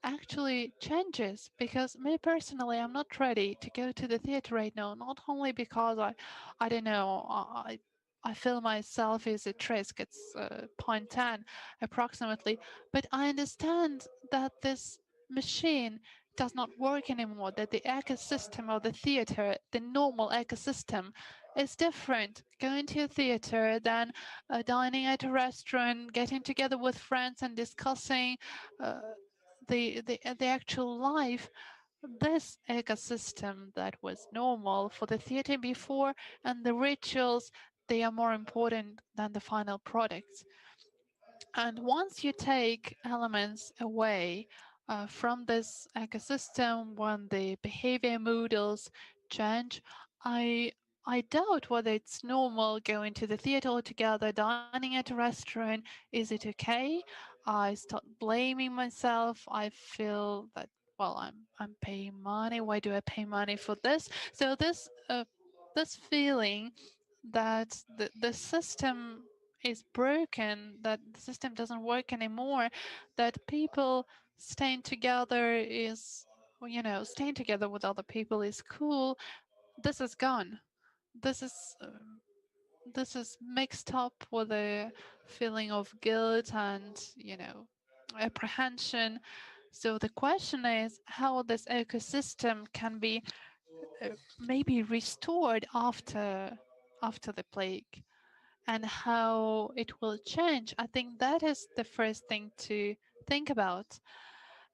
actually changes. Because me personally, I'm not ready to go to the theater right now, not only because I don't know, I feel myself is at risk. It's 0.10 approximately, but I understand that this machine does not work anymore, that the ecosystem of the theater, the normal ecosystem, is different. Going to a theater, then dining at a restaurant, getting together with friends and discussing the actual life. This ecosystem that was normal for the theater before, and the rituals, they are more important than the final products. And once you take elements away from this ecosystem, when the behavior models change, I I doubt whether it's normal going to the theater altogether, dining at a restaurant. Is it okay? I start blaming myself. I feel that, well, I'm paying money. Why do I pay money for this? So this feeling that the system is broken, that the system doesn't work anymore, that people staying together is, well, staying together with other people is cool. This is gone. This is this is mixed up with a feeling of guilt and apprehension. So the question is how this ecosystem can be maybe restored after the plague, and how it will change. I think that is the first thing to think about.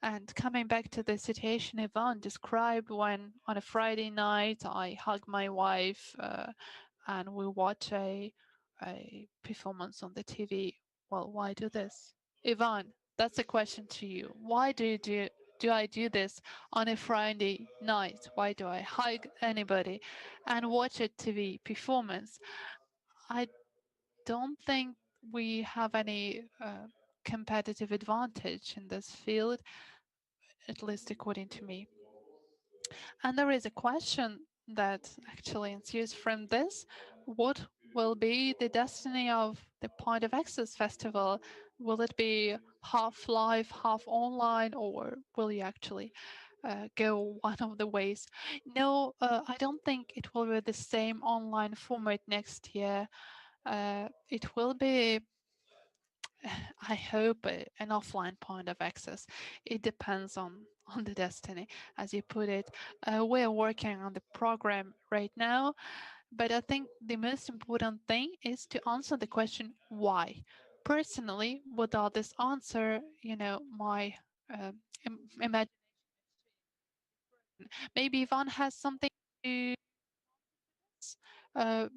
And coming back to the situation Ivan described, when on a Friday night I hug my wife and we watch a performance on the TV. Well, why do this? Ivan, that's a question to you. Why do I do this on a Friday night? Why do I hug anybody and watch a TV performance? I don't think we have any competitive advantage in this field, at least according to me. And there is a question that actually ensues from this. What will be the destiny of the Point of Access Festival? Will it be half live, half online, or will you actually go one of the ways? No, I don't think it will be the same online format next year. It will be, I hope, an offline point of access. It depends on the destiny, as you put it. We're working on the program right now, but I think the most important thing is to answer the question why. Personally, without this answer, my imagine, maybe Ivan has something to uh,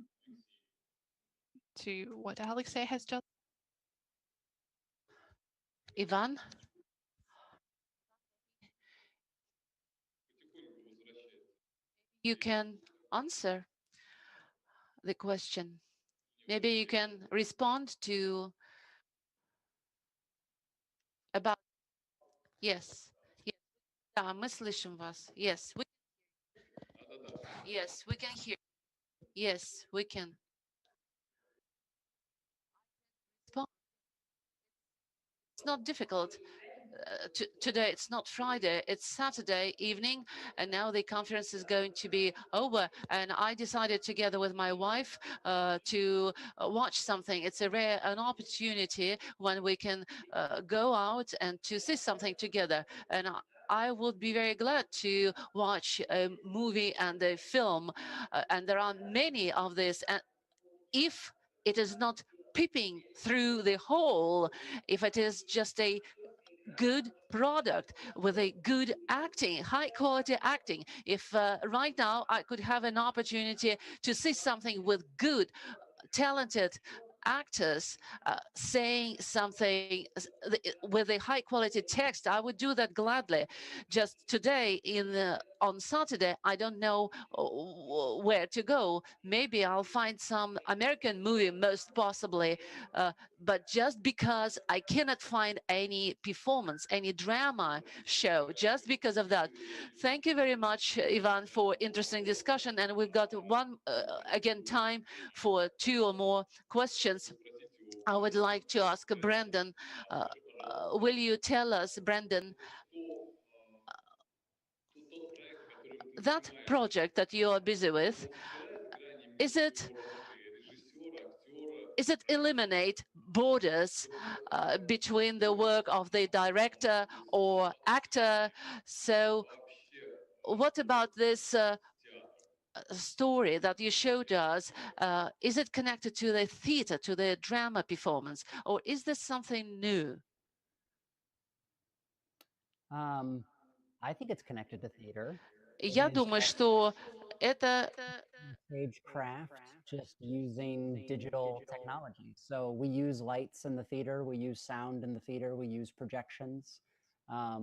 to what Alexei has just. Ivan, you can answer the question. Maybe you can respond to about. Yes. Yes. Да, мы слышим вас. Yes, we can hear. Yes, we can. Respond. It's not difficult. Today it's not Friday, it's Saturday evening, and now the conference is going to be over. And I decided together with my wife to watch something. It's an opportunity when we can go out and to see something together. And I would be very glad to watch a movie and a film, and there are many of this. And if it is not peeping through the hole, if it is just a good product with a good acting, high quality acting. If right now I could have an opportunity to see something with good, talented actors saying something with a high quality text, I would do that gladly. Just today on Saturday, I don't know where to go. Maybe I'll find some American movie, most possibly, but just because I cannot find any performance, any drama show, just because of that. Thank you very much, Ivan, for interesting discussion. And we've got again time for 2 or more questions. I would like to ask Brandon, will you tell us, Brandon, that project that you are busy with, is it eliminate borders between the work of the director or actor? So what about this story that you showed us, is it connected to the theater, to the drama performance, or is this something new? I think it's connected to theater. Я думаю, что это Stagecraft, just using digital technology. So we use lights in the theater, we use sound in the theater, we use projections,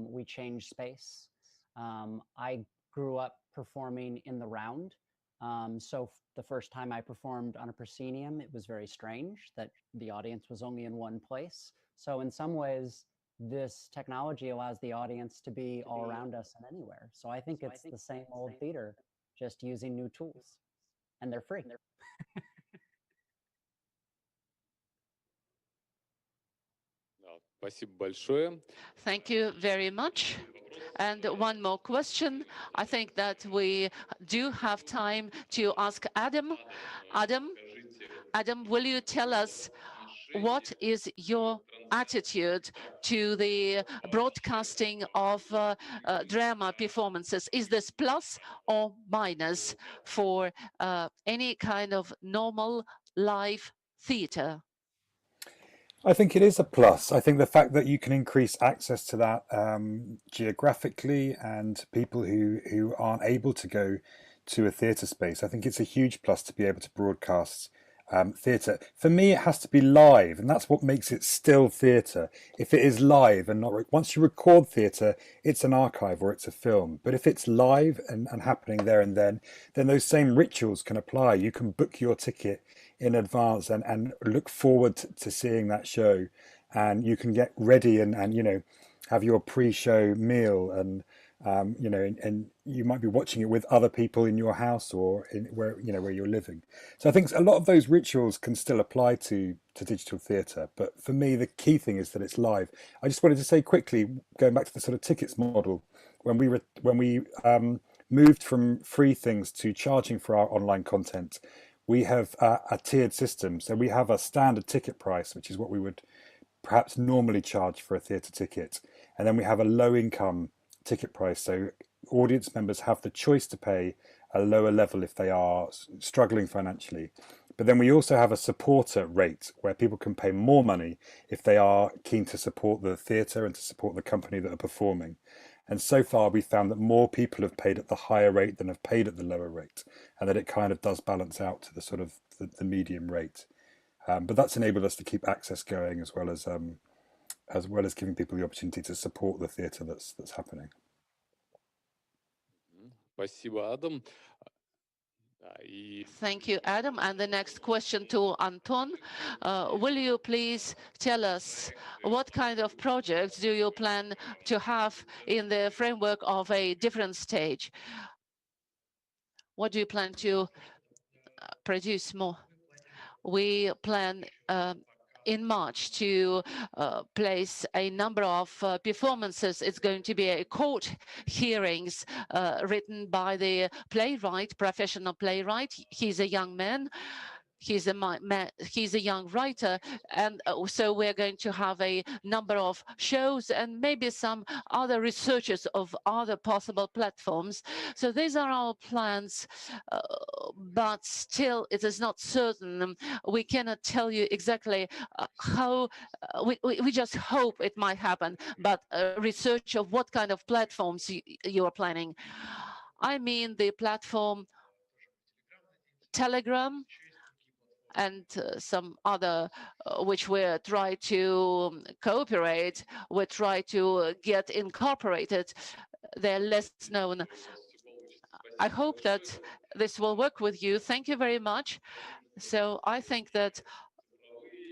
we change space. I grew up performing in the round. So the first time I performed on a proscenium, it was very strange that the audience was only in one place. So in some ways, this technology allows the audience to be all around us and anywhere. So I think it's the same old theater, just using new tools, and they're free. Спасибо большое. Thank you very much. And one more question. I think that we do have time to ask Adam. Adam, will you tell us what is your attitude to the broadcasting of drama performances? Is this plus or minus for any kind of normal live theater? I think it is a plus. I think the fact that you can increase access to that geographically, and people who aren't able to go to a theatre space, I think it's a huge plus to be able to broadcast theatre. For me, it has to be live, and that's what makes it still theatre. If it is live and not once you record theatre, it's an archive or it's a film. But if it's live and happening there and then those same rituals can apply. You can book your ticket in advance and look forward to seeing that show, and you can get ready and you know, have your pre-show meal, and you know, and you might be watching it with other people in your house or in where, you know, where you're living. So I think a lot of those rituals can still apply to digital theatre. But for me, the key thing is that it's live. I just wanted to say quickly, going back to the sort of tickets model, when we moved from free things to charging for our online content, we have a tiered system. So we have a standard ticket price, which is what we would perhaps normally charge for a theatre ticket. And then we have a low income ticket price. So audience members have the choice to pay a lower level if they are struggling financially. But then we also have a supporter rate where people can pay more money if they are keen to support the theatre and to support the company that are performing. And so far, we found that more people have paid at the higher rate than have paid at the lower rate, and that it kind of does balance out to the sort of the medium rate. But that's enabled us to keep access going, as well as giving people the opportunity to support the theatre that's happening. Спасибо, Адам. Thank you, Adam. And the next question to Anton. Will you please tell us what kind of projects do you plan to have in the framework of a different stage? What do you plan to produce more? We plan in March to place a number of performances. It's going to be a court hearings written by the playwright, professional playwright. He's a young man. He's a young writer, and so we're going to have a number of shows and maybe some other researches of other possible platforms. So these are our plans, but still it is not certain. We cannot tell you exactly how. We just hope it might happen, but research of what kind of platforms you are planning. I mean the platform Telegram, and some other which we try to cooperate, we try to get incorporated. They're less known. I hope that this will work with you. Thank you very much. So I think that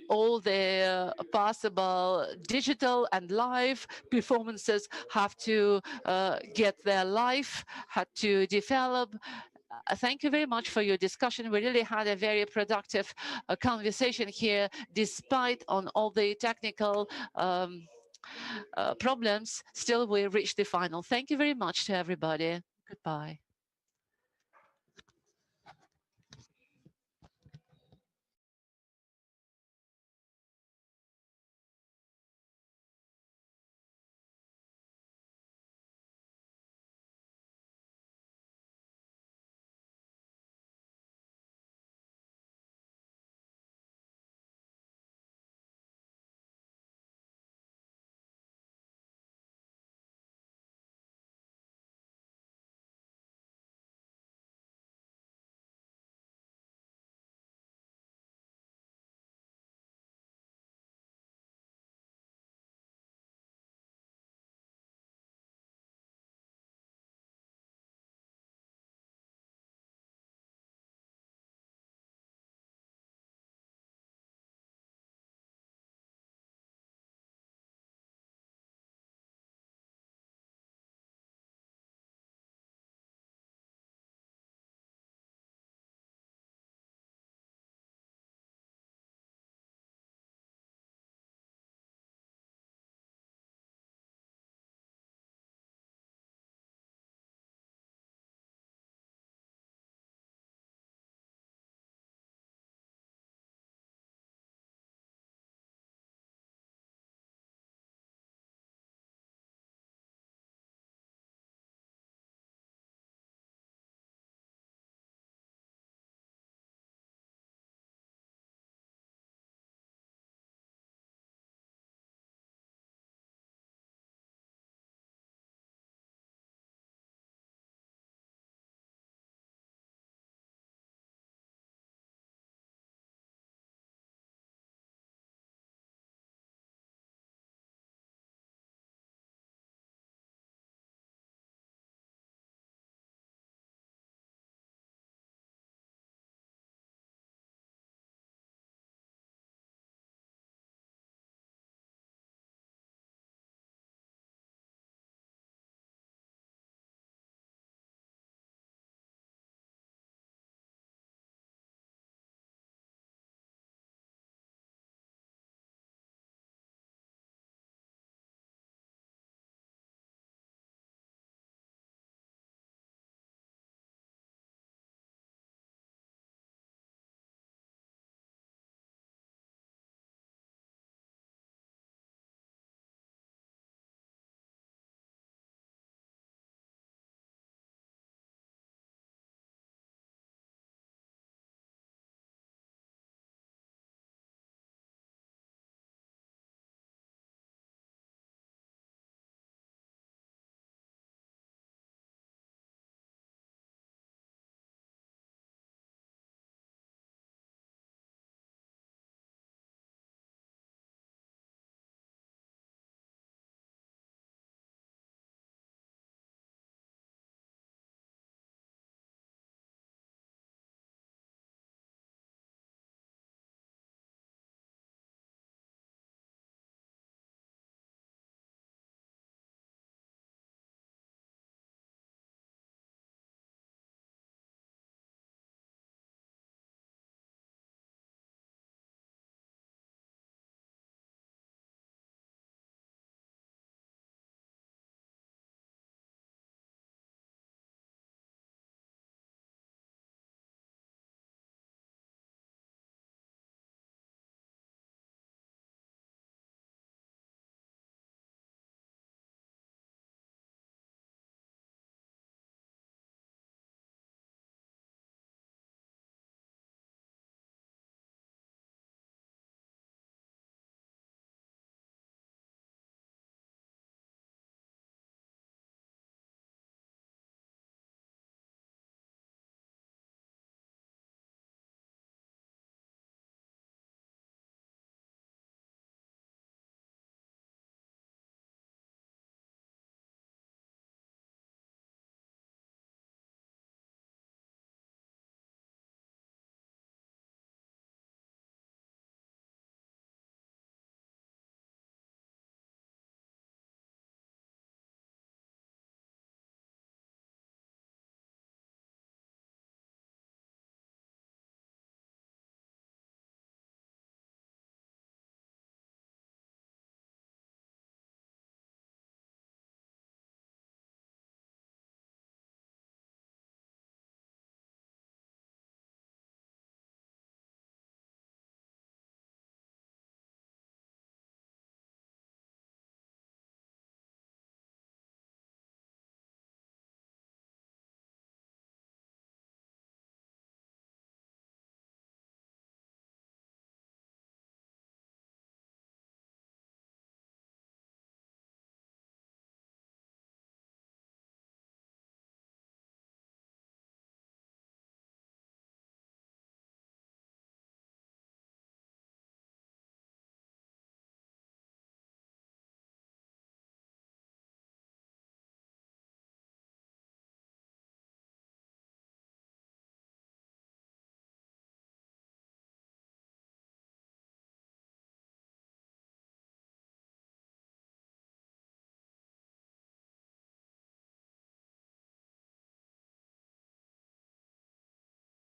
all the possible digital and live performances have to get their life, had to develop. Thank you very much for your discussion. We really had a very productive conversation here, despite on all the technical problems. Still, we reached the final. Thank you very much to everybody. Goodbye.